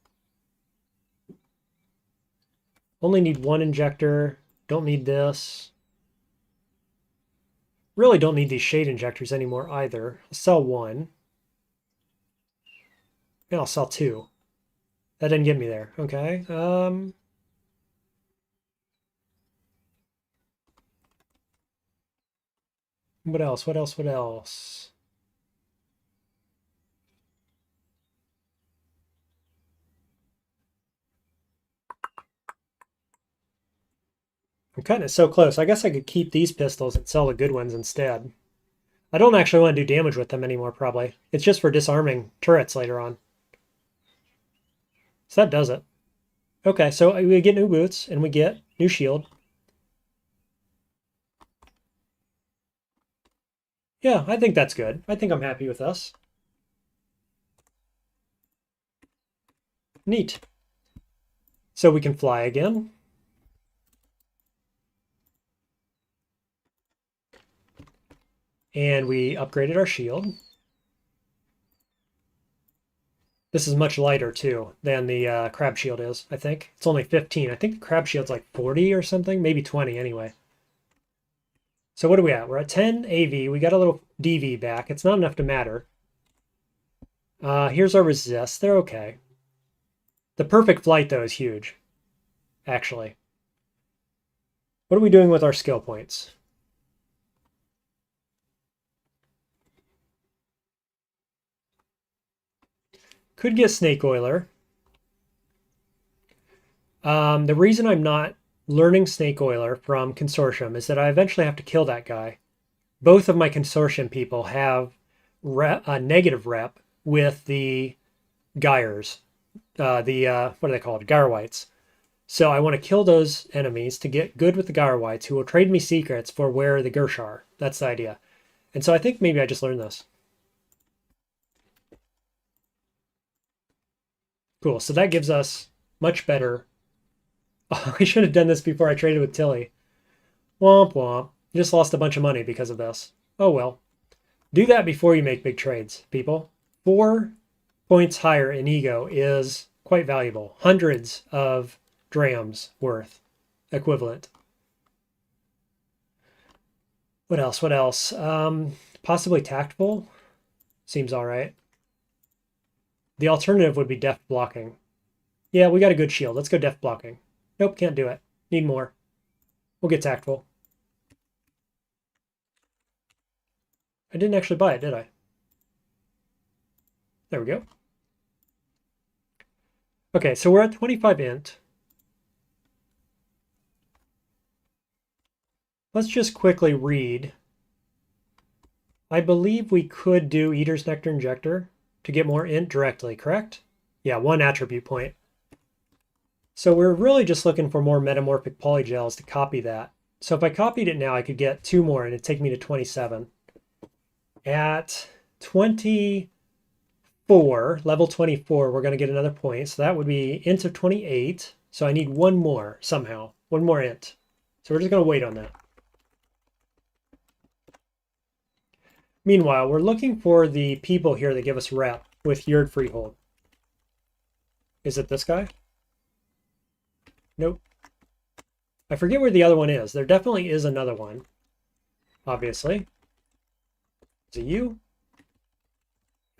Only need one injector. Don't need this. Really don't need these shade injectors anymore either. I'll sell one. And I'll sell two. That didn't get me there. Okay. What else? What else? What else? I'm cutting it so close. I guess I could keep these pistols and sell the good ones instead. I don't actually want to do damage with them anymore, probably. It's just for disarming turrets later on. So that does it. Okay, so we get new boots and we get new shield. Yeah, I think that's good. I think I'm happy with us. Neat. So we can fly again. And we upgraded our shield. This is much lighter, too, than the crab shield is, I think. It's only 15. I think the crab shield's like 40 or something. Maybe 20, anyway. So what are we at? We're at 10 AV. We got a little DV back. It's not enough to matter. Here's our resist. They're okay. The perfect flight, though, is huge, actually. What are we doing with our skill points? Could get Snake Oiler. The reason I'm not learning Snake Oiler from Consortium is that I eventually have to kill that guy. Both of my Consortium people have a negative rep with the Gyres. What are they called? Gyrewites. So I want to kill those enemies to get good with the Gyrewites who will trade me secrets for where the Gersh are. That's the idea. And so I think maybe I just learned this. Cool, so that gives us much better. Oh, I should have done this before I traded with Tilly. Womp womp. You just lost a bunch of money because of this. Oh well. Do that before you make big trades, people. 4 points higher in ego is quite valuable. Hundreds of drams worth equivalent. What else? What else? Possibly tactful. Seems all right. The alternative would be deft blocking. Yeah, we got a good shield. Let's go deft blocking. Nope, can't do it. Need more. We'll get tactful. I didn't actually buy it, did I? There we go. Okay, so we're at 25 int. Let's just quickly read. I believe we could do Eater's Nectar Injector to get more int directly, correct? Yeah, 1 attribute point. So we're really just looking for more metamorphic polygels to copy that. So if I copied it now, I could get 2 more and it'd take me to 27. At 24, level 24, we're going to get another point. So that would be int of 28. So I need 1 more somehow, 1 more int. So we're just going to wait on that. Meanwhile, we're looking for the people here that give us rep with Yurd Freehold. Is it this guy? Nope. I forget where the other one is. There definitely is another one, obviously. Is it you?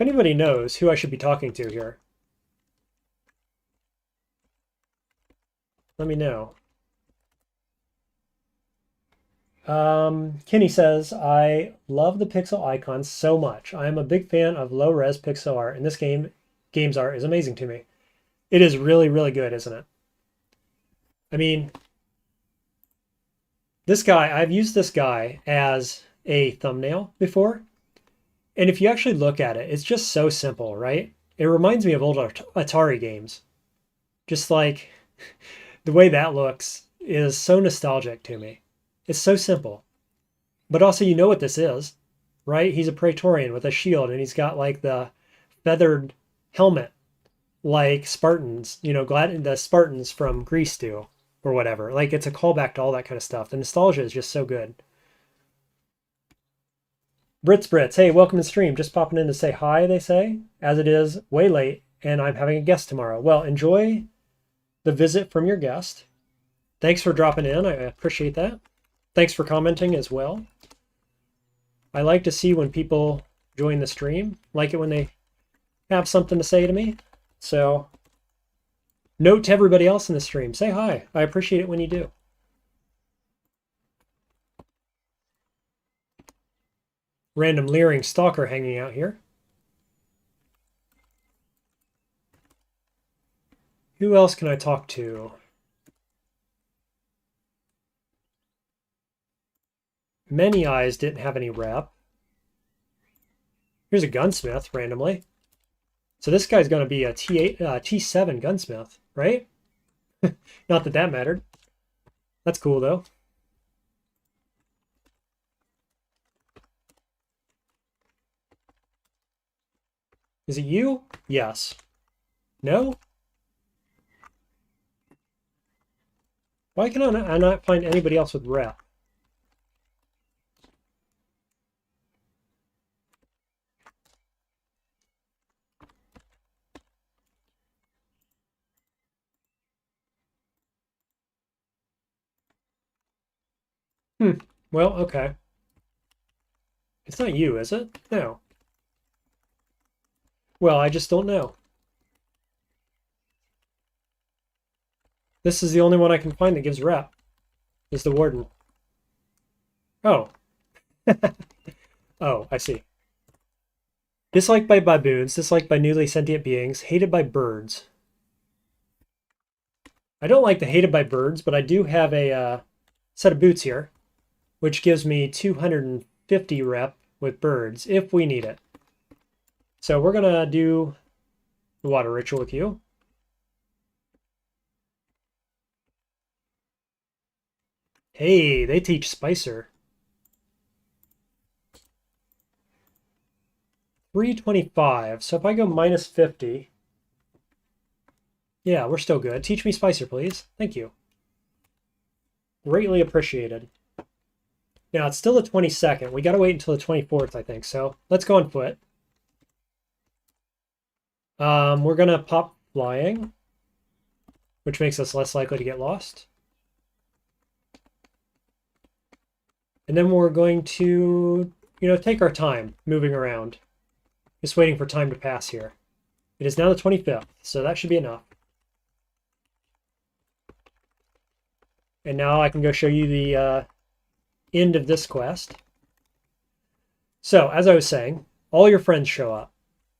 If anybody knows who I should be talking to here, let me know. Kenny says, I love the pixel icons so much. I am a big fan of low-res pixel art, and this game's art is amazing to me. It is really, really good, isn't it? I mean, this guy, I've used this guy as a thumbnail before. And if you actually look at it, it's just so simple, right? It reminds me of old Atari games. Just like the way that looks is so nostalgic to me. It's so simple. But also, you know what this is, right? He's a Praetorian with a shield, and he's got like the feathered helmet like Spartans, you know, the Spartans from Greece do, or whatever. Like, it's a callback to all that kind of stuff. The nostalgia is just so good. Brits, hey, welcome to stream. Just popping in to say hi, they say, as it is way late and I'm having a guest tomorrow. Well, enjoy the visit from your guest. Thanks for dropping in. I appreciate that. Thanks for commenting as well. I like to see when people join the stream. Like it when they have something to say to me. So note to everybody else in the stream, say hi. I appreciate it when you do. Random leering stalker hanging out here. Who else can I talk to? Many Eyes didn't have any rep. Here's a gunsmith randomly. So this guy's going to be a T7 gunsmith, right? Not that that mattered. That's cool though. Is it you? Yes. No? Why can I not find anybody else with rep? Well, okay. It's not you, is it? No. Well, I just don't know. This is the only one I can find that gives rep. Is the warden. Oh. Oh, I see. Disliked by baboons, disliked by newly sentient beings, hated by birds. I don't like the hated by birds, but I do have a set of boots here, which gives me 250 rep with birds if we need it. So we're going to do the water ritual with you. Hey, they teach Spicer. 325. So if I go minus 50, yeah, we're still good. Teach me Spicer, please. Thank you. Greatly appreciated. Now, it's still the 22nd. We got to wait until the 24th, I think. So let's go on foot. We're going to pop flying, which makes us less likely to get lost. And then we're going to, take our time moving around. Just waiting for time to pass here. It is now the 25th, so that should be enough. And now I can go show you the end of this quest. So, as I was saying, all your friends show up.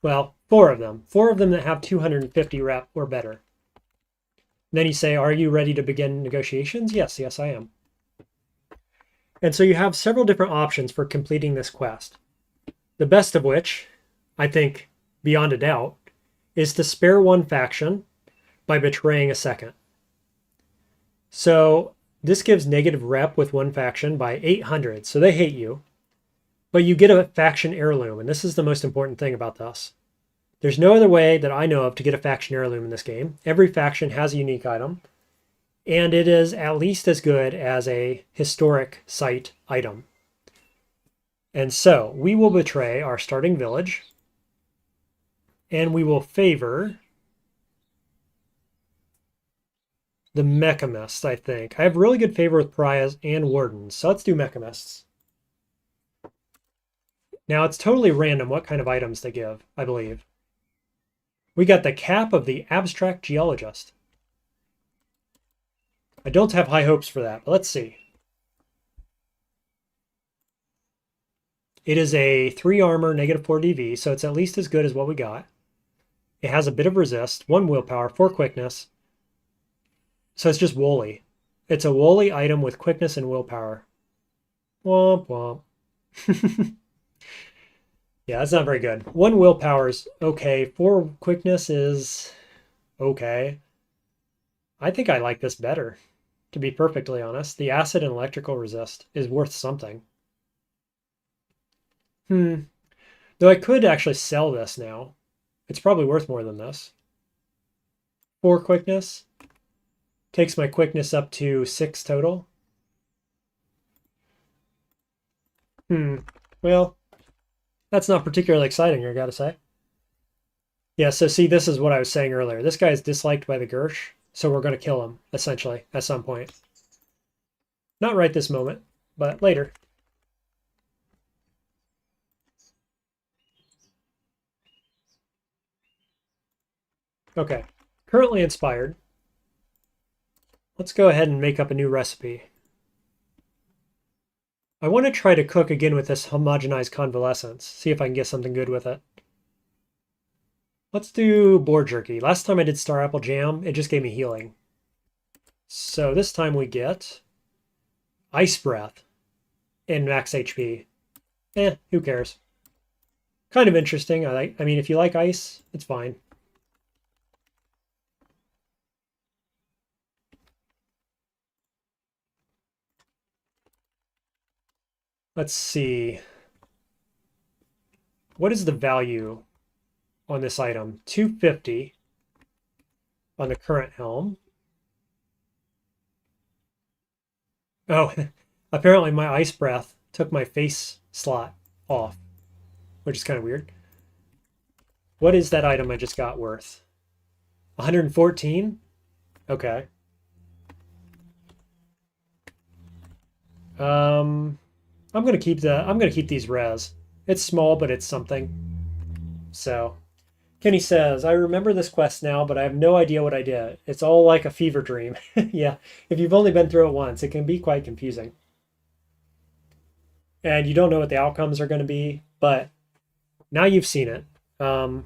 Well, 4 of them. 4 of them that have 250 rep or better. And then you say, are you ready to begin negotiations? Yes, I am. And so you have several different options for completing this quest. The best of which, I think, beyond a doubt, is to spare one faction by betraying a second. So this gives negative rep with one faction by 800, so they hate you. But you get a faction heirloom, and this is the most important thing about this. There's no other way that I know of to get a faction heirloom in this game. Every faction has a unique item, and it is at least as good as a historic site item. And so we will betray our starting village, and we will favor the Mechamists, I think. I have really good favor with pariahs and wardens, so let's do Mechamists. Now, it's totally random what kind of items they give, I believe. We got the cap of the abstract geologist. I don't have high hopes for that, but let's see. It is a 3 armor, -4 DV, so it's at least as good as what we got. It has a bit of resist, 1 willpower, 4 quickness. So it's just woolly. It's a woolly item with quickness and willpower. Womp womp. Yeah, that's not very good. 1 willpower is okay. 4 quickness is okay. I think I like this better, to be perfectly honest. The acid and electrical resist is worth something. Though I could actually sell this now. It's probably worth more than this. 4 quickness. Takes my quickness up to 6 total. Well, That's not particularly exciting, I gotta say. Yeah, so see, this is what I was saying earlier. This guy is disliked by the Gersh, so we're going to kill him, essentially, at some point. Not right this moment, but later. Okay, currently inspired. Let's go ahead and make up a new recipe. I want to try to cook again with this homogenized convalescence, see if I can get something good with it. Let's do boar jerky. Last time I did star apple jam, it just gave me healing. So this time we get ice breath and max HP. Who cares? Kind of interesting. I mean, if you like ice, it's fine. Let's see. What is the value on this item? 250 on the current helm. Oh, apparently my ice breath took my face slot off, which is kind of weird. What is that item I just got worth? 114? Okay. I'm gonna keep these res. It's small, but it's something. So Kenny says, I remember this quest now, but I have no idea what I did. It's all like a fever dream. Yeah, if you've only been through it once, it can be quite confusing. And you don't know what the outcomes are going to be, but now you've seen it. And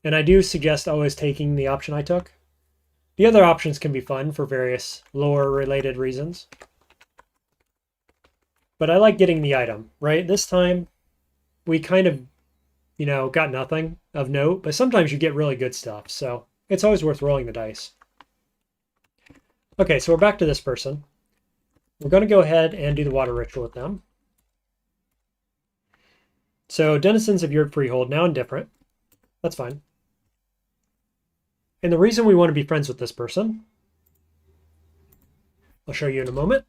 I do suggest always taking the option I took. The other options can be fun for various lore-related reasons. But I like getting the item, right? This time, we kind of, got nothing of note, but sometimes you get really good stuff, so it's always worth rolling the dice. Okay, so we're back to this person. We're going to go ahead and do the water ritual with them. So denizens of your freehold, now indifferent. That's fine. And the reason we want to be friends with this person, I'll show you in a moment.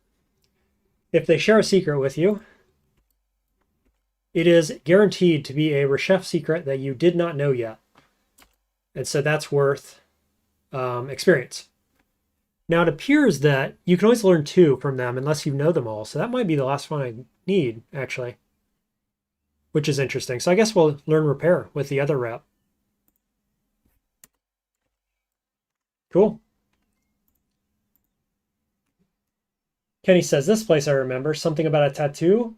If they share a secret with you, it is guaranteed to be a Reshef secret that you did not know yet. And so that's worth experience. Now it appears that you can always learn 2 from them unless you know them all. So that might be the last one I need, actually. Which is interesting. So I guess we'll learn repair with the other rep. Cool. Kenny says, this place I remember, something about a tattoo.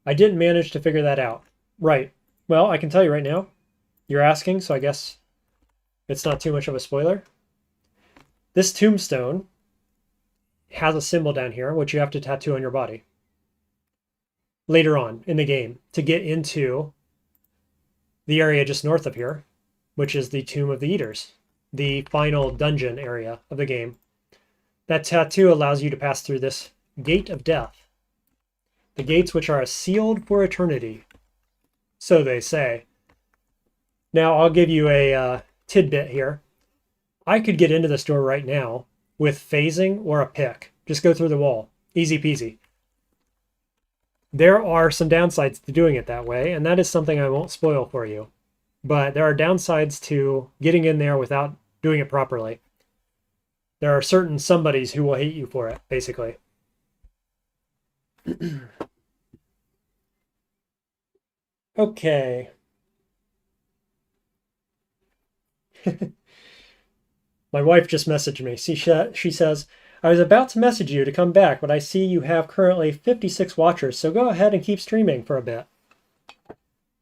I didn't manage to figure that out. Right. Well, I can tell you right now. You're asking, so I guess it's not too much of a spoiler. This tombstone has a symbol down here, which you have to tattoo on your body later on in the game to get into the area just north of here, which is the Tomb of the Eaters, the final dungeon area of the game. That tattoo allows you to pass through this gate of death. The gates which are sealed for eternity. So they say. Now, I'll give you a tidbit here. I could get into this door right now with phasing or a pick. Just go through the wall. Easy peasy. There are some downsides to doing it that way, and that is something I won't spoil for you. But there are downsides to getting in there without doing it properly. There are certain somebodies who will hate you for it, basically. Okay. My wife just messaged me. She says, I was about to message you to come back, but I see you have currently 56 watchers, so go ahead and keep streaming for a bit.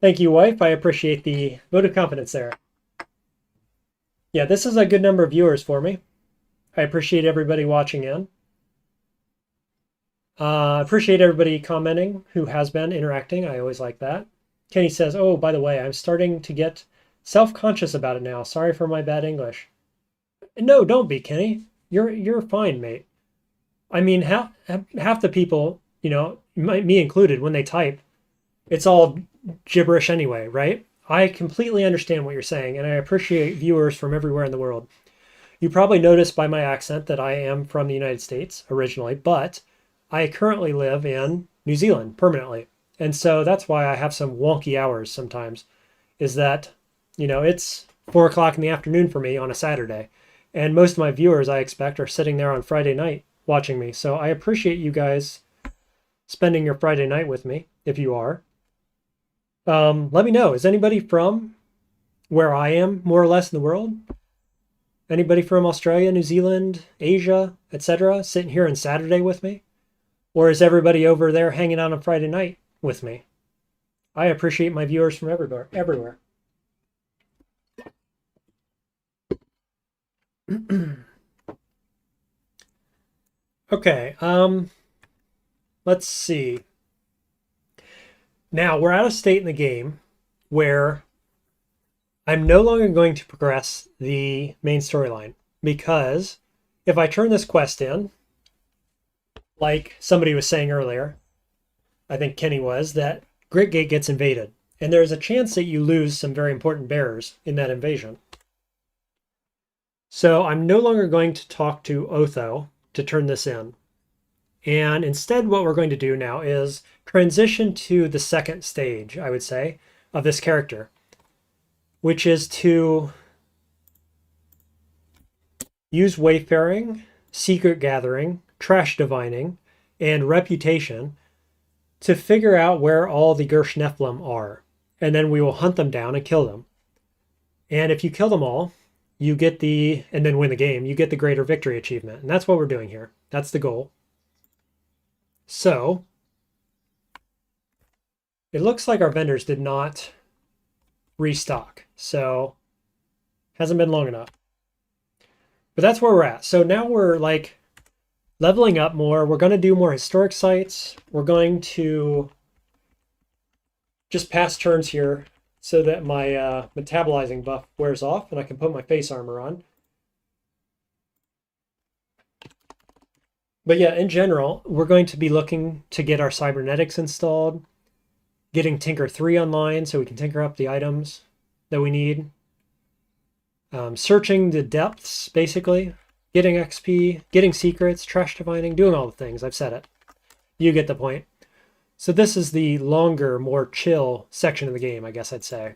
Thank you, wife. I appreciate the vote of confidence there. Yeah, this is a good number of viewers for me. I appreciate everybody watching in. Appreciate everybody commenting who has been interacting. I always like that. Kenny says, oh, by the way, I'm starting to get self-conscious about it now. Sorry for my bad English. No, don't be, Kenny. You're fine, mate. I mean, half the people, me included, when they type, it's all gibberish anyway, right? I completely understand what you're saying, and I appreciate viewers from everywhere in the world. You probably noticed by my accent that I am from the United States originally, but I currently live in New Zealand permanently. And so that's why I have some wonky hours sometimes, is that, it's 4 o'clock in the afternoon for me on a Saturday. And most of my viewers, I expect, are sitting there on Friday night watching me. So I appreciate you guys spending your Friday night with me, if you are. Let me know. Is anybody from where I am, more or less, in the world? Anybody from Australia, New Zealand, Asia, etc., sitting here on Saturday with me? Or is everybody over there hanging out on Friday night with me? I appreciate my viewers from everywhere. Everywhere. Okay, let's see. Now, we're at a state in the game where I'm no longer going to progress the main storyline, because if I turn this quest in, like somebody was saying earlier, I think Kenny was, that Gritgate gets invaded. And there's a chance that you lose some very important bearers in that invasion. So I'm no longer going to talk to Otho to turn this in. And instead, what we're going to do now is transition to the second stage, I would say, of this character, which is to use wayfaring, secret gathering, trash divining, and reputation to figure out where all the Gersh Nephilim are. And then we will hunt them down and kill them. And if you kill them all, you get and then win the game, you get the Greater Victory achievement. And that's what we're doing here. That's the goal. So, it looks like our vendors did not restock. So, hasn't been long enough. But that's where we're at. So now we're like leveling up more. We're going to do more historic sites. We're going to just pass turns here so that my metabolizing buff wears off and I can put my face armor on. But yeah, in general, we're going to be looking to get our cybernetics installed, getting Tinker 3 online so we can tinker up the items that we need, searching the depths, basically, getting XP, getting secrets, trash divining, doing all the things. I've said it. You get the point. So this is the longer, more chill section of the game, I guess I'd say.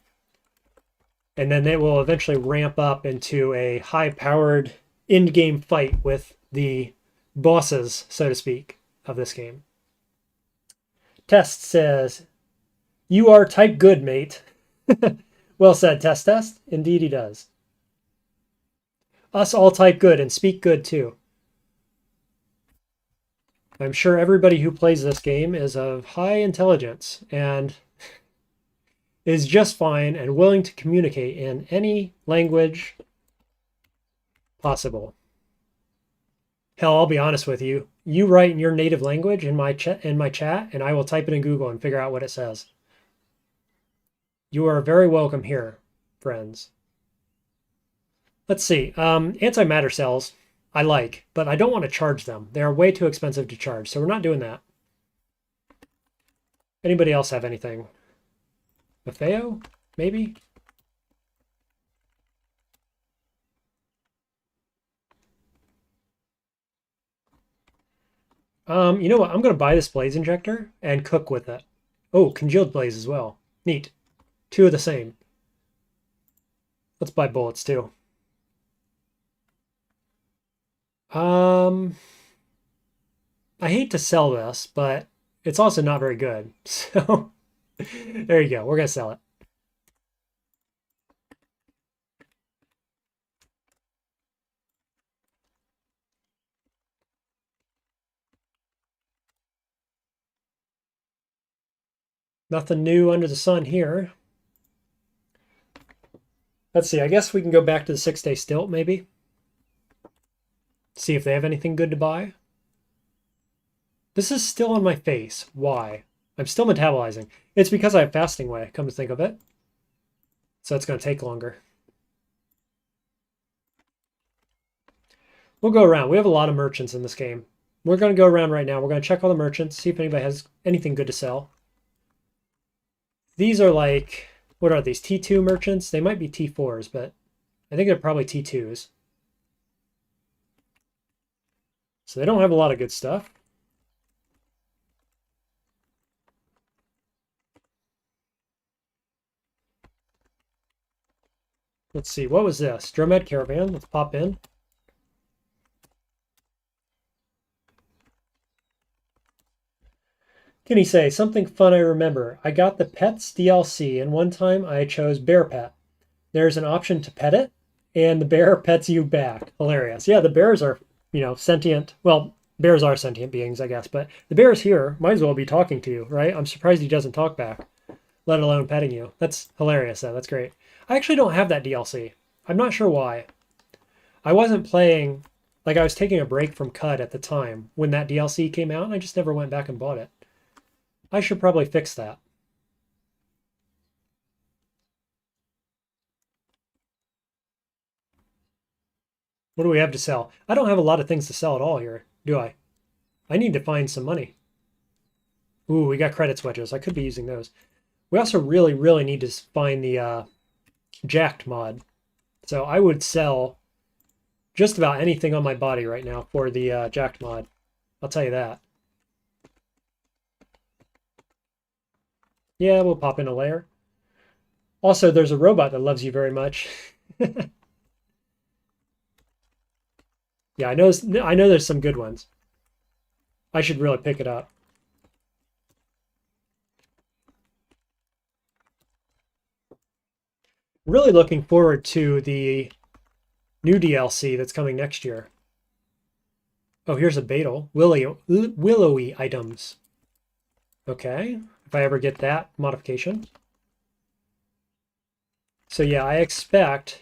And then it will eventually ramp up into a high-powered in-game fight with the bosses, so to speak, of this game. Test says, "You are type good, mate." Well said, Test. Indeed he does. Us all type good and speak good too. I'm sure everybody who plays this game is of high intelligence and is just fine and willing to communicate in any language possible. Hell, I'll be honest with you. You write in your native language in my chat, and I will type it in Google and figure out what it says. You are very welcome here, friends. Let's see. Antimatter cells I like, but I don't want to charge them. They are way too expensive to charge, so we're not doing that. Anybody else have anything? Maffeo, maybe? You know what? I'm going to buy this blaze injector and cook with it. Oh, congealed blaze as well. Neat. Two of the same. Let's buy bullets too. I hate to sell this, but it's also not very good. So there you go. We're going to sell it. Nothing new under the sun here. Let's see. I guess we can go back to the 6-day stilt, maybe. See if they have anything good to buy. This is still on my face. Why? I'm still metabolizing. It's because I have fasting way, come to think of it. So it's going to take longer. We'll go around. We have a lot of merchants in this game. We're going to go around right now. We're going to check all the merchants, see if anybody has anything good to sell. These are like, what are these, T2 merchants? They might be T4s, but I think they're probably T2s. So they don't have a lot of good stuff. Let's see, what was this? Dromed Caravan, let's pop in. Can he say, something fun I remember. I got the Pets DLC, and one time I chose Bear Pet. There's an option to pet it, and the bear pets you back. Hilarious. Yeah, the bears are, sentient. Well, bears are sentient beings, I guess, but the bear's here. Might as well be talking to you, right? I'm surprised he doesn't talk back, let alone petting you. That's hilarious, though. That's great. I actually don't have that DLC. I'm not sure why. I wasn't playing, like I was taking a break from CUD at the time when that DLC came out, and I just never went back and bought it. I should probably fix that. What do we have to sell? I don't have a lot of things to sell at all here, do I? I need to find some money. Ooh, we got credits wedges. I could be using those. We also really, really need to find the jacked mod. So I would sell just about anything on my body right now for the jacked mod. I'll tell you that. Yeah, we'll pop in a layer. Also, there's a robot that loves you very much. Yeah, I know there's some good ones. I should really pick it up. Really looking forward to the new DLC that's coming next year. Oh, here's a Beetle. Willowy items. Okay, if I ever get that modification. So yeah,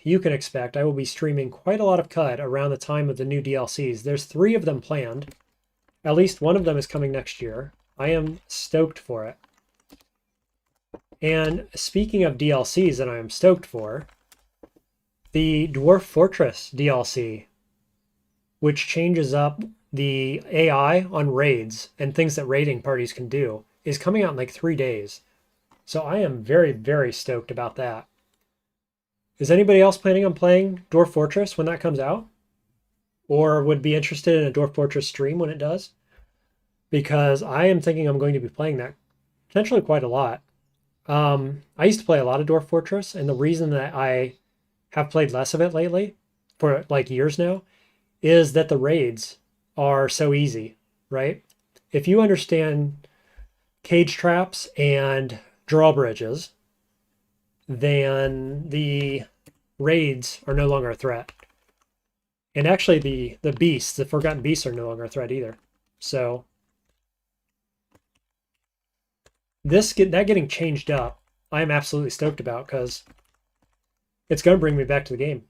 you can expect, I will be streaming quite a lot of CUD around the time of the new DLCs. There's 3 of them planned. At least one of them is coming next year. I am stoked for it. And speaking of DLCs that I am stoked for, the Dwarf Fortress DLC, which changes up the AI on raids and things that raiding parties can do, is coming out in like 3 days. So I am very, very stoked about that. Is anybody else planning on playing Dwarf Fortress when that comes out? Or would be interested in a Dwarf Fortress stream when it does? Because I am thinking I'm going to be playing that potentially quite a lot. I used to play a lot of Dwarf Fortress, and the reason that I have played less of it lately, for like years now, is that the raids are so easy, right? If you understand cage traps and drawbridges, then the raids are no longer a threat. And actually the beasts, the forgotten beasts, are no longer a threat either. So that getting changed up, I'm absolutely stoked about, because it's going to bring me back to the game.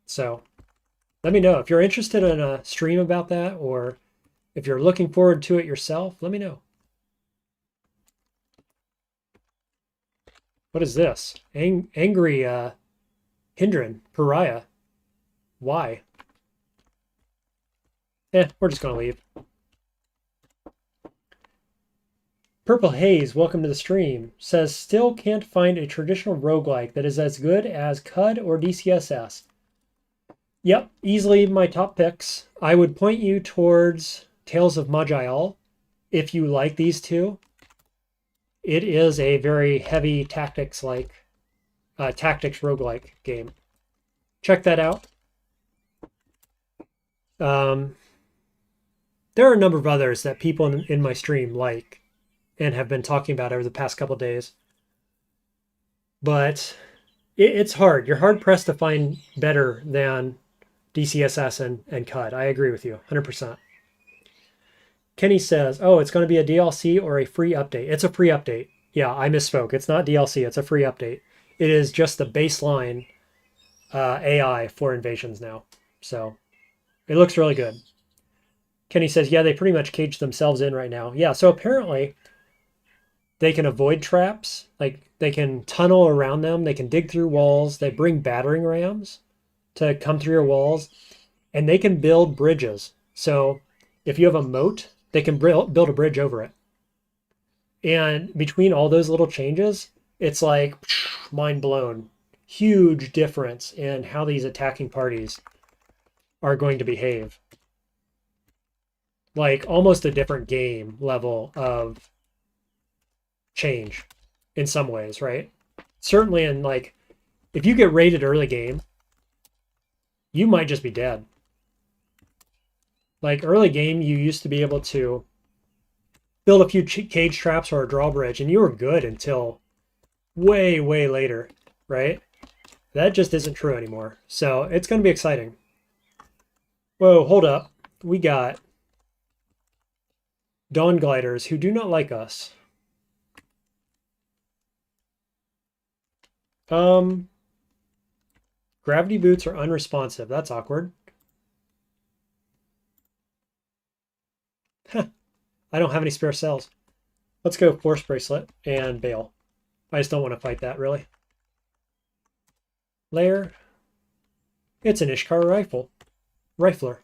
So let me know if you're interested in a stream about that, or if you're looking forward to it yourself. Let me know. What is this? Angry Hindran Pariah. Why? We're just gonna leave. Purple Haze, welcome to the stream. Says, still can't find a traditional roguelike that is as good as CUD or DCSS. Yep, easily my top picks. I would point you towards Tales of Maj'Al if you like these two. It is a very heavy tactics roguelike game. Check that out. There are a number of others that people in my stream like and have been talking about over the past couple days. But it's hard. You're hard pressed to find better than DCSS and CUD. I agree with you 100%. Kenny says, oh, it's going to be a DLC or a free update. It's a free update. Yeah, I misspoke. It's not DLC. It's a free update. It is just the baseline AI for invasions now. So it looks really good. Kenny says, yeah, they pretty much caged themselves in right now. Yeah, so apparently they can avoid traps. Like, they can tunnel around them. They can dig through walls. They bring battering rams to come through your walls. And they can build bridges. So if you have a moat, they can build a bridge over it. And between all those little changes, it's like mind blown. Huge difference in how these attacking parties are going to behave. Like almost a different game level of change in some ways, right? Certainly in like If you get raided early game, you might just be dead. Like early game, you used to be able to build a few cage traps or a drawbridge, and you were good until way, way later, right? That just isn't true anymore. So it's going to be exciting. Whoa, hold up. We got Dawn Gliders who do not like us. Gravity boots are unresponsive. That's awkward. I don't have any spare cells. Let's go Force Bracelet and Bail. I just don't want to fight that, really. Lair. It's an Ishkar rifle. Rifler.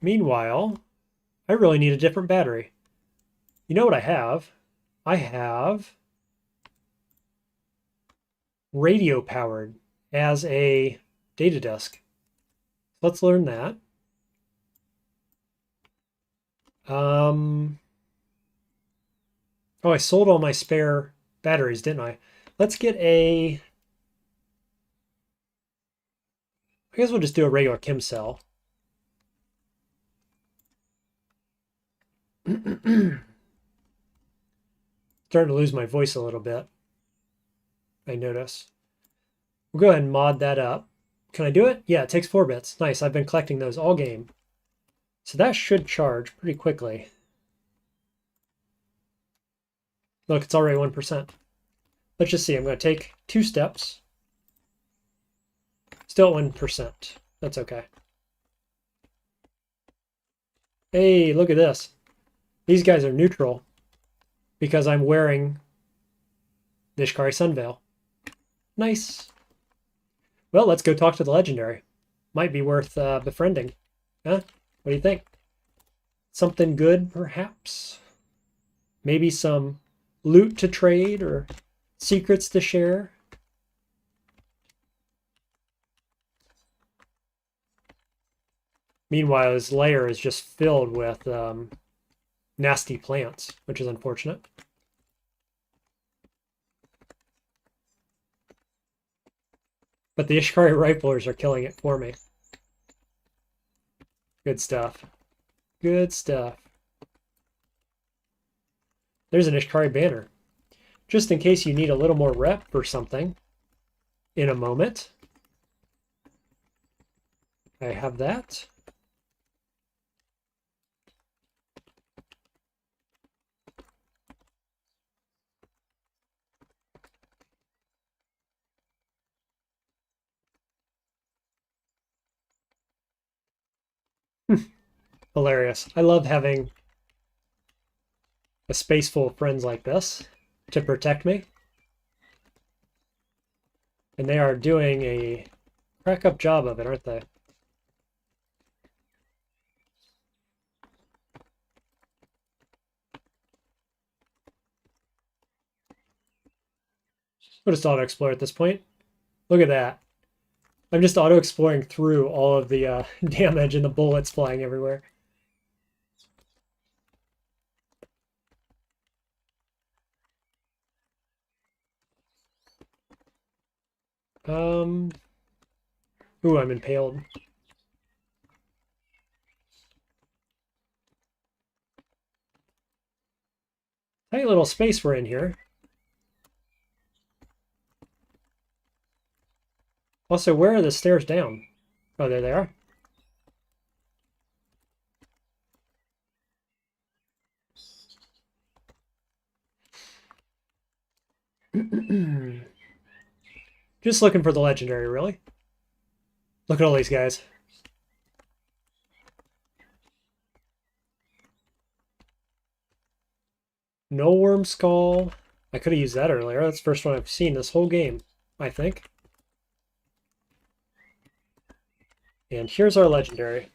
Meanwhile, I really need a different battery. You know what I have? I have radio powered as a data disk. Let's learn that. Oh, I sold all my spare batteries, didn't I? Let's get a... I guess we'll just do a regular chem cell. Starting to lose my voice a little bit. I notice. We'll go ahead and mod that up. Can I do it? Yeah, it takes 4 bits. Nice, I've been collecting those all game. So that should charge pretty quickly. Look, it's already 1%. Let's just see, I'm going to take 2 steps. Still at 1%. That's okay. Hey, look at this. These guys are neutral because I'm wearing the Ishkari Sunveil. Nice. Well, let's go talk to the legendary. Might be worth befriending. Huh? What do you think? Something good, perhaps? Maybe some loot to trade or secrets to share? Meanwhile, his lair is just filled with nasty plants, which is unfortunate. But the Ishkari riflers are killing it for me. Good stuff. Good stuff. There's an Ishkari banner. Just in case you need a little more rep or something in a moment. I have that. Hilarious. I love having a space full of friends like this to protect me. And they are doing a crack-up job of it, aren't they? We'll just auto-explore at this point. Look at that. I'm just auto-exploring through all of the damage and the bullets flying everywhere. Ooh, I'm impaled. Tight little space we're in here. Also, where are the stairs down? Oh, there they are. Just looking for the legendary, really. Look at all these guys. No worm skull. I could have used that earlier. That's the first one I've seen this whole game, I think. And here's our legendary.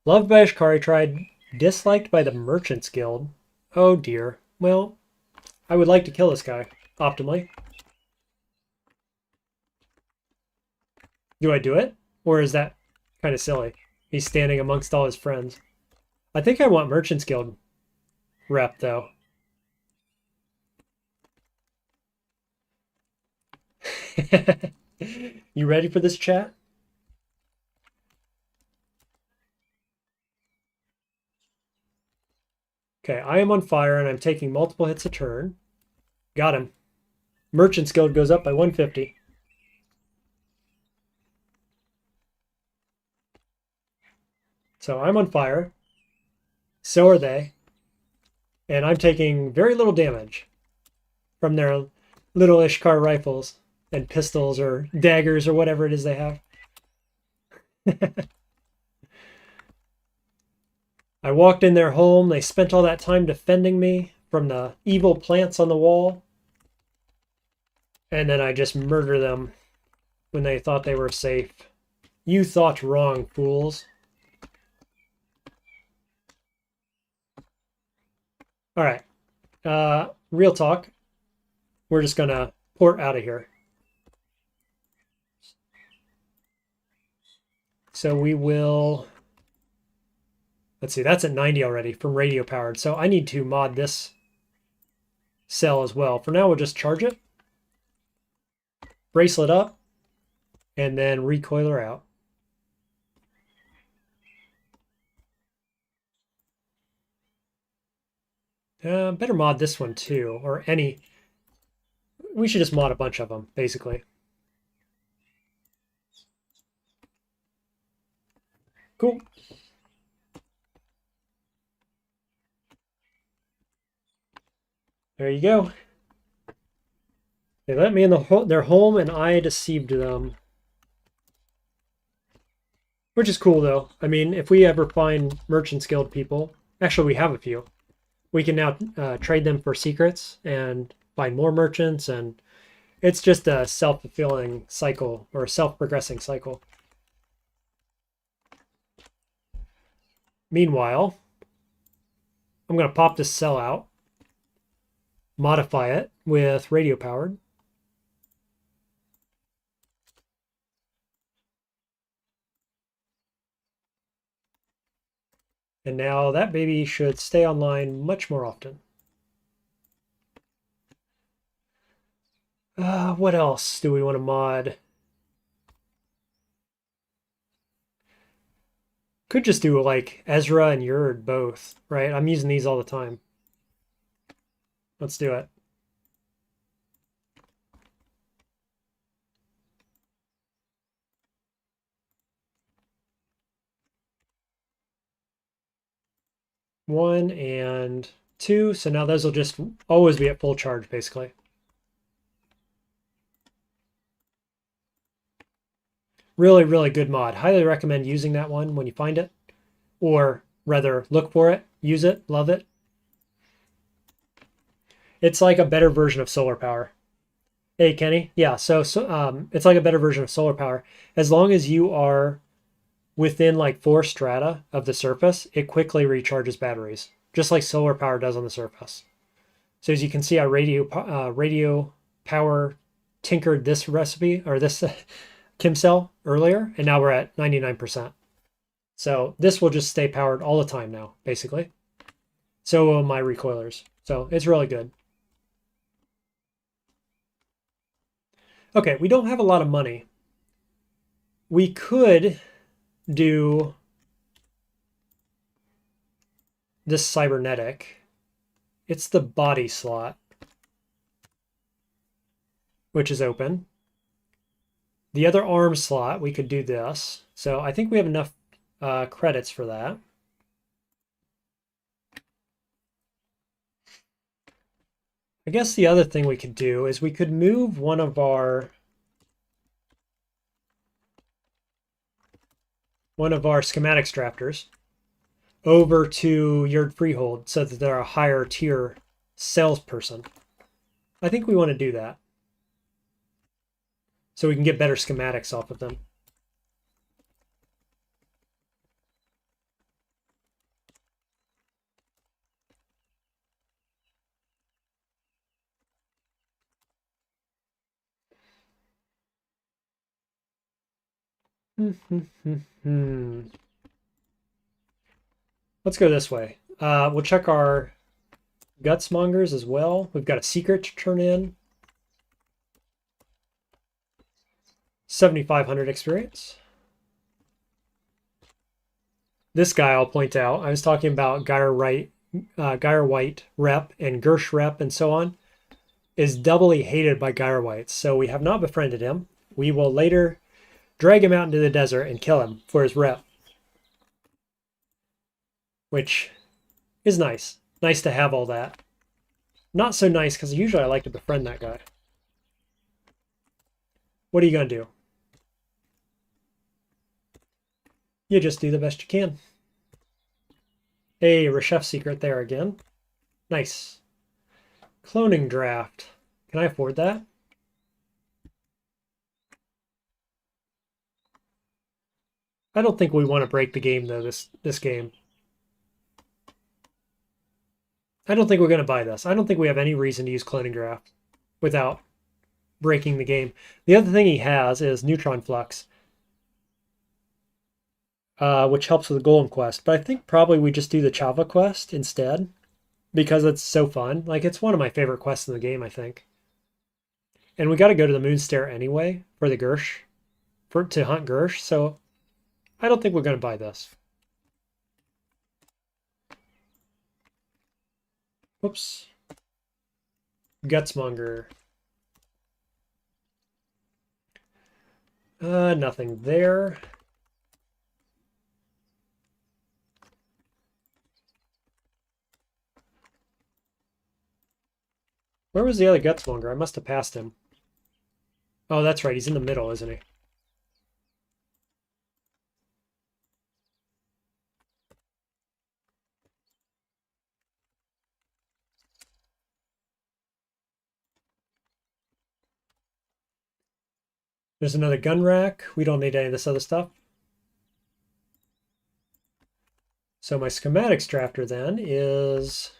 Loved by Ishkari tried, disliked by the Merchants Guild. Oh dear. Well, I would like to kill this guy, optimally. Do I do it? Or is that kind of silly? He's standing amongst all his friends. I think I want Merchants Guild rep, though. You ready for this chat? Okay, I am on fire and I'm taking multiple hits a turn. Got him. Merchant's Guild goes up by 150. So I'm on fire. So are they. And I'm taking very little damage from their little Ishkar rifles and pistols or daggers or whatever it is they have. I walked in their home. They spent all that time defending me from the evil plants on the wall. And then I just murder them when they thought they were safe. You thought wrong, fools. All right. Real talk. We're just going to port out of here. So we will... Let's see, that's at 90 already from radio powered. So I need to mod this cell as well. For now, we'll just charge it. Bracelet up. And then recoiler out. Better mod this one too, or any. We should just mod a bunch of them, basically. Cool. There you go. They let me in their home, and I deceived them. Which is cool, though. I mean, if we ever find Merchants Guild people, actually we have a few, we can now trade them for secrets and find more merchants, and it's just a self-fulfilling cycle, or a self-progressing cycle. Meanwhile, I'm going to pop this cell out, modify it with radio powered. And now that baby should stay online much more often. What else do we want to mod? Could just do like Ezra and Yurd both, right? I'm using these all the time. Let's do it. One and two. So now those will just always be at full charge, basically. Really, really good mod. Highly recommend using that one when you find it. Or rather, look for it, use it, love it. It's like a better version of solar power. Hey, Kenny. Yeah, so it's like a better version of solar power. As long as you are within like 4 strata of the surface, it quickly recharges batteries, just like solar power does on the surface. So as you can see, I radio power tinkered this recipe, or this Kim cell earlier, and now we're at 99%. So this will just stay powered all the time now, basically. So will my recoilers. So it's really good. Okay, we don't have a lot of money. We could do this cybernetic. It's the body slot, which is open. The other arm slot, we could do this. So I think we have enough credits for that. I guess the other thing we could do is we could move one of our schematics drafters over to Yurd Freehold so that they're a higher tier salesperson. I think we want to do that so we can get better schematics off of them. Let's go this way. We'll check our gutsmongers as well. We've got a secret to turn in. 7,500 experience. This guy I'll point out, I was talking about Geyer White rep and Gersh rep and so on, is doubly hated by Geyer Whites. So we have not befriended him. We will later drag him out into the desert and kill him for his rep, which is nice. Nice to have all that. Not so nice because usually I like to befriend that guy. What are you going to do? You just do the best you can. Hey, Reshef secret there again. Nice. Cloning draft. Can I afford that? I don't think we want to break the game though, this game. I don't think we're going to buy this. I don't think we have any reason to use cloning draft without breaking the game. The other thing he has is neutron flux, which helps with the golem quest. But I think probably we just do the Chava quest instead because it's so fun. Like, it's one of my favorite quests in the game, I think. And we got to go to the Moonstair anyway for the Gersh, to hunt Gersh. So I don't think we're going to buy this. Whoops. Gutsmonger. Nothing there. Where was the other Gutsmonger? I must have passed him. Oh, that's right. He's in the middle, isn't he? There's another gun rack. We don't need any of this other stuff. So my schematics drafter then is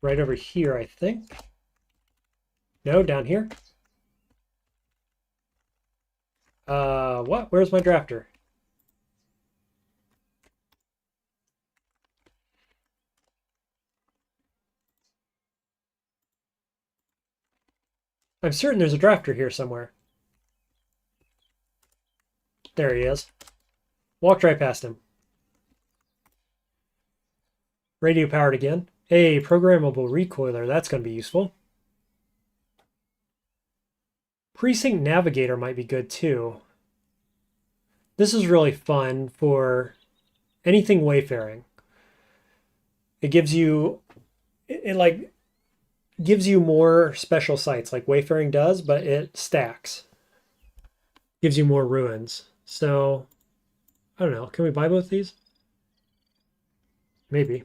right over here, I think. No, down here. What? Where's my drafter? I'm certain there's a drafter here somewhere. There he is. Walked right past him. Radio powered again. Hey, programmable recoiler. That's going to be useful. Precinct Navigator might be good too. This is really fun for anything wayfaring. It gives you, it like gives you more special sites like wayfaring does, but it stacks. Gives you more ruins. So, I don't know. Can we buy both these? Maybe.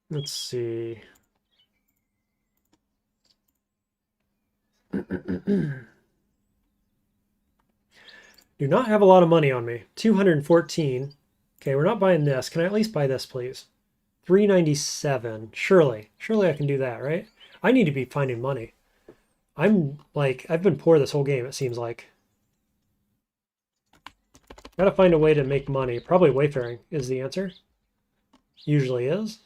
Let's see. Do not have a lot of money on me. 214. Okay, we're not buying this. Can I at least buy this, please? 397. Surely. Surely I can do that, right? I need to be finding money. I'm like, I've been poor this whole game, it seems like. Gotta find a way to make money. Probably wayfaring is the answer. Usually is.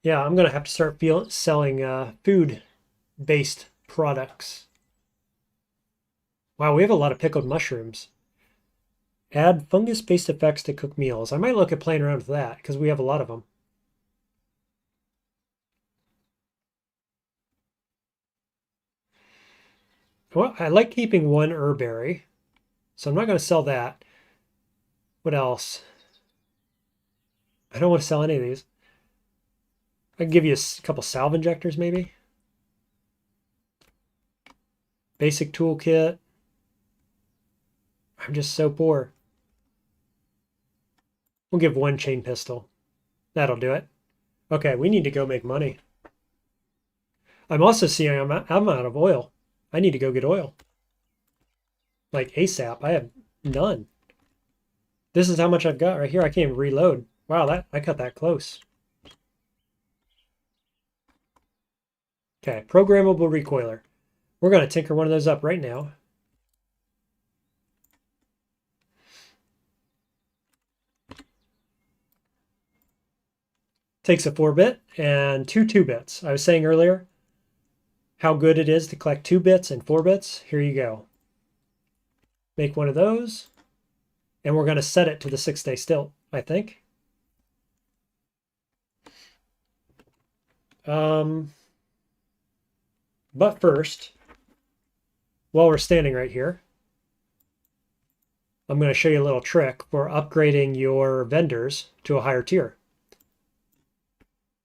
Yeah, I'm gonna have to start selling food-based products. Wow, we have a lot of pickled mushrooms. Add fungus-based effects to cook meals. I might look at playing around with that because we have a lot of them. Well, I like keeping one herberry, so I'm not going to sell that. What else? I don't want to sell any of these. I can give you a couple salve injectors, maybe. Basic toolkit. I'm just so poor. We'll give one chain pistol. That'll do it. Okay, we need to go make money. I'm also seeing I'm out of oil. I need to go get oil. Like ASAP. I have none. This is how much I've got right here. I can't even reload. Wow, I cut that close. Okay, programmable recoiler. We're going to tinker one of those up right now. Takes a 4-bit and two 2-bits. I was saying earlier how good it is to collect 2 bits and 4 bits. Here you go. Make one of those. And we're going to set it to the 6-day stilt, I think. But first, while we're standing right here, I'm going to show you a little trick for upgrading your vendors to a higher tier.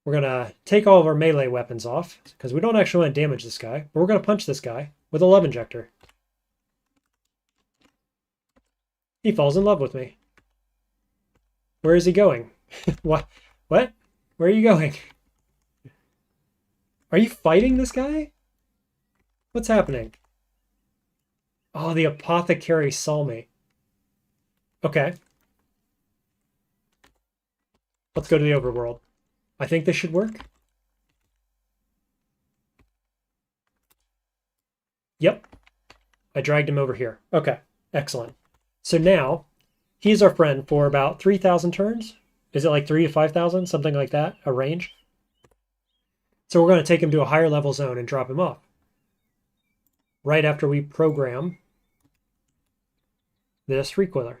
We're going to take all of our melee weapons off because we don't actually want to damage this guy, but we're going to punch this guy with a love injector. He falls in love with me. Where is he going? What? What? Where are you going? Are you fighting this guy? What's happening? Oh, the apothecary saw me. Okay. Let's go to the overworld. I think this should work. Yep. I dragged him over here. Okay. Excellent. So now, he's our friend for about 3,000 turns. Is it like 3 to 5,000? Something like that? A range? So we're going to take him to a higher level zone and drop him off. Right after we program this recoiler.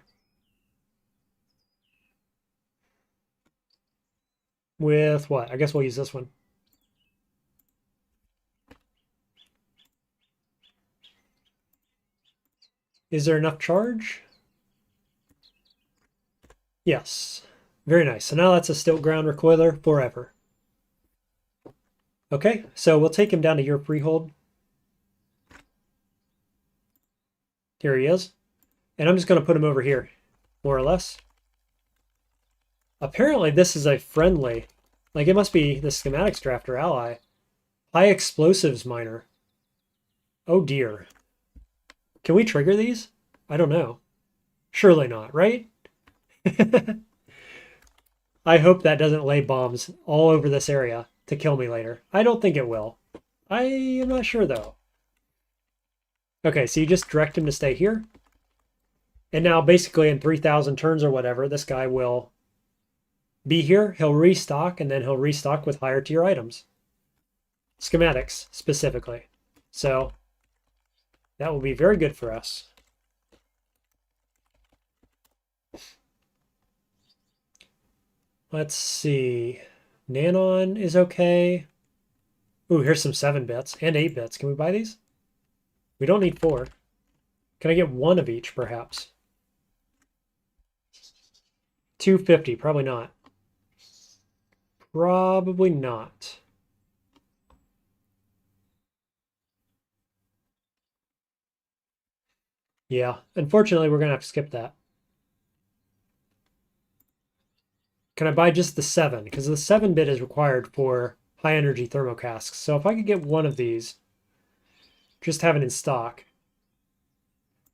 With what? I guess we'll use this one. Is there enough charge? Yes. Very nice. So now that's a stilt ground recoiler forever. Okay, so we'll take him down to your freehold. Here he is. And I'm just going to put him over here, more or less. Apparently this is a friendly, like it must be the schematics drafter ally. High explosives miner. Oh dear. Can we trigger these? I don't know. Surely not, right? I hope that doesn't lay bombs all over this area to kill me later. I don't think it will. I am not sure though. Okay, so you just direct him to stay here. And now basically in 3,000 turns or whatever, this guy will be here. He'll restock and then he'll restock with higher tier items. Schematics specifically. So that will be very good for us. Let's see. Nanon is okay. Ooh, here's some 7 bits and 8 bits. Can we buy these? We don't need 4. Can I get 1 of each, perhaps? 250, probably not. Probably not. Yeah, unfortunately, we're going to have to skip that. Can I buy just the 7? Because the 7-bit is required for high energy thermocasks. So if I could get 1 of these, just have it in stock.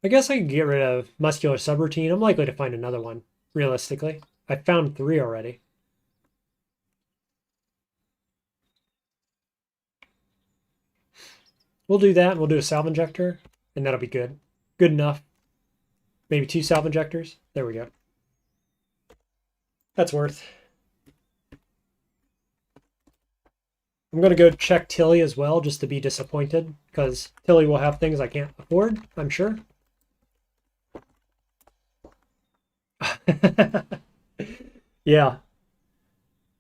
I guess I could get rid of muscular subroutine. I'm likely to find another one, realistically. I found 3 already. We'll do that, and we'll do a salve injector, and that'll be good. Good enough. Maybe 2 salve injectors. There we go. That's worth. I'm going to go check Tilly as well, just to be disappointed, because Tilly will have things I can't afford, I'm sure. Yeah.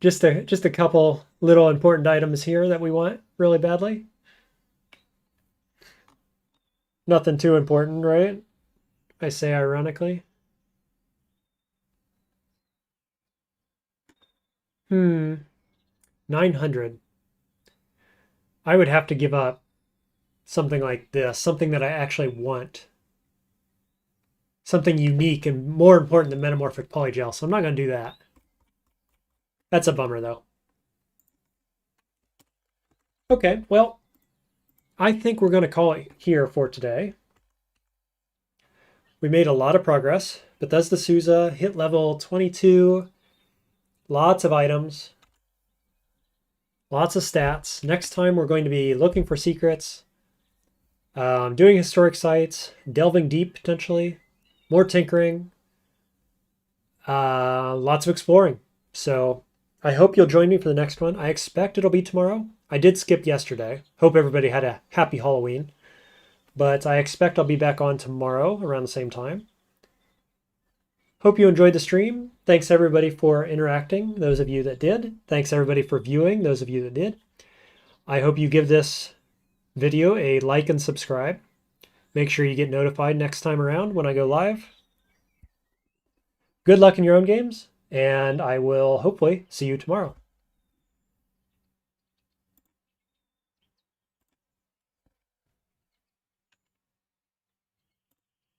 Just a couple little important items here that we want really badly. Nothing too important, right? I say ironically. 900. I would have to give up something like this, something that I actually want. Something unique and more important than metamorphic polygel, so I'm not going to do that. That's a bummer, though. Okay, well, I think we're going to call it here for today. We made a lot of progress. Bethesda Susa hit level 22. Lots of items. Lots of stats. Next time we're going to be looking for secrets, doing historic sites, delving deep potentially, more tinkering, lots of exploring. So I hope you'll join me for the next one. I expect it'll be tomorrow. I did skip yesterday. Hope everybody had a happy Halloween. But I expect I'll be back on tomorrow around the same time. Hope you enjoyed the stream. Thanks everybody for interacting, those of you that did. Thanks everybody for viewing, those of you that did. I hope you give this video a like and subscribe. Make sure you get notified next time around when I go live. Good luck in your own games, and I will hopefully see you tomorrow.